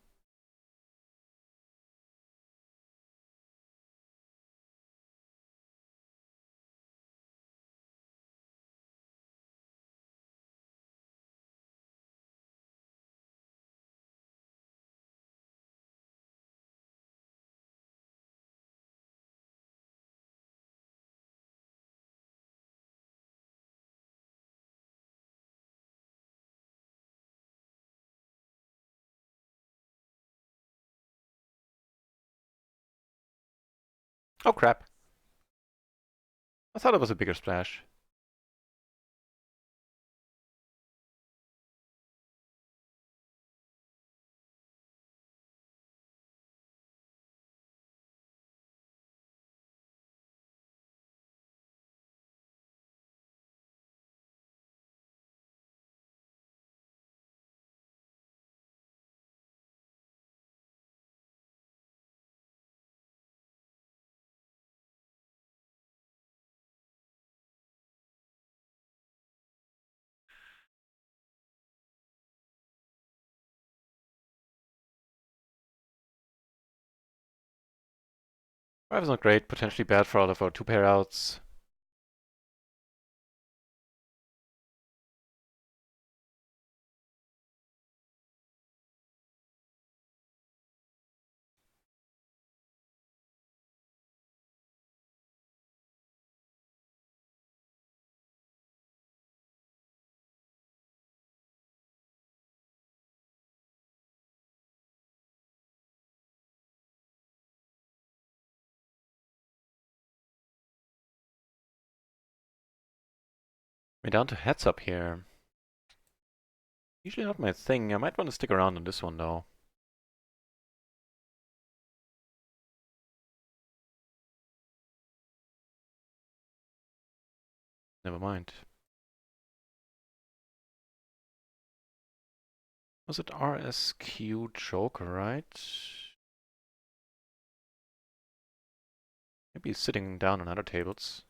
Oh crap. I thought it was a bigger splash. Five is not great, potentially bad for all of our two pair outs. We're down to heads up here. Usually not my thing. I might want to stick around on this one though. Never mind. Was it RSQ Joker, right? Maybe he's sitting down on other tables.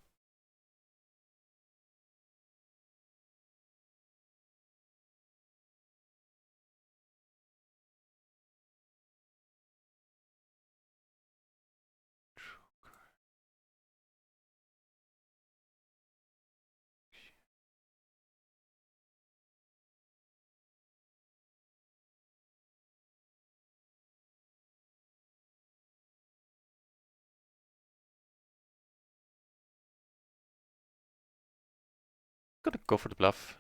Gonna go for the bluff.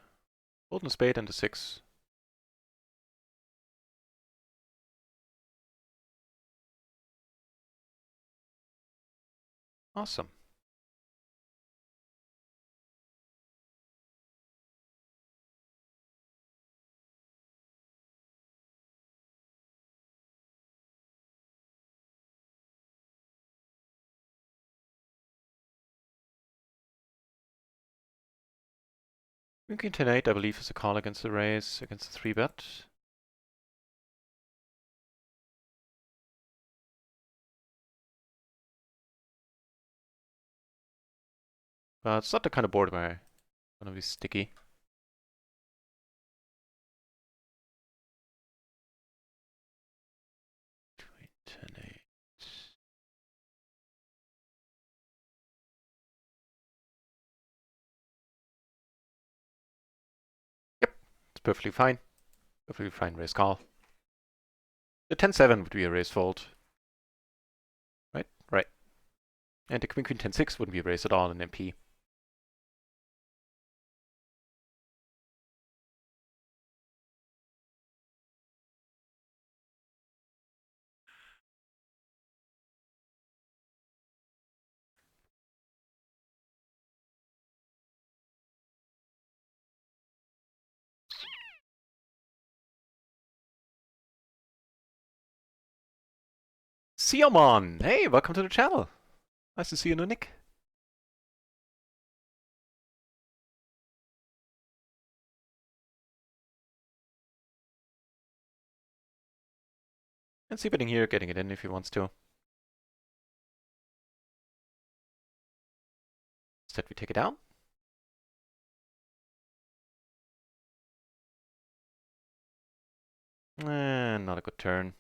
Golden spade and the 6. Awesome. Queen 10-8, I believe, is a call against the raise, against the 3-bet. But it's not the kind of board where I'm gonna be sticky. Queen 10-8. Yep, it's perfectly fine. Perfectly fine raise call. The 10-7 would be a raise fold. Right? Right. And the Queen 10-6 wouldn't be a raise at all in MP. Siomon! Hey, welcome to the channel. Nice to see you, Nick. And see betting here, getting it in if he wants to. Instead, we take it down. Not a good turn.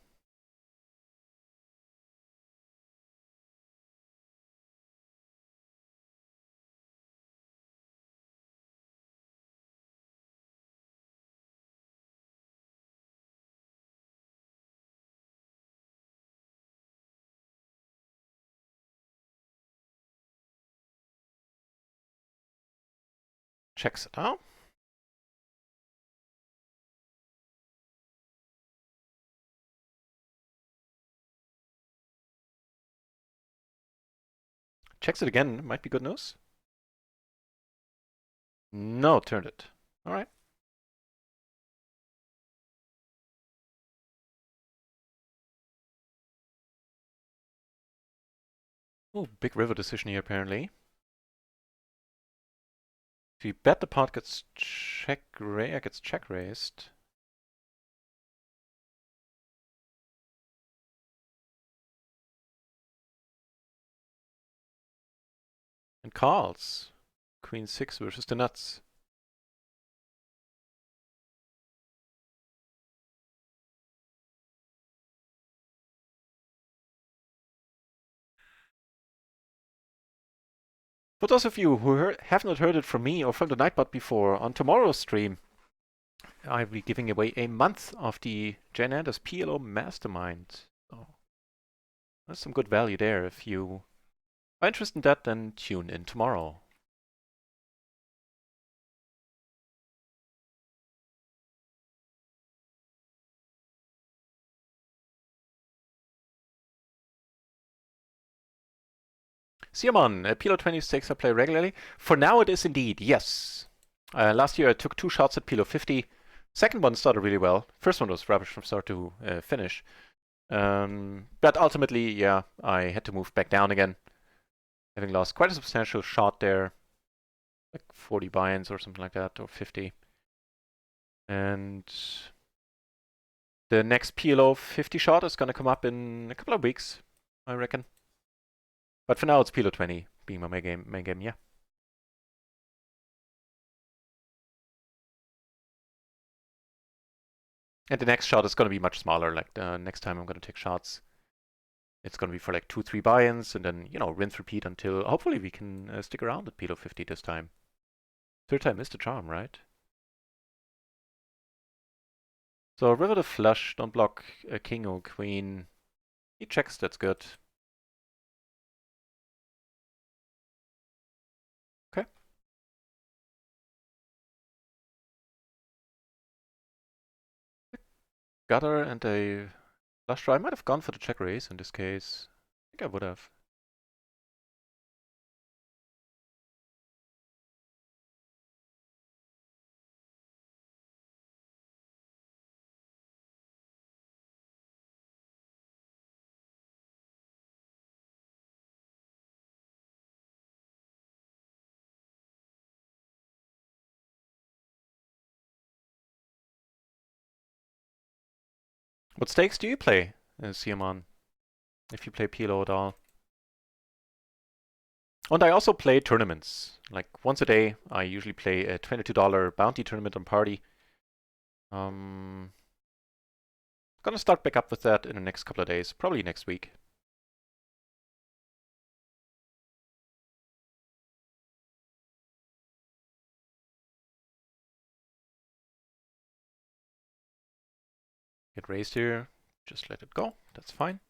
Checks it out. checks it again. Might be good news. No, turned it. All right. Oh, big river decision here apparently. If you bet the pot gets check raised. And calls. Queen 6 versus the nuts. For those of you who have not heard it from me or from the Nightbot before, on tomorrow's stream, I'll be giving away a month of the Jan Anders PLO Mastermind. So there's some good value there. If you are interested in that, then tune in tomorrow. Siamon, PLO 26 I play regularly. For now it is indeed, yes. Last year I took 2 shots at PLO 50. Second one started really well. First one was rubbish from start to finish. But ultimately, yeah, I had to move back down again. Having lost quite a substantial shot there. Like 40 buy-ins or something like that, or 50. And the next PLO 50 shot is going to come up in a couple of weeks, I reckon. But for now, it's PLO 20 being my main game, yeah. And the next shot is going to be much smaller. Like the next time I'm going to take shots, it's going to be for like 2-3 buy-ins, and then, you know, rinse repeat until hopefully we can stick around at PLO 50 this time. Third time is the charm, right? So river the flush, don't block a king or queen. He checks, that's good. Okay. Gutter and a flush draw. I might have gone for the check raise in this case. I think I would have. What stakes do you play, Siamon, if you play PLO at all? And I also play tournaments. Like once a day, I usually play a $22 bounty tournament on Party. Gonna start back up with that in the next couple of days, probably next week. Get raised here, just let it go, that's fine.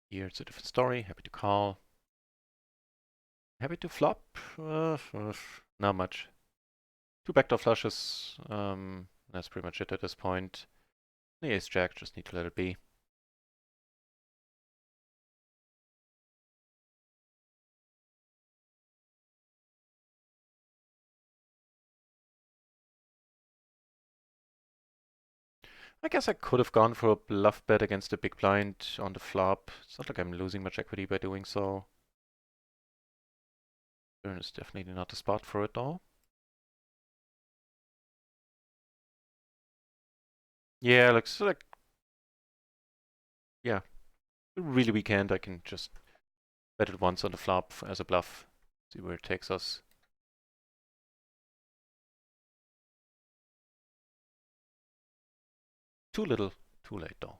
Here it's a different story, happy to call. Happy to flop? Not much. 2 backdoor flushes, that's pretty much it at this point. The ace-jack, just need to let it be. I guess I could have gone for a bluff bet against the big blind on the flop. It's not like I'm losing much equity by doing so. Turn is definitely not the spot for it though. Yeah, like, so like, yeah, really weekend I can just bet it once on the flop as a bluff. See where it takes us. Too little, too late though.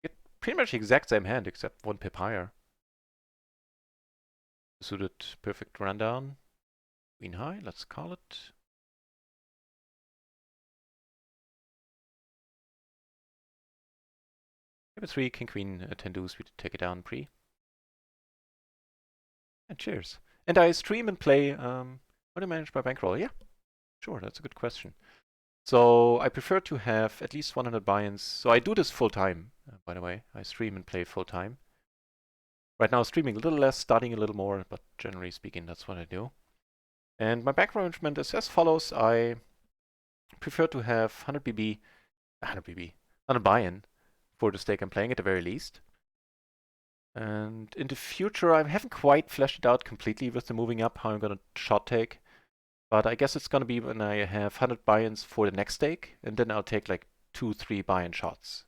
Get pretty much the exact same hand except 1 pip higher. Suited perfect rundown. Queen high, let's call it. Maybe 3, king queen, 10 deuce, we take it down pre. And cheers. And I stream and play How do I manage my bankroll? Yeah, sure, that's a good question. So I prefer to have at least 100 buy-ins. So I do this full time, by the way. I stream and play full time. Right now, streaming a little less, studying a little more, but generally speaking, that's what I do. And my bankroll arrangement is as follows. I prefer to have 100 BB, 100 buy-in for the stake I'm playing at the very least. And in the future, I haven't quite fleshed it out completely with the moving up, how I'm going to shot take. But I guess it's going to be when I have 100 buy-ins for the next stake, and then I'll take like 2-3 buy-in shots.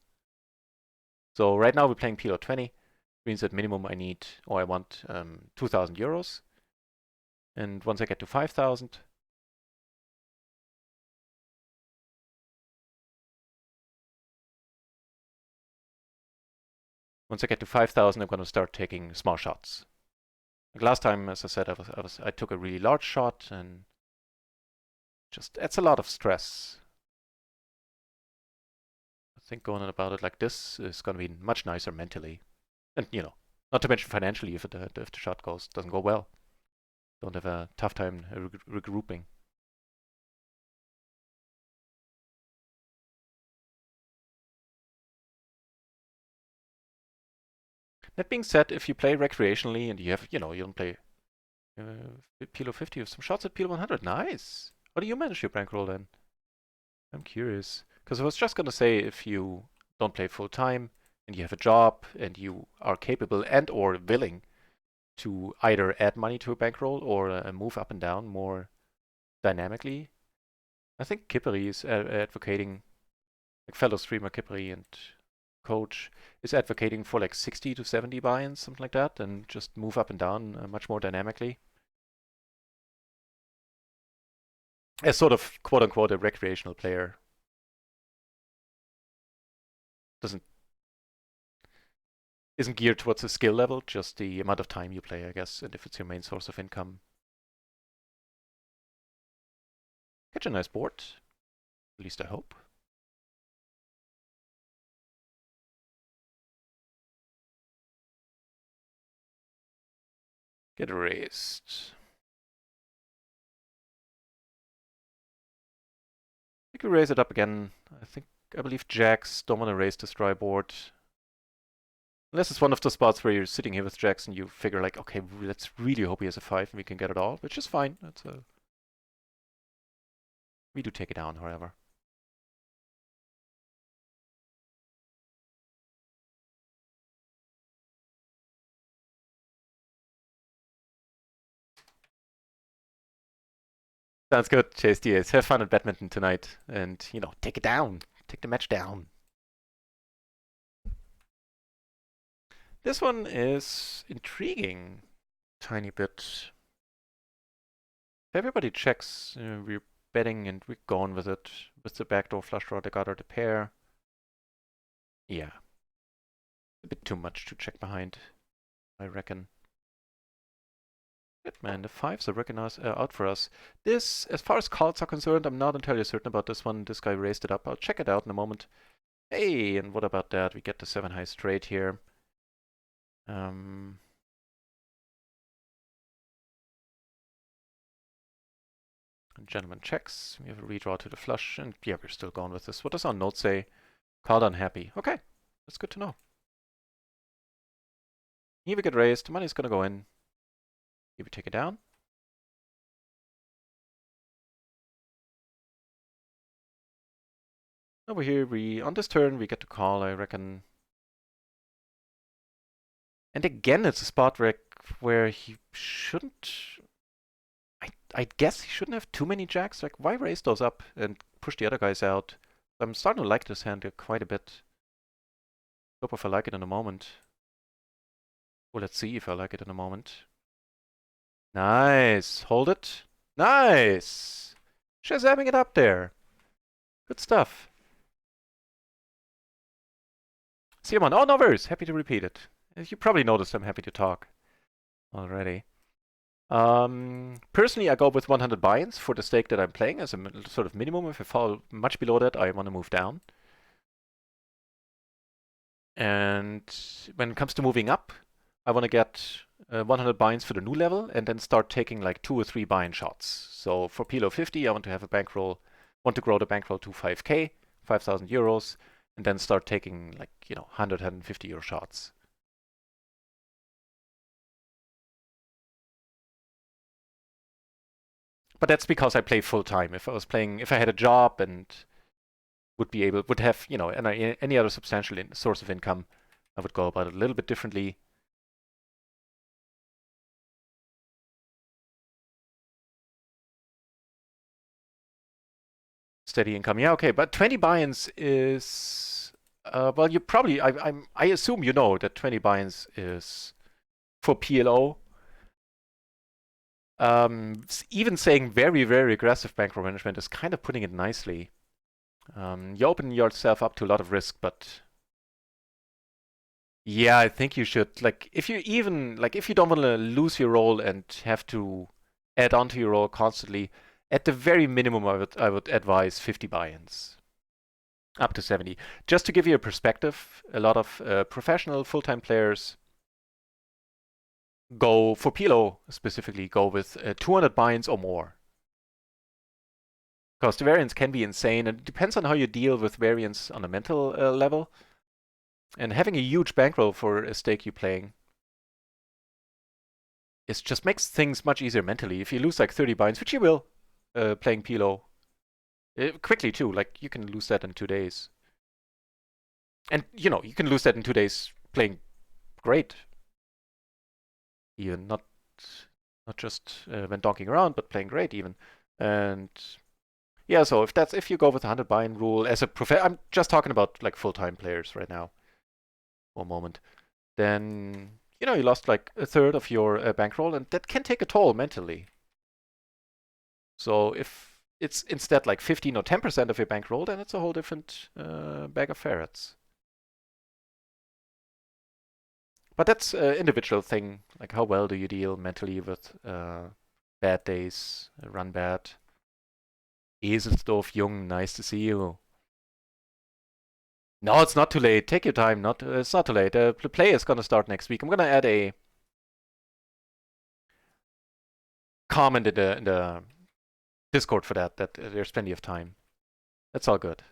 So right now we're playing PLO 20, which means at minimum I need, or I want 2,000 euros. And once I get to 5,000, I'm going to start taking small shots. Like last time, as I said, I took a really large shot, and just adds a lot of stress. I think going about it like this is going to be much nicer mentally. And, not to mention financially if the shot doesn't go well. Don't have a tough time regrouping. That being said, if you play recreationally and you have, you don't play PLO 50 with some shots at PLO 100, nice. How do you manage your bankroll then? I'm curious. Because I was just going to say, if you don't play full time and you have a job and you are capable and or willing to either add money to a bankroll or move up and down more dynamically, I think Kipperi is advocating, like fellow streamer Kipperi and coach is advocating for like 60 to 70 buy-ins, something like that, and just move up and down much more dynamically. As sort of quote unquote a recreational player. Isn't geared towards the skill level, just the amount of time you play, I guess, and if it's your main source of income. Catch a nice board. At least I hope. Get raised. I could raise it up again. I believe jacks don't want to raise this dry board. Unless it's one of the spots where you're sitting here with jacks and you figure like, okay, let's really hope he has a 5 and we can get it all, which is fine. We do take it down, however. Sounds good, Chase Diaz. Have fun at badminton tonight and, take it down. Take the match down. This one is intriguing. Tiny bit. If everybody checks, we're betting and we're going with it. With the backdoor flush draw, the gutter, the pair. Yeah. A bit too much to check behind, I reckon. Good man, the 5s are out for us. This, as far as calls are concerned, I'm not entirely certain about this one. This guy raised it up. I'll check it out in a moment. Hey, and what about that? We get the 7 high straight here. Gentleman checks. We have a redraw to the flush, and yeah, we're still going with this. What does our note say? Called unhappy. Okay, that's good to know. Here we get raised. Money's gonna go in. Here we take it down. Over here, on this turn, we get to call, I reckon. And again, it's a spot where he shouldn't... I guess he shouldn't have too many jacks. Like, why raise those up and push the other guys out? I'm starting to like this hand quite a bit. Hope if I like it in a moment. Well, let's see if I like it in a moment. Nice. Hold it. Nice. Shazamming it up there. Good stuff. See him on. Oh, no worries. Happy to repeat it. As you probably noticed, I'm happy to talk already. Personally, I go with 100 buy-ins for the stake that I'm playing as a sort of minimum. If I fall much below that, I want to move down. And when it comes to moving up, I want to get 100 binds for the new level and then start taking like 2 or 3 bind shots. So for PLO 50, I want to have a bankroll, want to grow the bankroll to 5k, 5,000 euros, and then start taking like, 100, 150 euro shots. But that's because I play full time. If I had a job and would have, any other substantial source of income, I would go about it a little bit differently. Steady income, yeah, okay, but 20 buy-ins is, well, you probably, I assume you know that 20 buy-ins is for PLO. Even saying very, very aggressive bankroll management is kind of putting it nicely. You open yourself up to a lot of risk, but yeah, I think you should. Like, if you don't want to lose your role and have to add on to your role constantly, at the very minimum, I would advise 50 buy-ins, up to 70. Just to give you a perspective, a lot of professional full-time players go for PLO specifically go with 200 buy-ins or more. Because the variance can be insane, and it depends on how you deal with variance on a mental level. And having a huge bankroll for a stake you're playing just makes things much easier mentally. If you lose like 30 binds, which you will, playing PLO, quickly too, like you can lose that in 2 days. And you can lose that in 2 days playing great. Even not just when donking around, but playing great even. And yeah, so if you go with the 100 buy-in rule as a I'm just talking about like full-time players right now. For a moment, then you lost like a third of your bankroll, and that can take a toll mentally. So if it's instead like 15 or 10% of your bankroll, then it's a whole different bag of ferrets. But that's an individual thing. Like how well do you deal mentally with bad days, run bad? Eselsdorf Jung, nice to see you. No, it's not too late. Take your time. It's not too late. The play is gonna start next week. I'm gonna add a comment in the Discord for that. That there's plenty of time. That's all good.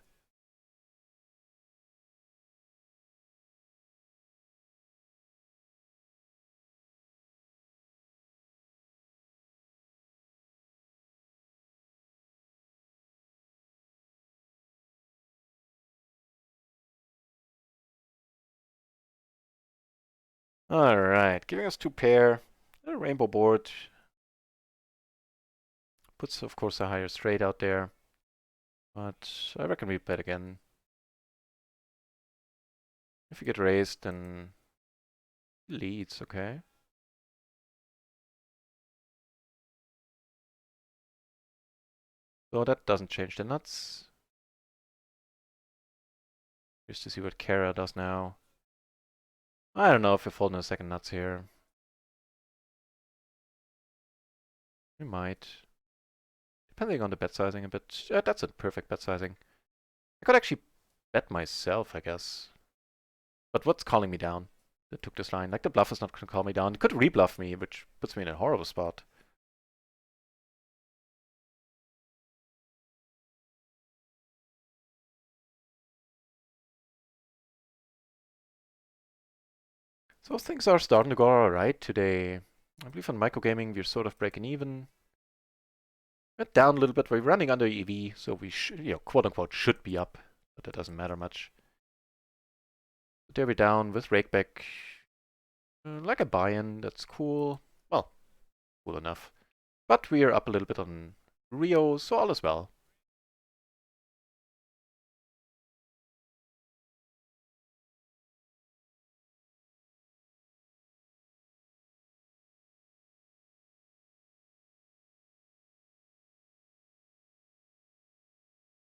All right, giving us 2 pair. A rainbow board puts, of course, a higher straight out there, but I reckon we bet again. If we get raised, then leads. Okay. So that doesn't change the nuts. Just to see what Kara does now. I don't know if we're folding a second nuts here. We might. Depending on the bet sizing a bit. That's a perfect bet sizing. I could actually bet myself, I guess. But what's calling me down? That took this line. Like the bluff is not going to call me down. It could rebluff me, which puts me in a horrible spot. So things are starting to go alright today. I believe on microgaming we're sort of breaking even. Went down a little bit. We're running under EV, so we quote unquote should be up, but that doesn't matter much. There we're down with rakeback. Like a buy-in, that's cool. Well, cool enough. But we're up a little bit on RIO, so all is well.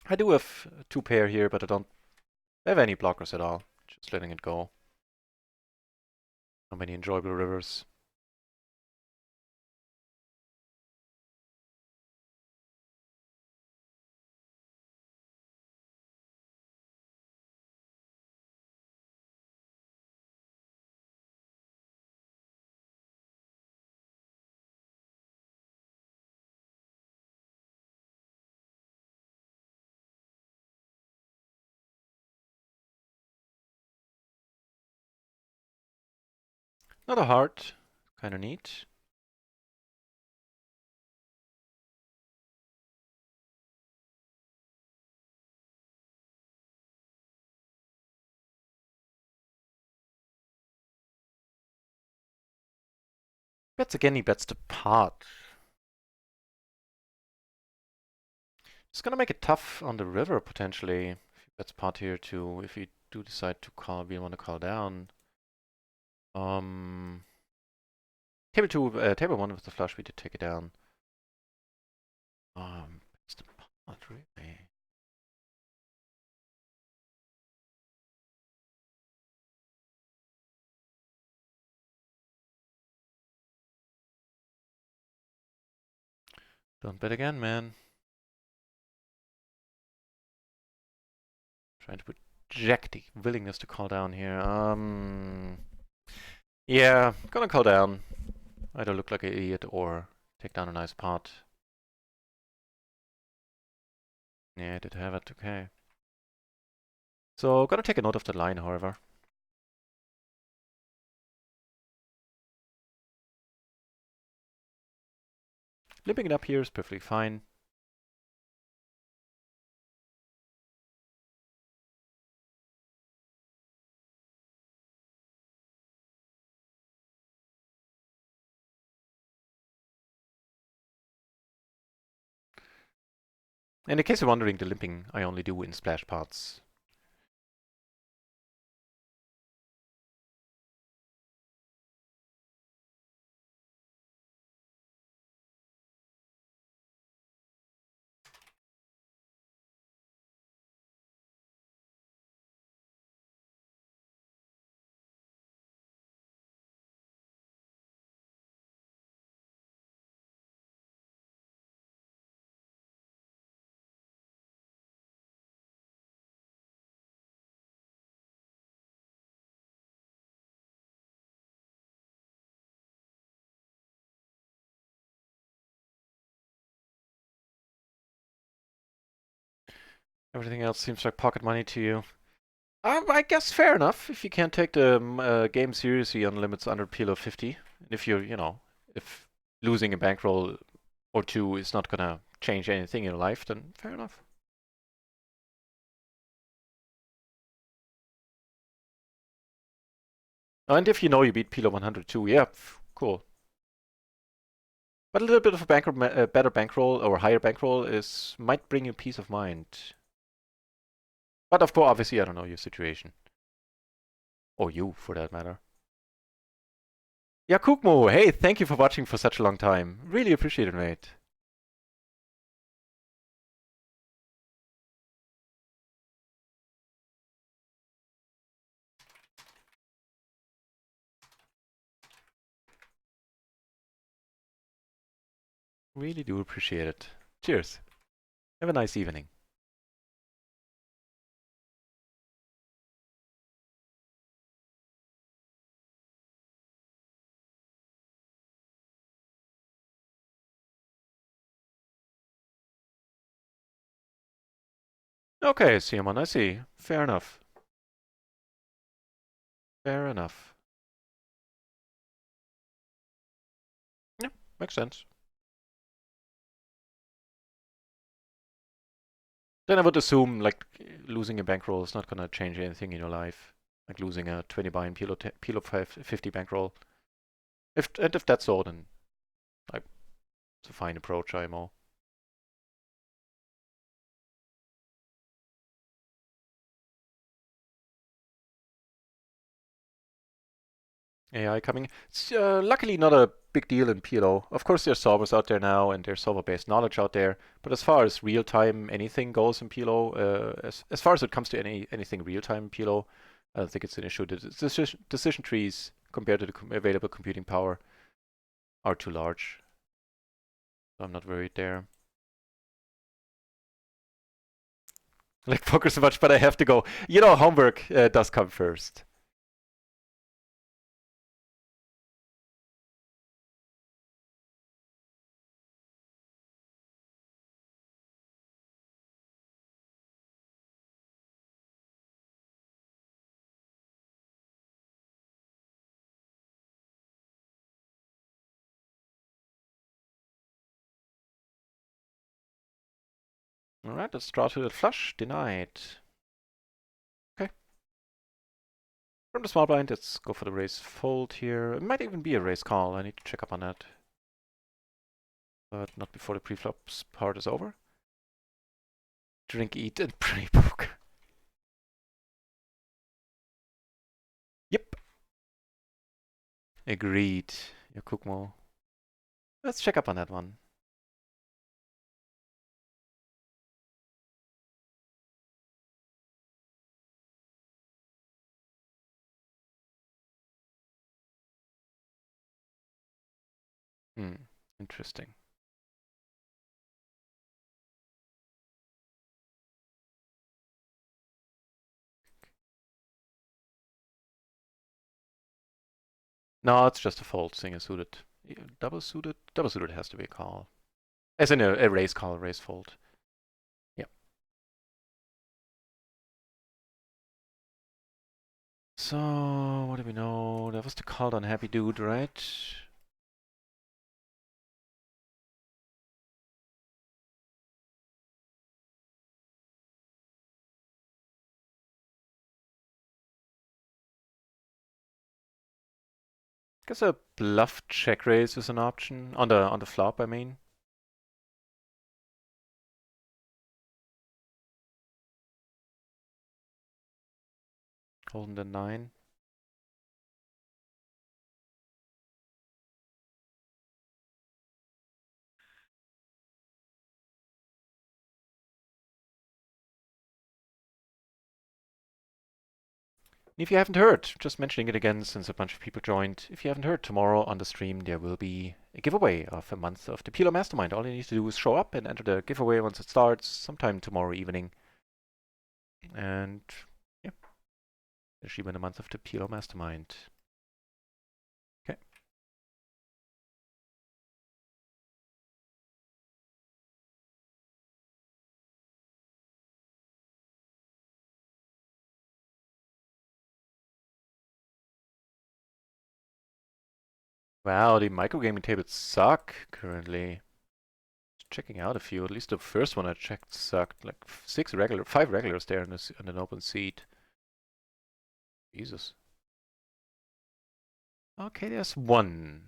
I do have 2 pair here, but I don't have any blockers at all. Just letting it go. Not many enjoyable rivers. Not a heart. Kind of neat. Bets again, he bets the pot. It's gonna make it tough on the river, potentially. If he bets pot here too, if we do decide to call, we want to call down. Um, table 2, table 1 with the flush, we did take it down. It's the pot, really. Don't bet again, man. Trying to project the willingness to call down here. Yeah, gonna call down. Either look like an idiot or take down a nice pot. Yeah, I did have it, okay. So, gotta take a note of the line, however. Limping it up here is perfectly fine. And in case you're wondering, the limping I only do in splash pots. Everything else seems like pocket money to you. I guess fair enough if you can't take the game seriously on limits under PLO 50. And if you're, if losing a bankroll or two is not gonna change anything in your life, then fair enough. And if you know you beat PLO 100 too, yeah, cool. But a little bit of a better bankroll or higher bankroll might bring you peace of mind. But of course, obviously, I don't know your situation. Or you, for that matter. Yeah, Kukmo, hey, thank you for watching for such a long time. Really appreciate it, mate. Really do appreciate it. Cheers. Have a nice evening. Okay, Simon, I see. Fair enough. Fair enough. Yeah, makes sense. Then I would assume, like, losing a bankroll is not gonna change anything in your life. Like losing a 20 buy in PLO 50 bankroll. If that's so, then like, it's a fine approach, IMO. AI coming. It's luckily not a big deal in PLO. Of course, there's solvers out there now, and there's solver-based knowledge out there. But as far as real-time anything goes in PLO, as far as it comes to anything real-time in PLO, I don't think it's an issue. The decision trees compared to the available computing power are too large. So I'm not worried there. Like poker so much, but I have to go. Homework does come first. Alright, let's draw to the flush. Denied. Okay. From the small blind, let's go for the raise fold here. It might even be a raise call. I need to check up on that. But not before the preflops part is over. Drink, eat, and pre-book. Yep. Agreed. Yeah, Kukmo. Let's check up on that one. Interesting. No, it's just a fold, single suited. Double suited? Double suited has to be a call. As in a raise call, raise fold. Yep. So, what do we know? That was the called unhappy dude, right? Guess a bluff check raise is an option on the flop, I mean. Holding the 9. If you haven't heard, just mentioning it again since a bunch of people joined, if you haven't heard, tomorrow on the stream there will be a giveaway of a month of the PLO Mastermind. All you need to do is show up and enter the giveaway once it starts, sometime tomorrow evening. And yeah, there's even a month of the PLO Mastermind. Okay. Wow, the microgaming tables suck currently. Checking out a few. At least the first one I checked sucked. Like 5 regulars there in an open seat. Jesus. Okay, there's one.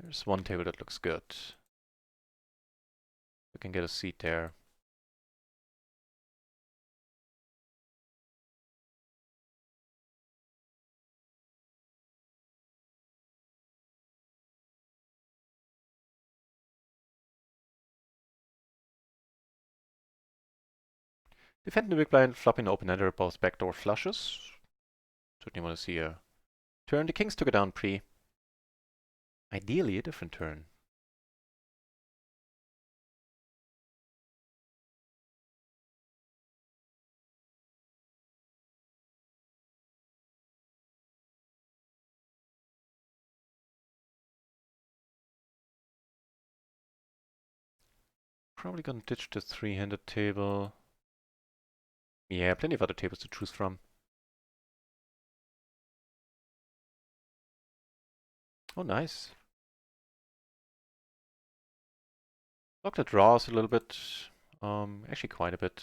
There's one table that looks good. We can get a seat there. Defending the big blind, flopping the open ender, both backdoor flushes. Certainly want to see a turn. The kings took it down pre. Ideally, a different turn. Probably gonna ditch the three-handed table. Yeah, plenty of other tables to choose from. Oh, nice. Block the draws a little bit. Actually quite a bit.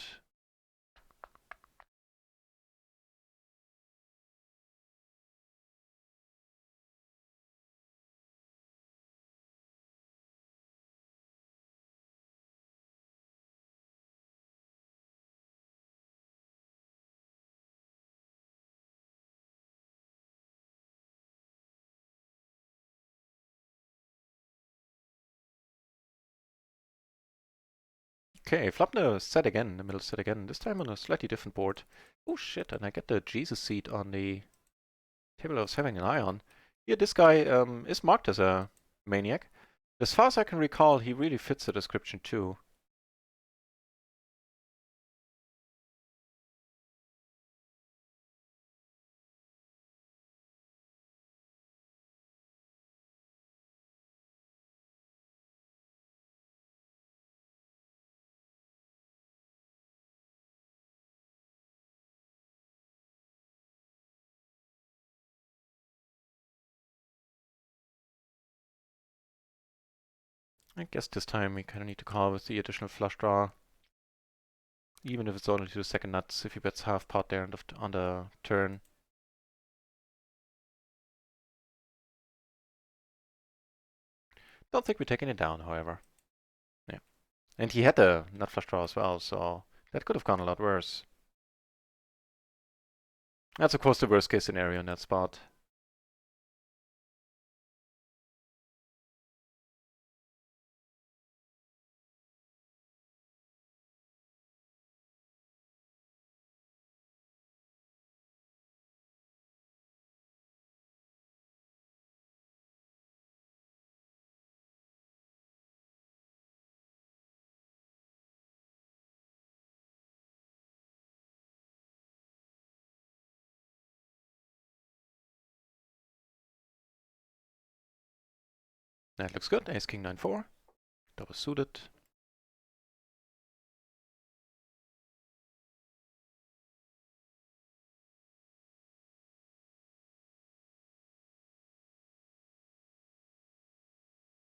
Okay, flop the set again, the middle set again. This time on a slightly different board. Oh shit, and I get the Jesus seat on the table I was having an eye on. Yeah, this guy is marked as a maniac. As far as I can recall, he really fits the description too. I guess this time we kind of need to call with the additional flush draw. even if it's only to the second nuts, if he bets half pot there on the turn. Don't think we're taking it down, however. Yeah. And he had a nut flush draw as well, so that could have gone a lot worse. That's of course the worst case scenario in that spot. That looks good. Ace King 9-4. Double suited.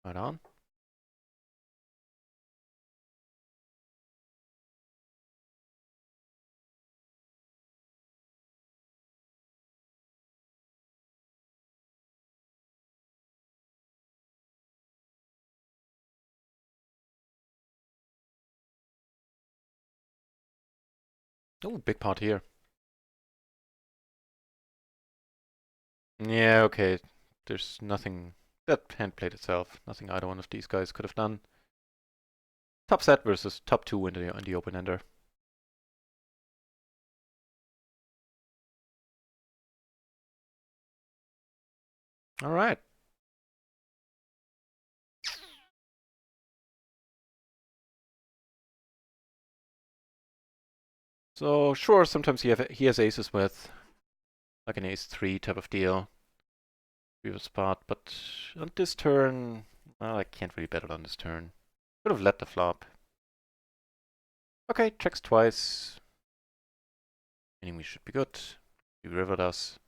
Right on. Oh, big pot here. Yeah, okay. There's nothing. That hand played itself. Nothing either one of these guys could have done. Top set versus top 2 in the open ender. All right. So sure, sometimes he has aces with like an ace 3 type of deal. Previous spot, but on this turn, well, I can't really bet it on this turn. Could have let the flop. Okay, checks twice. Meaning we should be good. The river does.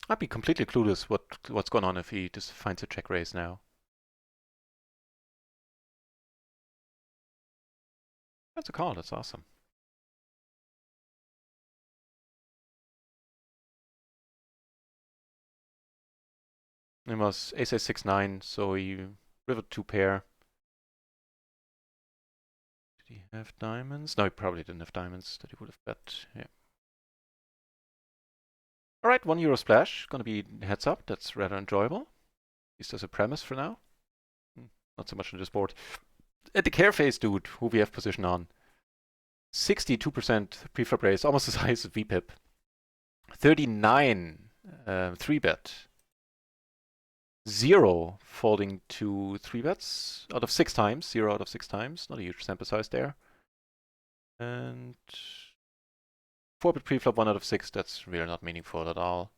I'd be completely clueless what's going on if he just finds a check raise now. That's a call, that's awesome. It was ace 6-9, so he rivered 2 pair. Did he have diamonds? No, he probably didn't have diamonds that he would have bet. Yeah. Alright, €1 splash. Gonna be heads up. That's rather enjoyable. At least as a premise for now. Not so much on this board. At the care phase dude, who we have position on. 62% preflop raise, almost as high as VPIP. 39 3 bet. 0 folding to 3 bets out of 6 times. 0 out of 6 times. Not a huge sample size there. And 4 bet preflop 1 out of 6. That's really not meaningful at all.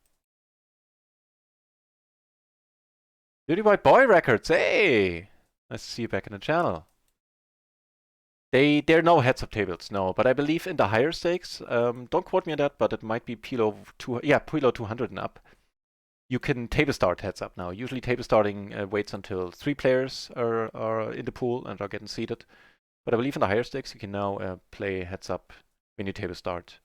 Dirty White Boy Records. Hey! Nice to see you back in the channel. They're no heads-up tables, no. But I believe in the higher stakes, don't quote me on that, but it might be PLO 200 and up. You can table start heads up now. Usually table starting waits until 3 players are in the pool and are getting seated. But I believe in the higher stakes, you can now play heads up when you table start.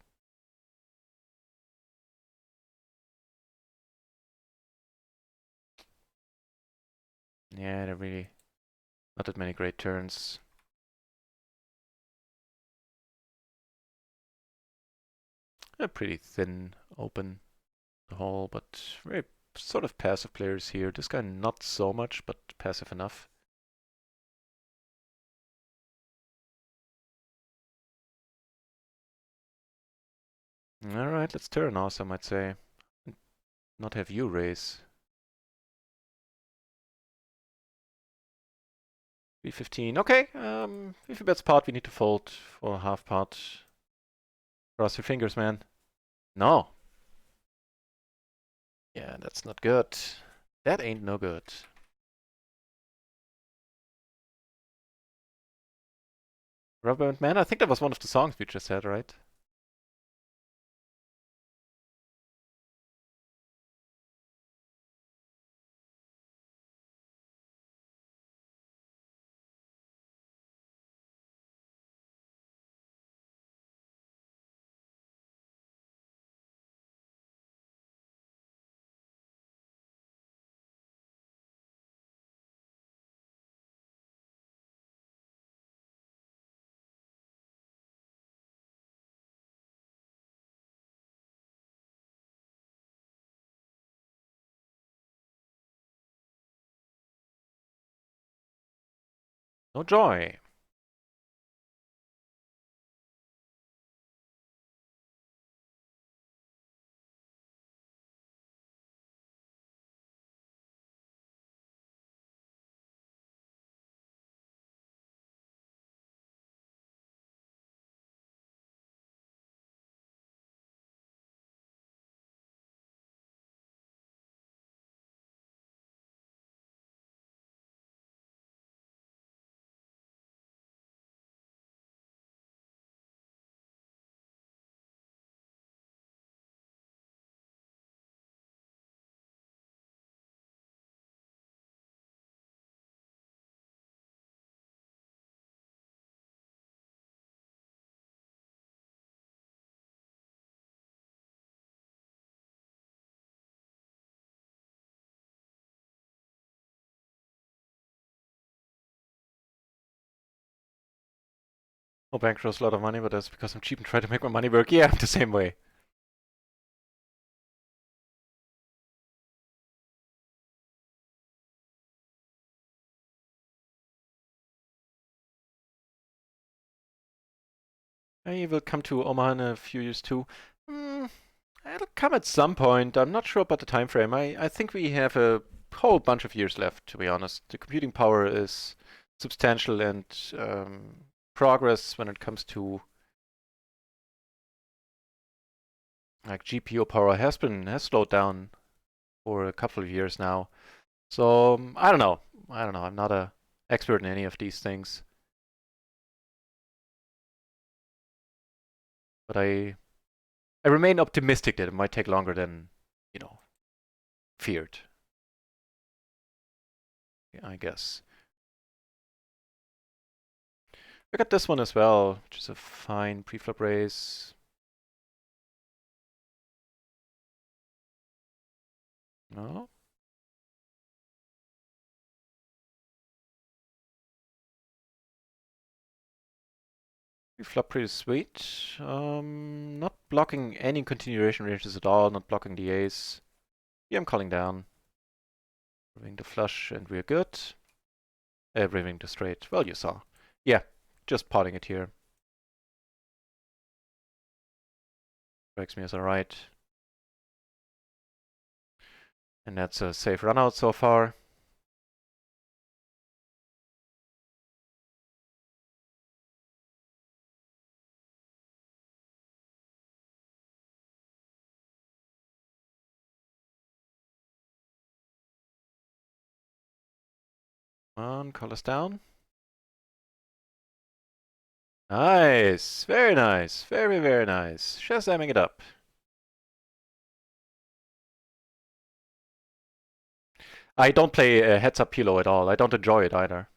Yeah, there are really not that many great turns. A pretty thin open the hole, but very sort of passive players here. This guy not so much, but passive enough. Alright, let's turn also, I might say. Not have you raise. B15. Okay, if he bets pot, we need to fold for half pot. Cross your fingers, man. No. Yeah, that's not good. That ain't no good. Rubber Band Man? I think that was one of the songs we just had, right? No joy. No bank throws a lot of money, but that's because I'm cheap and try to make my money work. Yeah, I'm the same way. I will come to Omaha in a few years too. Mm, it'll come at some point. I'm not sure about the time frame. I think we have a whole bunch of years left, to be honest. The computing power is substantial and progress when it comes to like GPU power has slowed down for a couple of years now. So I don't know. I don't know. I'm not a expert in any of these things, but I remain optimistic that it might take longer than you know feared. I guess. I got this one as well, which is a fine preflop raise. No. Preflop pretty sweet. Not blocking any continuation ranges at all, not blocking the ace. Yeah, I'm calling down. Bring the flush and we're good. Bring the straight. Well, you saw. Yeah, just potting it here. Strikes me as alright. And that's a safe run out so far. Come on, call us down. Nice. Very nice. Very, very nice. Shazamming it up. I don't play heads up PLO at all. I don't enjoy it either.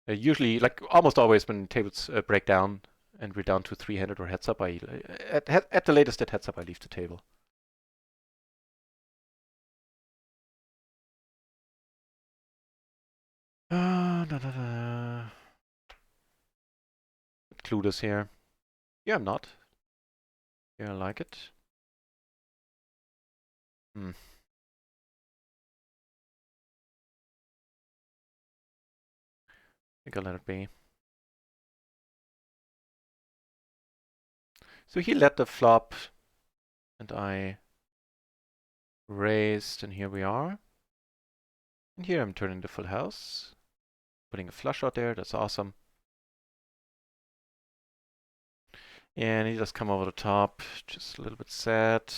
Usually, like almost always, when tables break down and we're down to three-handed or heads up, at the latest at heads up, I leave the table. Clueless here. Yeah, I'm not. Yeah, I like it. Hmm. I think I'll let it be. So he led the flop, and I raised, and here we are. And here I'm turning the full house, putting a flush out there. That's awesome. Yeah, and he just come over the top. Just a little bit sad.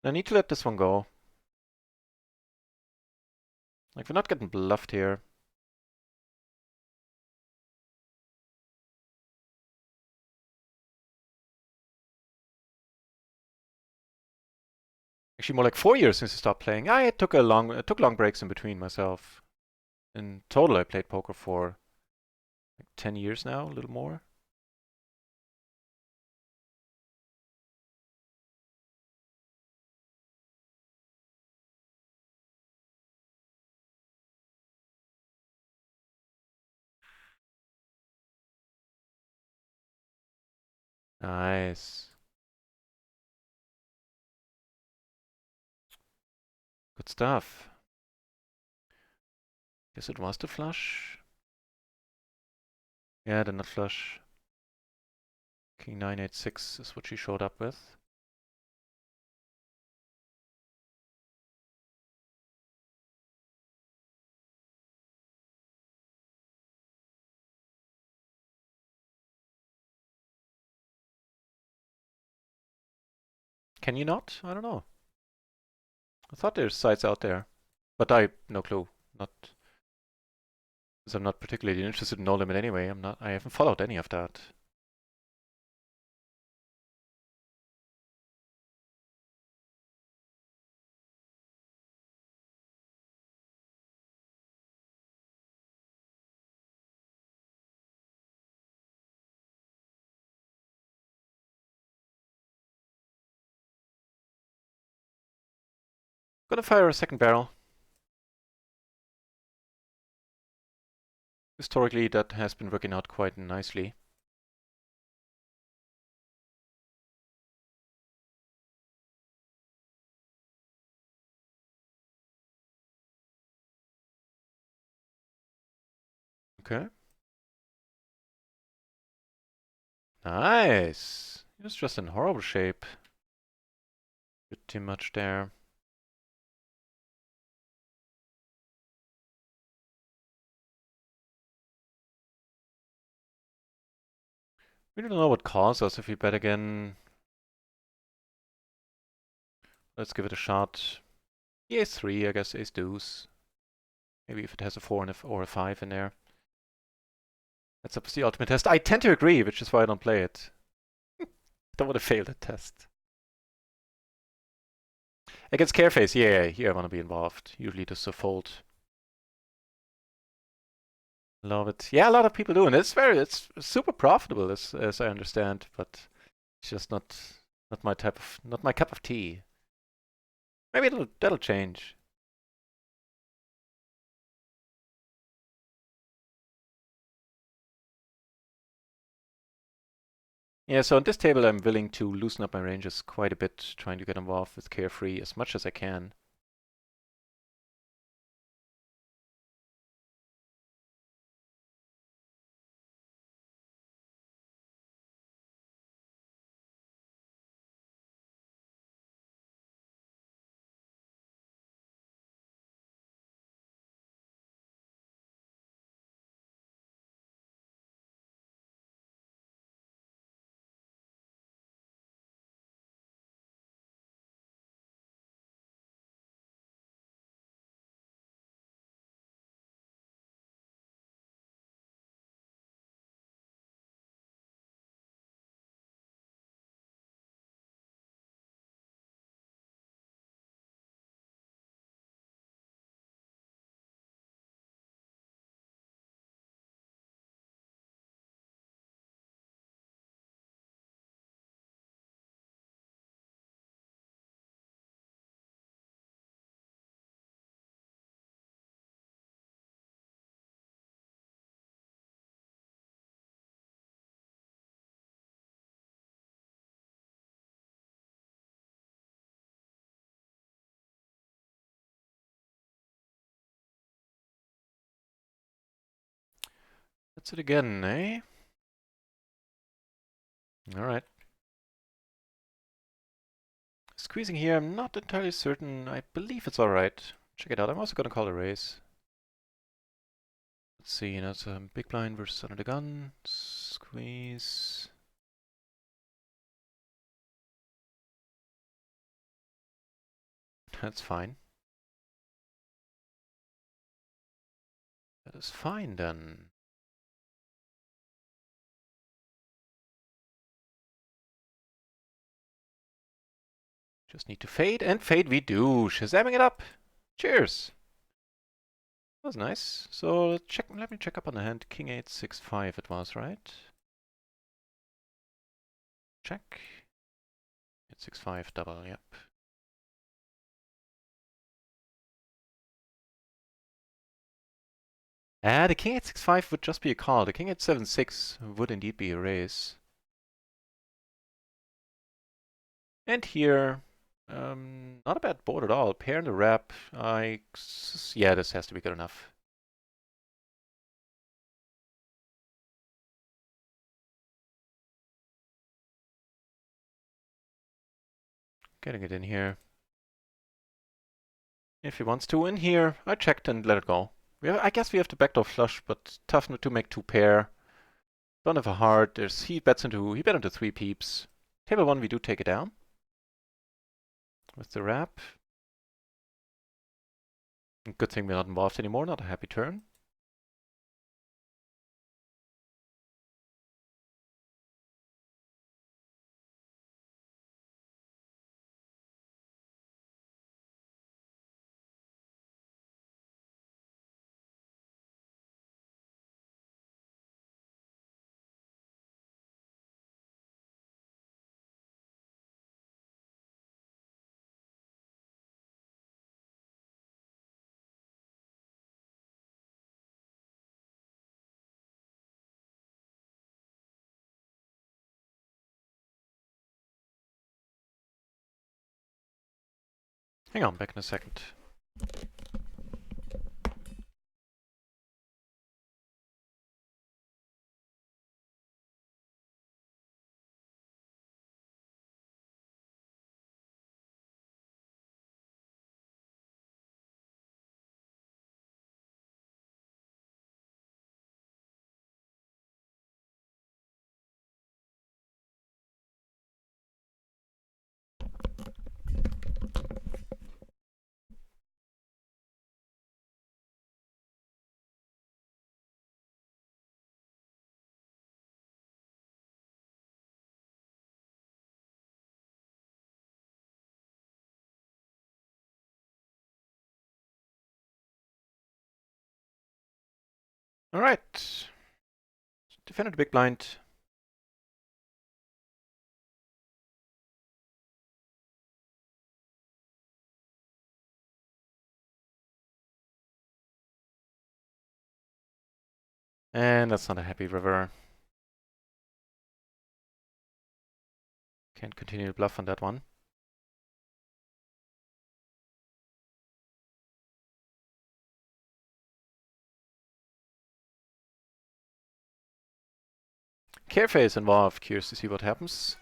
I need to let this one go. Like, we're not getting bluffed here. Actually, more like 4 years since I stopped playing. I took long breaks in between myself. In total, I played poker for like 10 years now, a little more. Nice. Good stuff. Guess it was the flush. Yeah, the nut flush. King 9 8 6 is what she showed up with. Can you not? I don't know. I thought there's sites out there, but no clue. Not because I'm not particularly interested in No Limit anyway. I haven't followed any of that. Gonna fire a second barrel. Historically, that has been working out quite nicely. Okay. Nice. He was just in horrible shape. Bit too much there. We don't know what calls us if we bet again. Let's give it a shot. The ace 3, I guess ace deuce. Maybe if it has a 4 and or a 5 in there. That's up to the ultimate test. I tend to agree, which is why I don't play it. Don't want to fail that test. Against Careface, yeah, here I want to be involved. Usually just a fold. Love it. Yeah, a lot of people do, and it's super profitable as I understand, but it's just not not my cup of tea. Maybe that'll change. Yeah, so on this table I'm willing to loosen up my ranges quite a bit, trying to get involved with Carefree as much as I can. That's it again, eh? Alright. Squeezing here, I'm not entirely certain. I believe it's alright. Check it out. I'm also gonna call a raise. Let's see, it's a big blind versus under the gun. Squeeze. That's fine. That is fine then. Just need to fade, and fade we do. Shazamming it up. Cheers. That was nice. So let me check up on the hand. King 8, 6, 5 it was, right? Check. 8, 6, 5, double, yep. The king 8, 6, 5 would just be a call. The king 8, 7, 6 would indeed be a raise. And here, not a bad board at all. Pair in the wrap. Yeah, this has to be good enough. Getting it in here. If he wants to win here, I checked and let it go. I guess we have the backdoor flush, but tough not to make two pair. Don't have a heart. He bet into 3 peeps. Table 1, we do take it down. With the wrap. Good thing we're not involved anymore, not a happy turn. Hang on, back in a second. Alright. Defended the big blind. And that's not a happy river. Can't continue to bluff on that one. Careface involved. Curious to see what happens.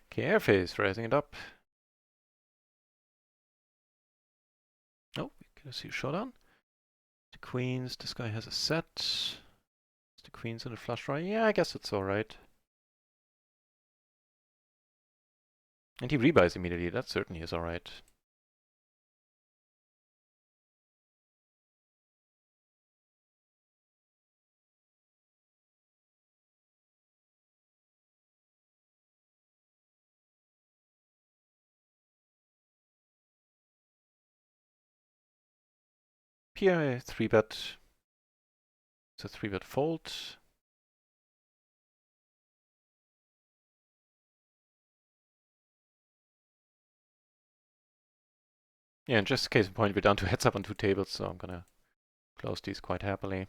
Careface raising it up. Oh, we can see a showdown. The queens. This guy has a set. The queens and the flush draw. Yeah, I guess it's alright. And he rebuys immediately. That certainly is alright. PI 3-bet. It's a 3-bet fold. Yeah, and just case in point, we're down to heads up on 2 tables, so I'm gonna close these quite happily.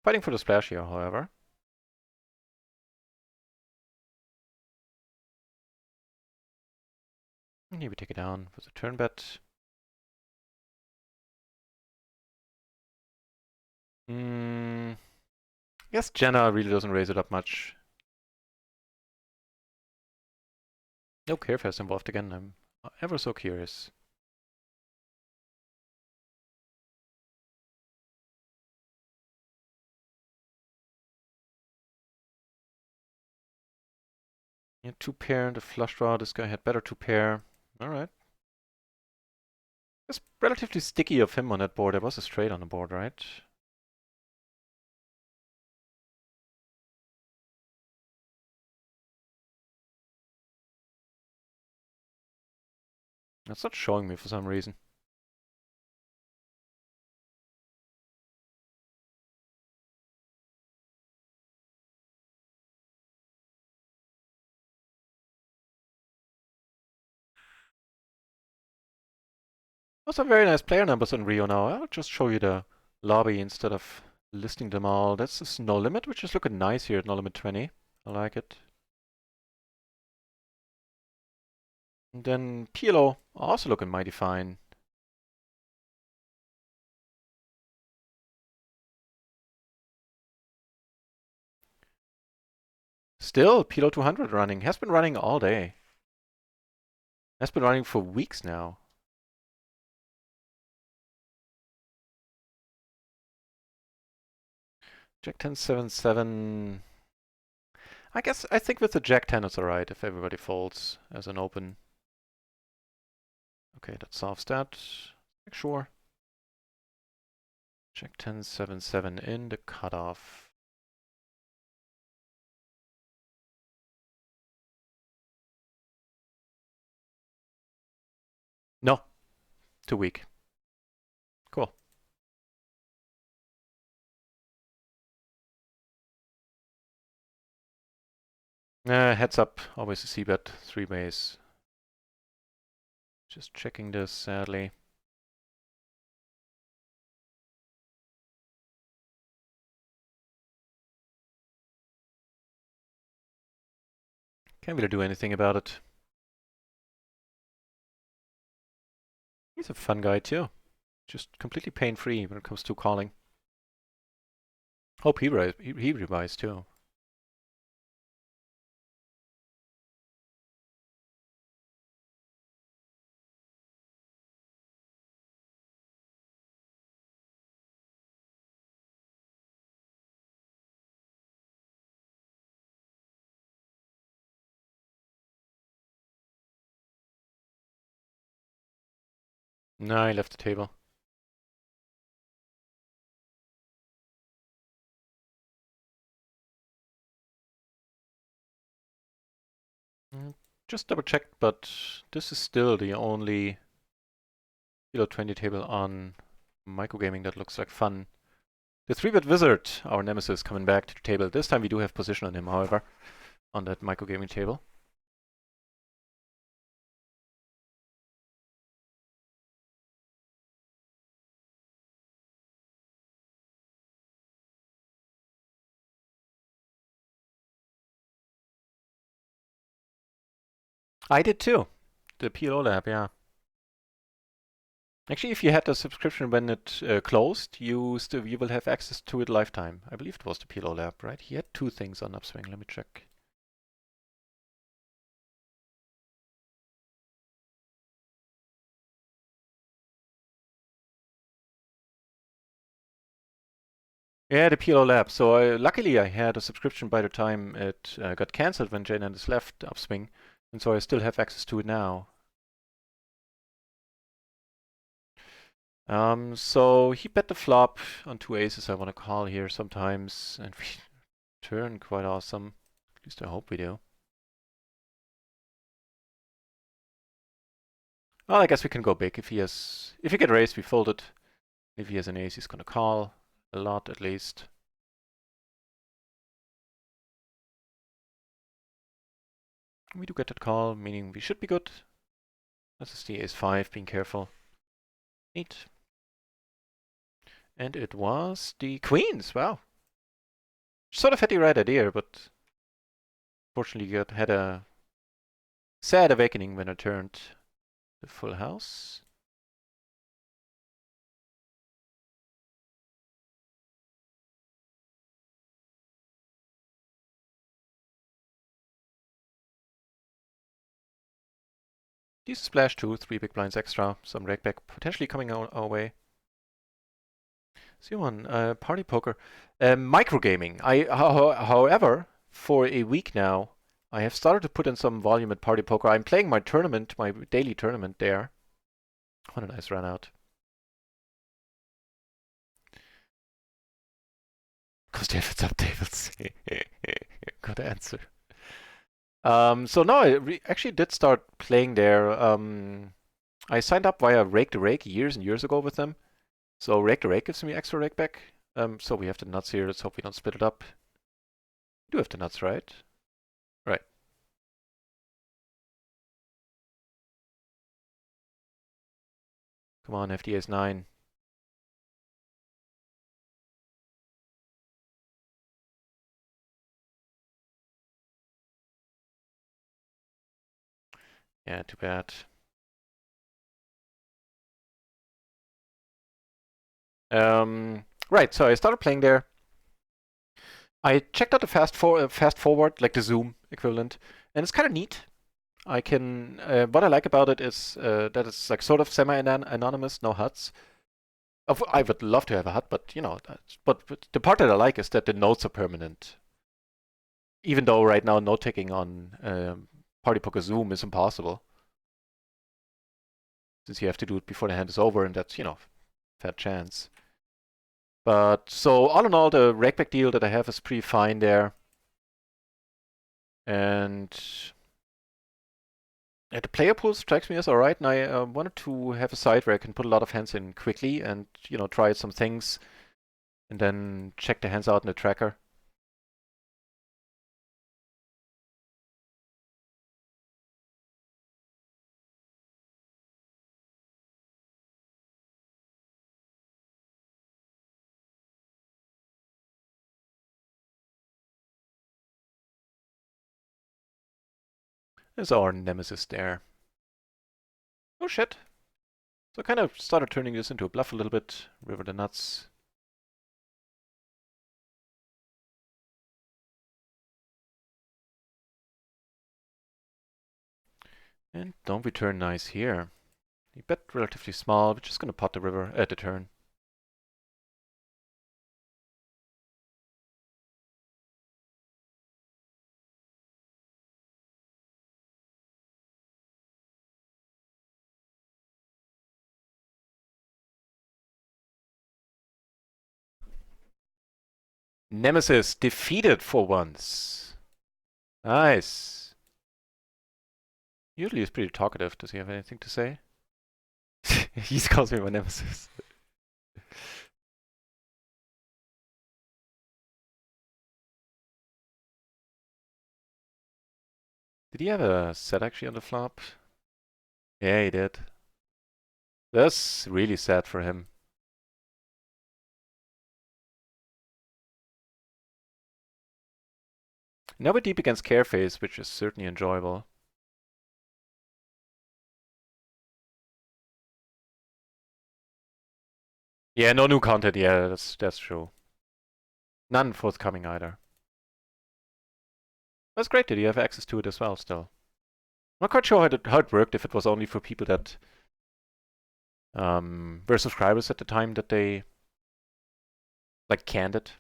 Fighting for the splash here, however. And here we take it down with a turn bet. I guess Jenna really doesn't raise it up much. No Carefest involved again. I'm ever so curious. Yeah, two pair and a flush draw. This guy had better two pair. All right. It's relatively sticky of him on that board. There was a straight on the board, right? That's not showing me for some reason. Also, very nice player numbers on Rio now. I'll just show you the lobby instead of listing them all. That's this no limit, which is looking nice here at no limit 20. I like it. And then PLO also looking mighty fine. Still, PLO 200 running. Has been running all day. Has been running for weeks now. Jack 10 7 7. I think with the Jack 10 it's alright if everybody folds as an open. Okay, that solves that. Sure. Jack 10 7 7 in the cutoff. No, too weak. Cool. Heads up, always a c-bet, 3 ways. Just checking this, sadly. Can't really do anything about it. He's a fun guy too. Just completely pain-free when it comes to calling. Hope he revised too. No, he left the table. Just double checked, but this is still the only Kilo 20 table on microgaming that looks like fun. The 3-bit wizard, our nemesis, coming back to the table. This time we do have position on him, however, on that microgaming table. I did too. The PLO lab, yeah. Actually, if you had the subscription when it closed, you will have access to it lifetime. I believe it was the PLO lab, right? He had two things on Upswing. Let me check. Yeah, the PLO lab. So luckily I had a subscription by the time it got cancelled when Jane Anders left Upswing, and so I still have access to it now. So he bet the flop on 2 aces I want to call here sometimes, and we turn quite awesome. At least I hope we do. Well, I guess we can go big. If he get raised, we fold it. If he has an ace, he's gonna call a lot at least. We do get that call, meaning we should be good. This is the ace-5, being careful. Neat. And it was the queens, wow. Sort of had the right idea, but fortunately had a sad awakening when I turned the full house. Decent splash too, 3 big blinds extra, some rake back potentially coming our way. See one, party poker. Microgaming. However, for a week now, I have started to put in some volume at party poker. I'm playing my tournament, my daily tournament there. What a nice run out. Because David's up tables. Good answer. So no, I actually did start playing there. I signed up via Rake the Rake years and years ago with them. So Rake the Rake gives me extra rake back. So we have the nuts here. Let's hope we don't split it up. We do have the nuts, right? Right. Come on, FD is 9. Yeah, too bad. Right, so I started playing there. I checked out the fast forward, like the zoom equivalent, and it's kind of neat. I can what I like about it is that it's like sort of semi-anonymous, no HUDs. I would love to have a HUD, but you know, but the part that I like is that the notes are permanent. Even though right now note taking on Party Poker Zoom is impossible, since you have to do it before the hand is over, and that's, you know, fat chance. But so all in all, the rakeback deal that I have is pretty fine there. And the player pool strikes me as alright, and I wanted to have a side where I can put a lot of hands in quickly and, you know, try some things and then check the hands out in the tracker. There's our nemesis there. Oh shit. So I kind of started turning this into a bluff a little bit. River the nuts. And don't we turn nice here? You bet relatively small. We're just gonna pot the river at the turn. Nemesis defeated for once. Nice. Usually he's pretty talkative. Does he have anything to say? He calls me my nemesis. Did he have a set actually on the flop? Yeah, he did. That's really sad for him. Now we're deep against Careface, which is certainly enjoyable. Yeah, no new content. Yeah, that's true. None forthcoming either. That's great that you have access to it as well still. I'm not quite sure how it worked, if it was only for people that were subscribers at the time that they like canned it,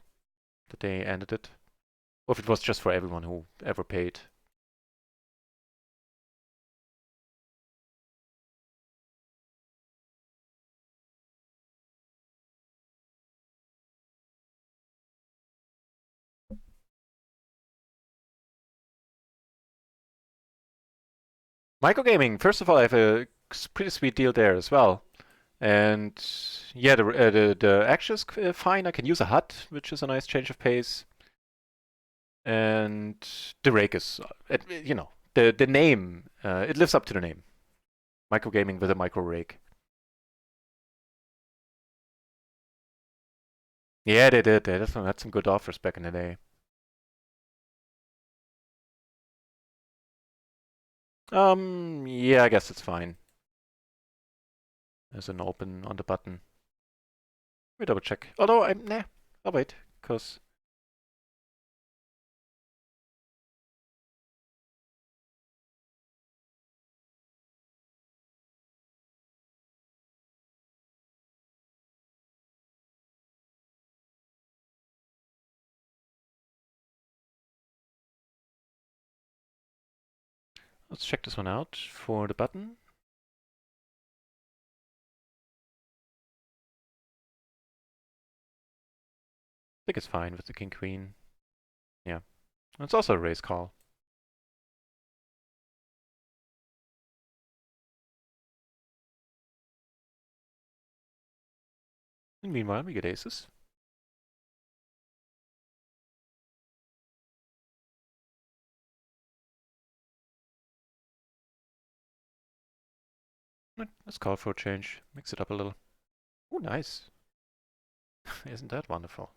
that they ended it, or if it was just for everyone who ever paid. Microgaming, first of all, I have a pretty sweet deal there as well. And yeah, the action is fine. I can use a hut, which is a nice change of pace. And the rake is, you know, the name, it lives up to the name. Microgaming with a micro rake. Yeah, they did. They definitely had some good offers back in the day. Yeah, I guess it's fine. There's an open on the button. We double check. Although, nah, I'll wait, because Let's check this one out for the button. I think it's fine with the king queen. Yeah. It's also a raise call. And meanwhile, we get aces. Let's call for a change. Mix it up a little. Oh, nice. Isn't that wonderful?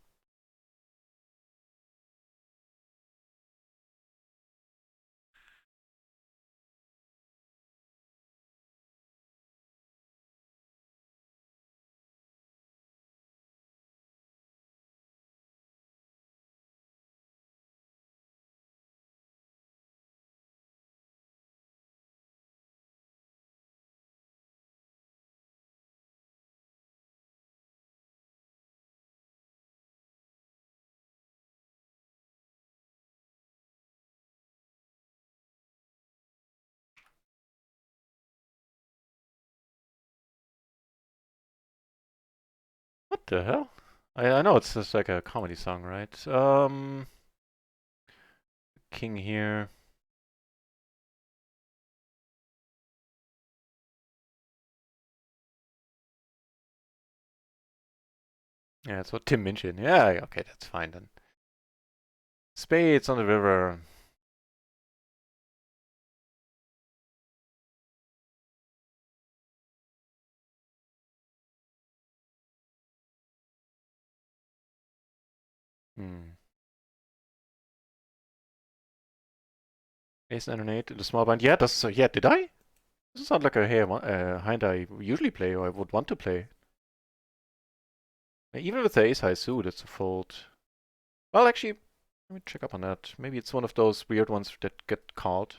What the hell? I know it's just like a comedy song, right? King here. Yeah, that's what Tim mentioned. Yeah, okay, that's fine then. Spades on the river. Hmm. Ace 9 and 8 in the small blind. Yeah, that's yeah. Did I? This is not like a hand I usually play or I would want to play. Even with the ace high suit, it's a fold. Well, actually, let me check up on that. Maybe it's one of those weird ones that get called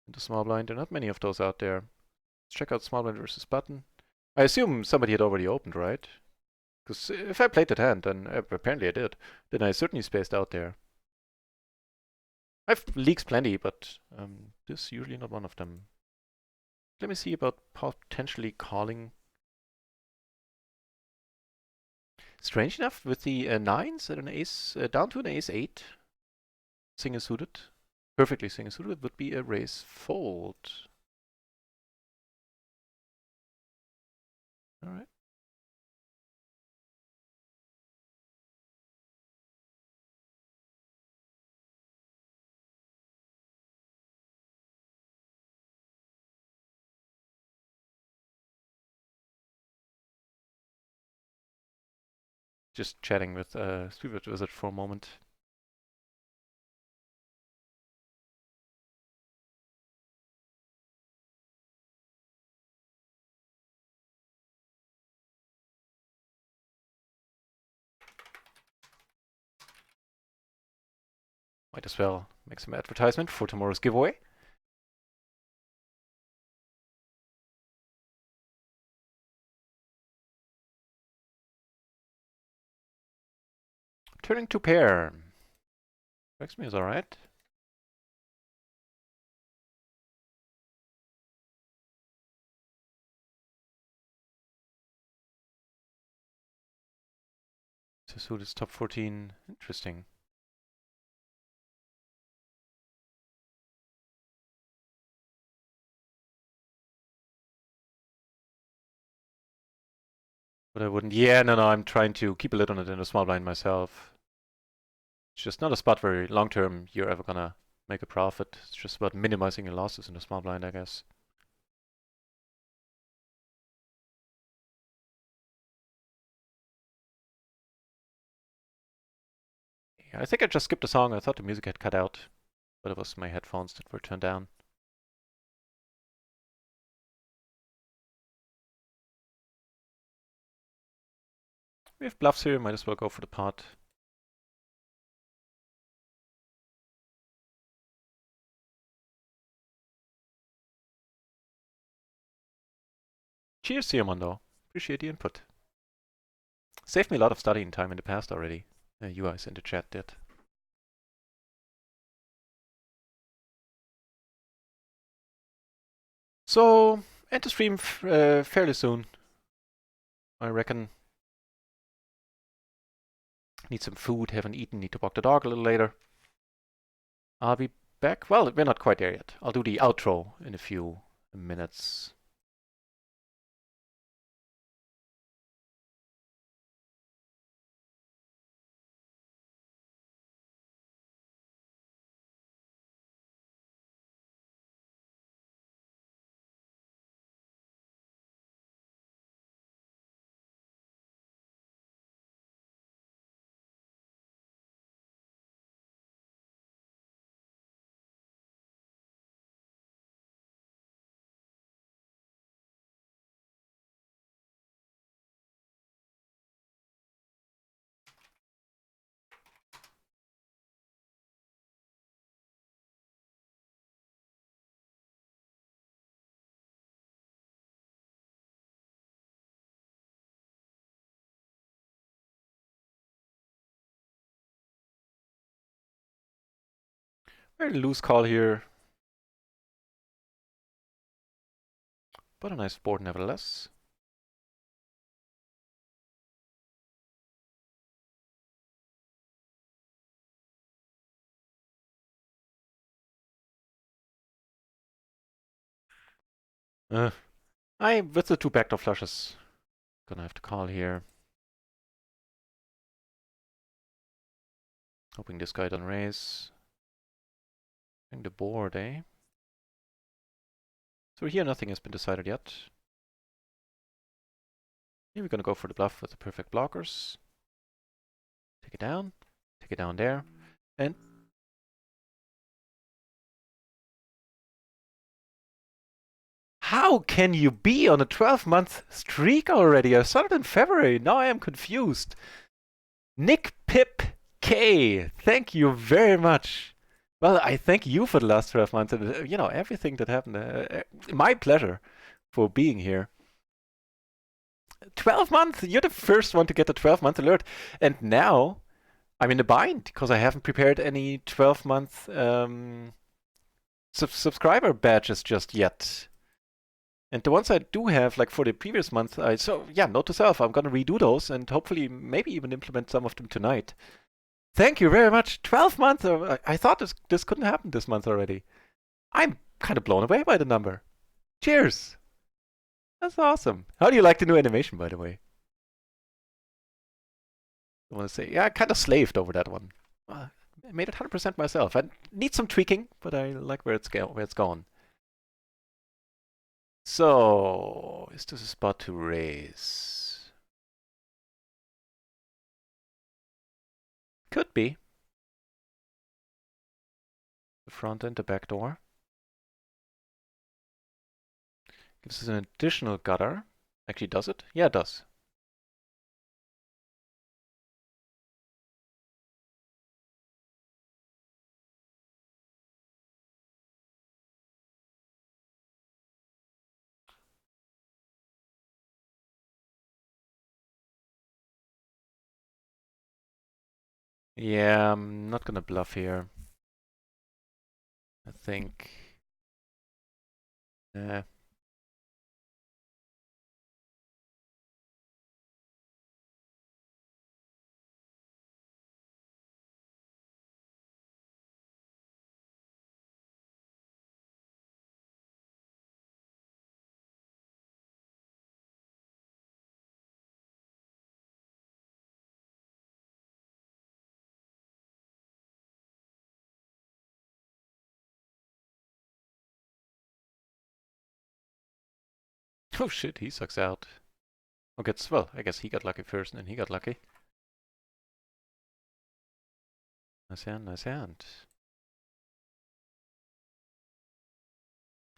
into small blind. There are not many of those out there. Let's check out small blind versus button. I assume somebody had already opened, right? Because if I played that hand, then apparently I did, then I certainly spaced out there. I've leaks plenty, but this is usually not one of them. Let me see about potentially calling. Strange enough, with the nines and an ace, down to an ace 8, single suited, perfectly single suited, would be a raise fold. Alright. Just chatting with Street Wizard for a moment. Might as well make some advertisement for tomorrow's giveaway. Turning to pair. Strikes me as alright. So suit is top 14. Interesting. But I wouldn't. Yeah, no, I'm trying to keep a lid on it in a small blind myself. It's just not a spot where long term you're ever gonna make a profit. It's just about minimizing your losses in a small blind, I guess. Yeah, I think I just skipped a song. I thought the music had cut out, but it was my headphones that were turned down. We have bluffs here, might as well go for the pot. Cheers, Siamondo. Appreciate the input. Saved me a lot of studying time in the past already. You guys in the chat did. So, end the stream fairly soon, I reckon. Need some food, haven't eaten, need to walk the dog a little later. I'll be back. Well, we're not quite there yet. I'll do the outro in a few minutes. Very loose call here, but a nice board nevertheless. With the two backdoor flushes, gonna have to call here. Hoping this guy doesn't raise. The board, eh? So here nothing has been decided yet. Here we're gonna go for the bluff with the perfect blockers. Take it down there, and how can you be on a 12-month streak already? I started in February, now I am confused. Nick Pip K, thank you very much. Well, I thank you for the last 12 months and, you know, everything that happened. My pleasure for being here. 12 months? You're the first one to get the 12-month alert. And now I'm in a bind because I haven't prepared any 12-month subscriber badges just yet. And the ones I do have, like for the previous month, so yeah, note to self, I'm gonna redo those and hopefully maybe even implement some of them tonight. Thank you very much. 12 months. I thought this couldn't happen this month already. I'm kind of blown away by the number. Cheers. That's awesome. How do you like the new animation, by the way? I want to say, yeah, I kind of slaved over that one. I made it 100% myself. I need some tweaking, but I like where it's gone. So, is this a spot to raise? Could be. The front and the back door. Gives us an additional gutter. Actually, does it? Yeah, it does. Yeah, I'm not gonna bluff here. I think. Uh, oh shit, he sucks out. Okay, well, I guess he got lucky first and then he got lucky. Nice hand, nice hand.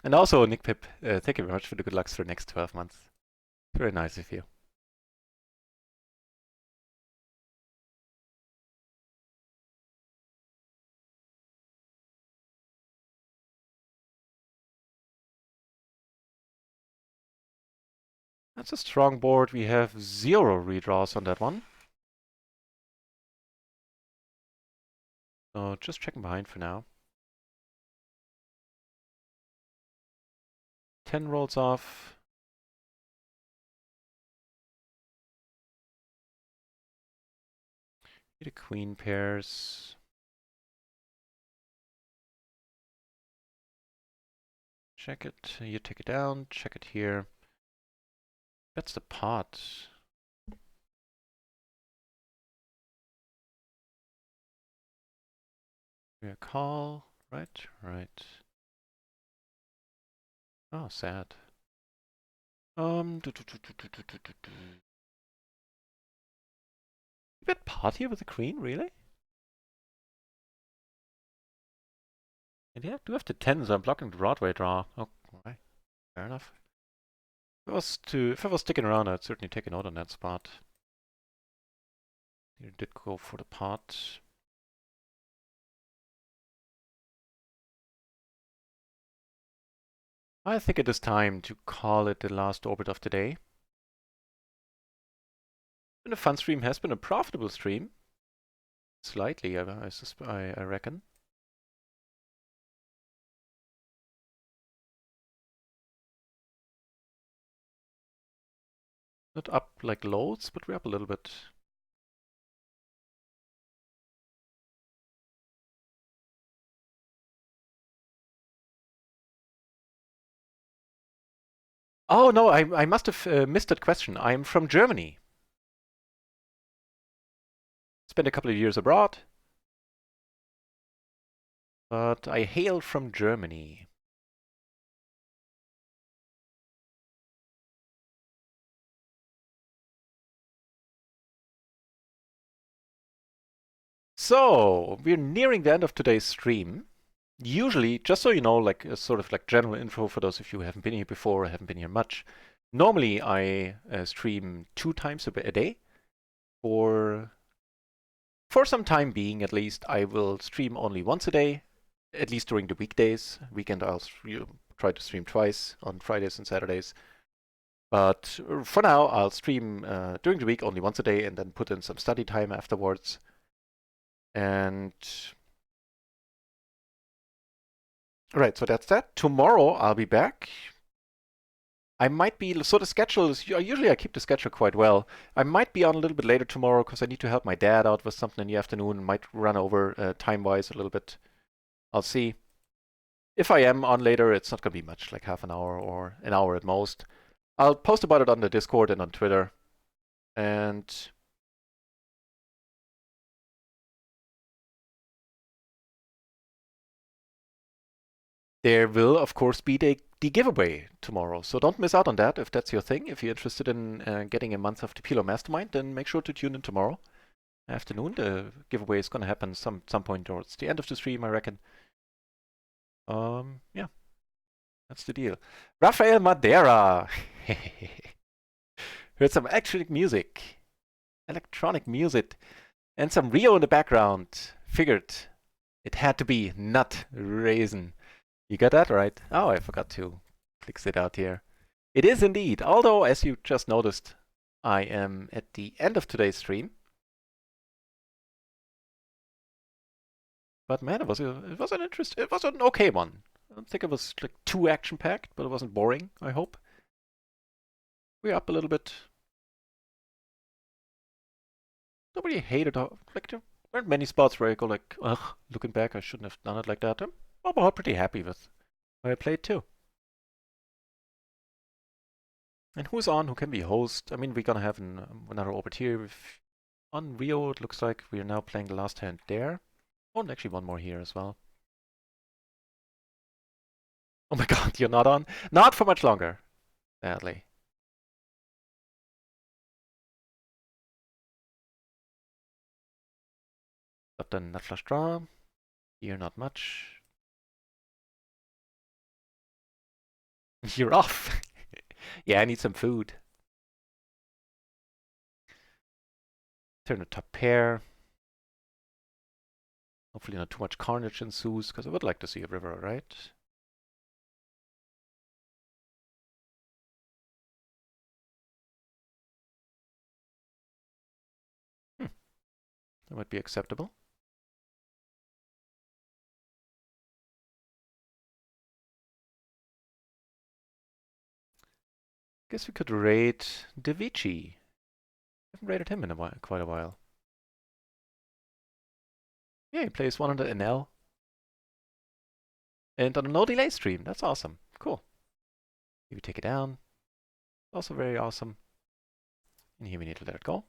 And also, Nick Pip, thank you very much for the good lucks for the next 12 months. Very nice of you. That's a strong board. We have 0 redraws on that one. So just checking behind for now. 10 rolls off. The queen pairs. Check it. You take it down. Check it here. That's the pot. We call. Right, right. Oh, sad. You bet pot here with the queen, really? And yeah, do have the tens. I'm blocking the Broadway draw. Oh, alright. Fair enough. If I was sticking around, I'd certainly take a note on that spot. You did go for the pot. I think it is time to call it the last orbit of the day. And a fun stream has been a profitable stream. Slightly, I reckon. Not up like loads, but we're up a little bit. Oh no, I must have missed that question. I'm from Germany. Spent a couple of years abroad. But I hail from Germany. So, we're nearing the end of today's stream. Usually, just so you know, like a sort of like general info for those of you who haven't been here before or haven't been here much. Normally, I stream 2 times a day. For some time being, at least, I will stream only once a day, at least during the weekdays. Weekend, I'll try to stream twice on Fridays and Saturdays. But for now, I'll stream during the week only once a day and then put in some study time afterwards. And right, so that's that. Tomorrow I'll be back. I might be, so the schedule is, usually I keep the schedule quite well. I might be on a little bit later tomorrow because I need to help my dad out with something in the afternoon. Might run over time-wise a little bit. I'll see. If I am on later, it's not going to be much, like half an hour or an hour at most. I'll post about it on the Discord and on Twitter. And there will, of course, be the giveaway tomorrow. So don't miss out on that if that's your thing. If you're interested in getting a month of the PLO Mastermind, then make sure to tune in tomorrow afternoon. The giveaway is going to happen some point towards the end of the stream, I reckon. Yeah, that's the deal. Rafael Madeira. Heard some electronic music, and some RIO in the background. Figured it had to be nut raisin. You got that right? Oh, I forgot to click it out here. It is indeed, although as you just noticed, I am at the end of today's stream. But man, it was an okay one. I don't think it was like too action-packed, but it wasn't boring, I hope. We're up a little bit. Nobody hated how, like, there weren't many spots where I go like, ugh, looking back, I shouldn't have done it like that. I'm overall pretty happy with how I played too. And who's on? Who can be host? I mean, we're gonna have another orbit here. On Rio, it looks like we are now playing the last hand there. Oh, and actually one more here as well. Oh my god, you're not on? Not for much longer, sadly. But then nut flush draw. Here, not much. You're off. Yeah, I need some food. Turn the top pair. Hopefully not too much carnage ensues, because I would like to see a river, right? That might be acceptable. Guess we could raid Davichi. Haven't raided him in quite a while. Yeah, he plays 100 NL. And on a no delay stream. That's awesome. Cool. Maybe take it down. Also very awesome. And here we need to let it go.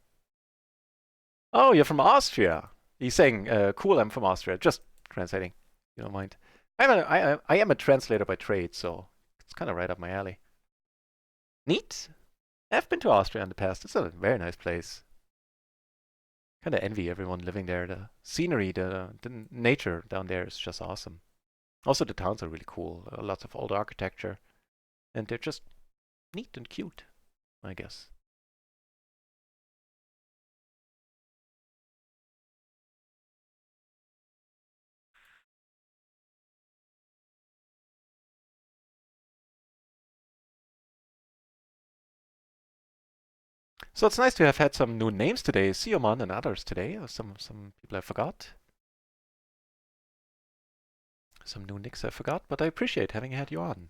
Oh, you're from Austria. He's saying, cool, I'm from Austria. Just translating. You don't mind. I am a translator by trade, so it's kind of right up my alley. Neat. I've been to Austria in the past. It's a very nice place. Kind of envy everyone living there. The scenery, the nature down there is just awesome. Also, the towns are really cool. Lots of old architecture. And they're just neat and cute, I guess. So it's nice to have had some new names today. Sioman and others today. Some people I forgot. Some new nicks I forgot, but I appreciate having had you on.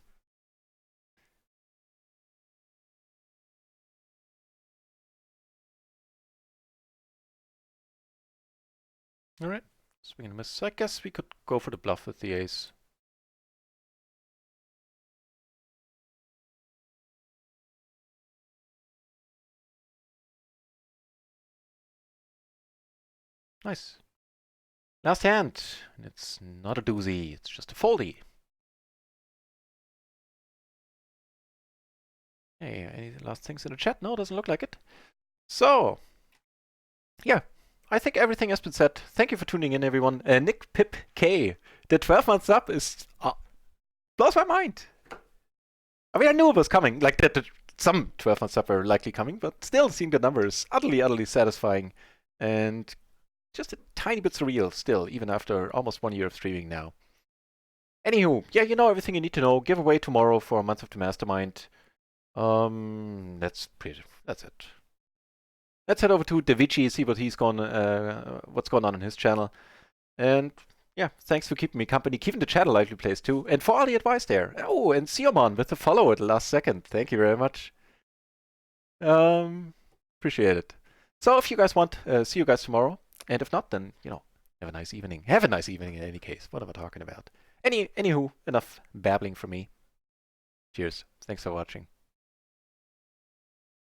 Alright. Swing and a miss. So I guess we could go for the bluff with the ace. Nice. Last hand. And it's not a doozy. It's just a foldy. Hey, any last things in the chat? No, doesn't look like it. So, yeah, I think everything has been said. Thank you for tuning in, everyone. Nick Pip K, the 12-month sub is blows my mind. I mean, I knew it was coming, like that. Some 12-month sub are likely coming, but still, seeing the numbers utterly satisfying, and just a tiny bit surreal still, even after almost 1 year of streaming now. Anywho, yeah, you know everything you need to know. Giveaway tomorrow for a month of the mastermind. That's it. Let's head over to Davichi, see what what's going on in his channel. And yeah, thanks for keeping me company, keeping the chat a lively place too, and for all the advice there. Oh, and Siomon with the follow at the last second. Thank you very much. Appreciate it. So if you guys want, see you guys tomorrow. And if not, then, have a nice evening. Have a nice evening in any case. What am I talking about? Anywho, enough babbling from me. Cheers. Thanks for watching.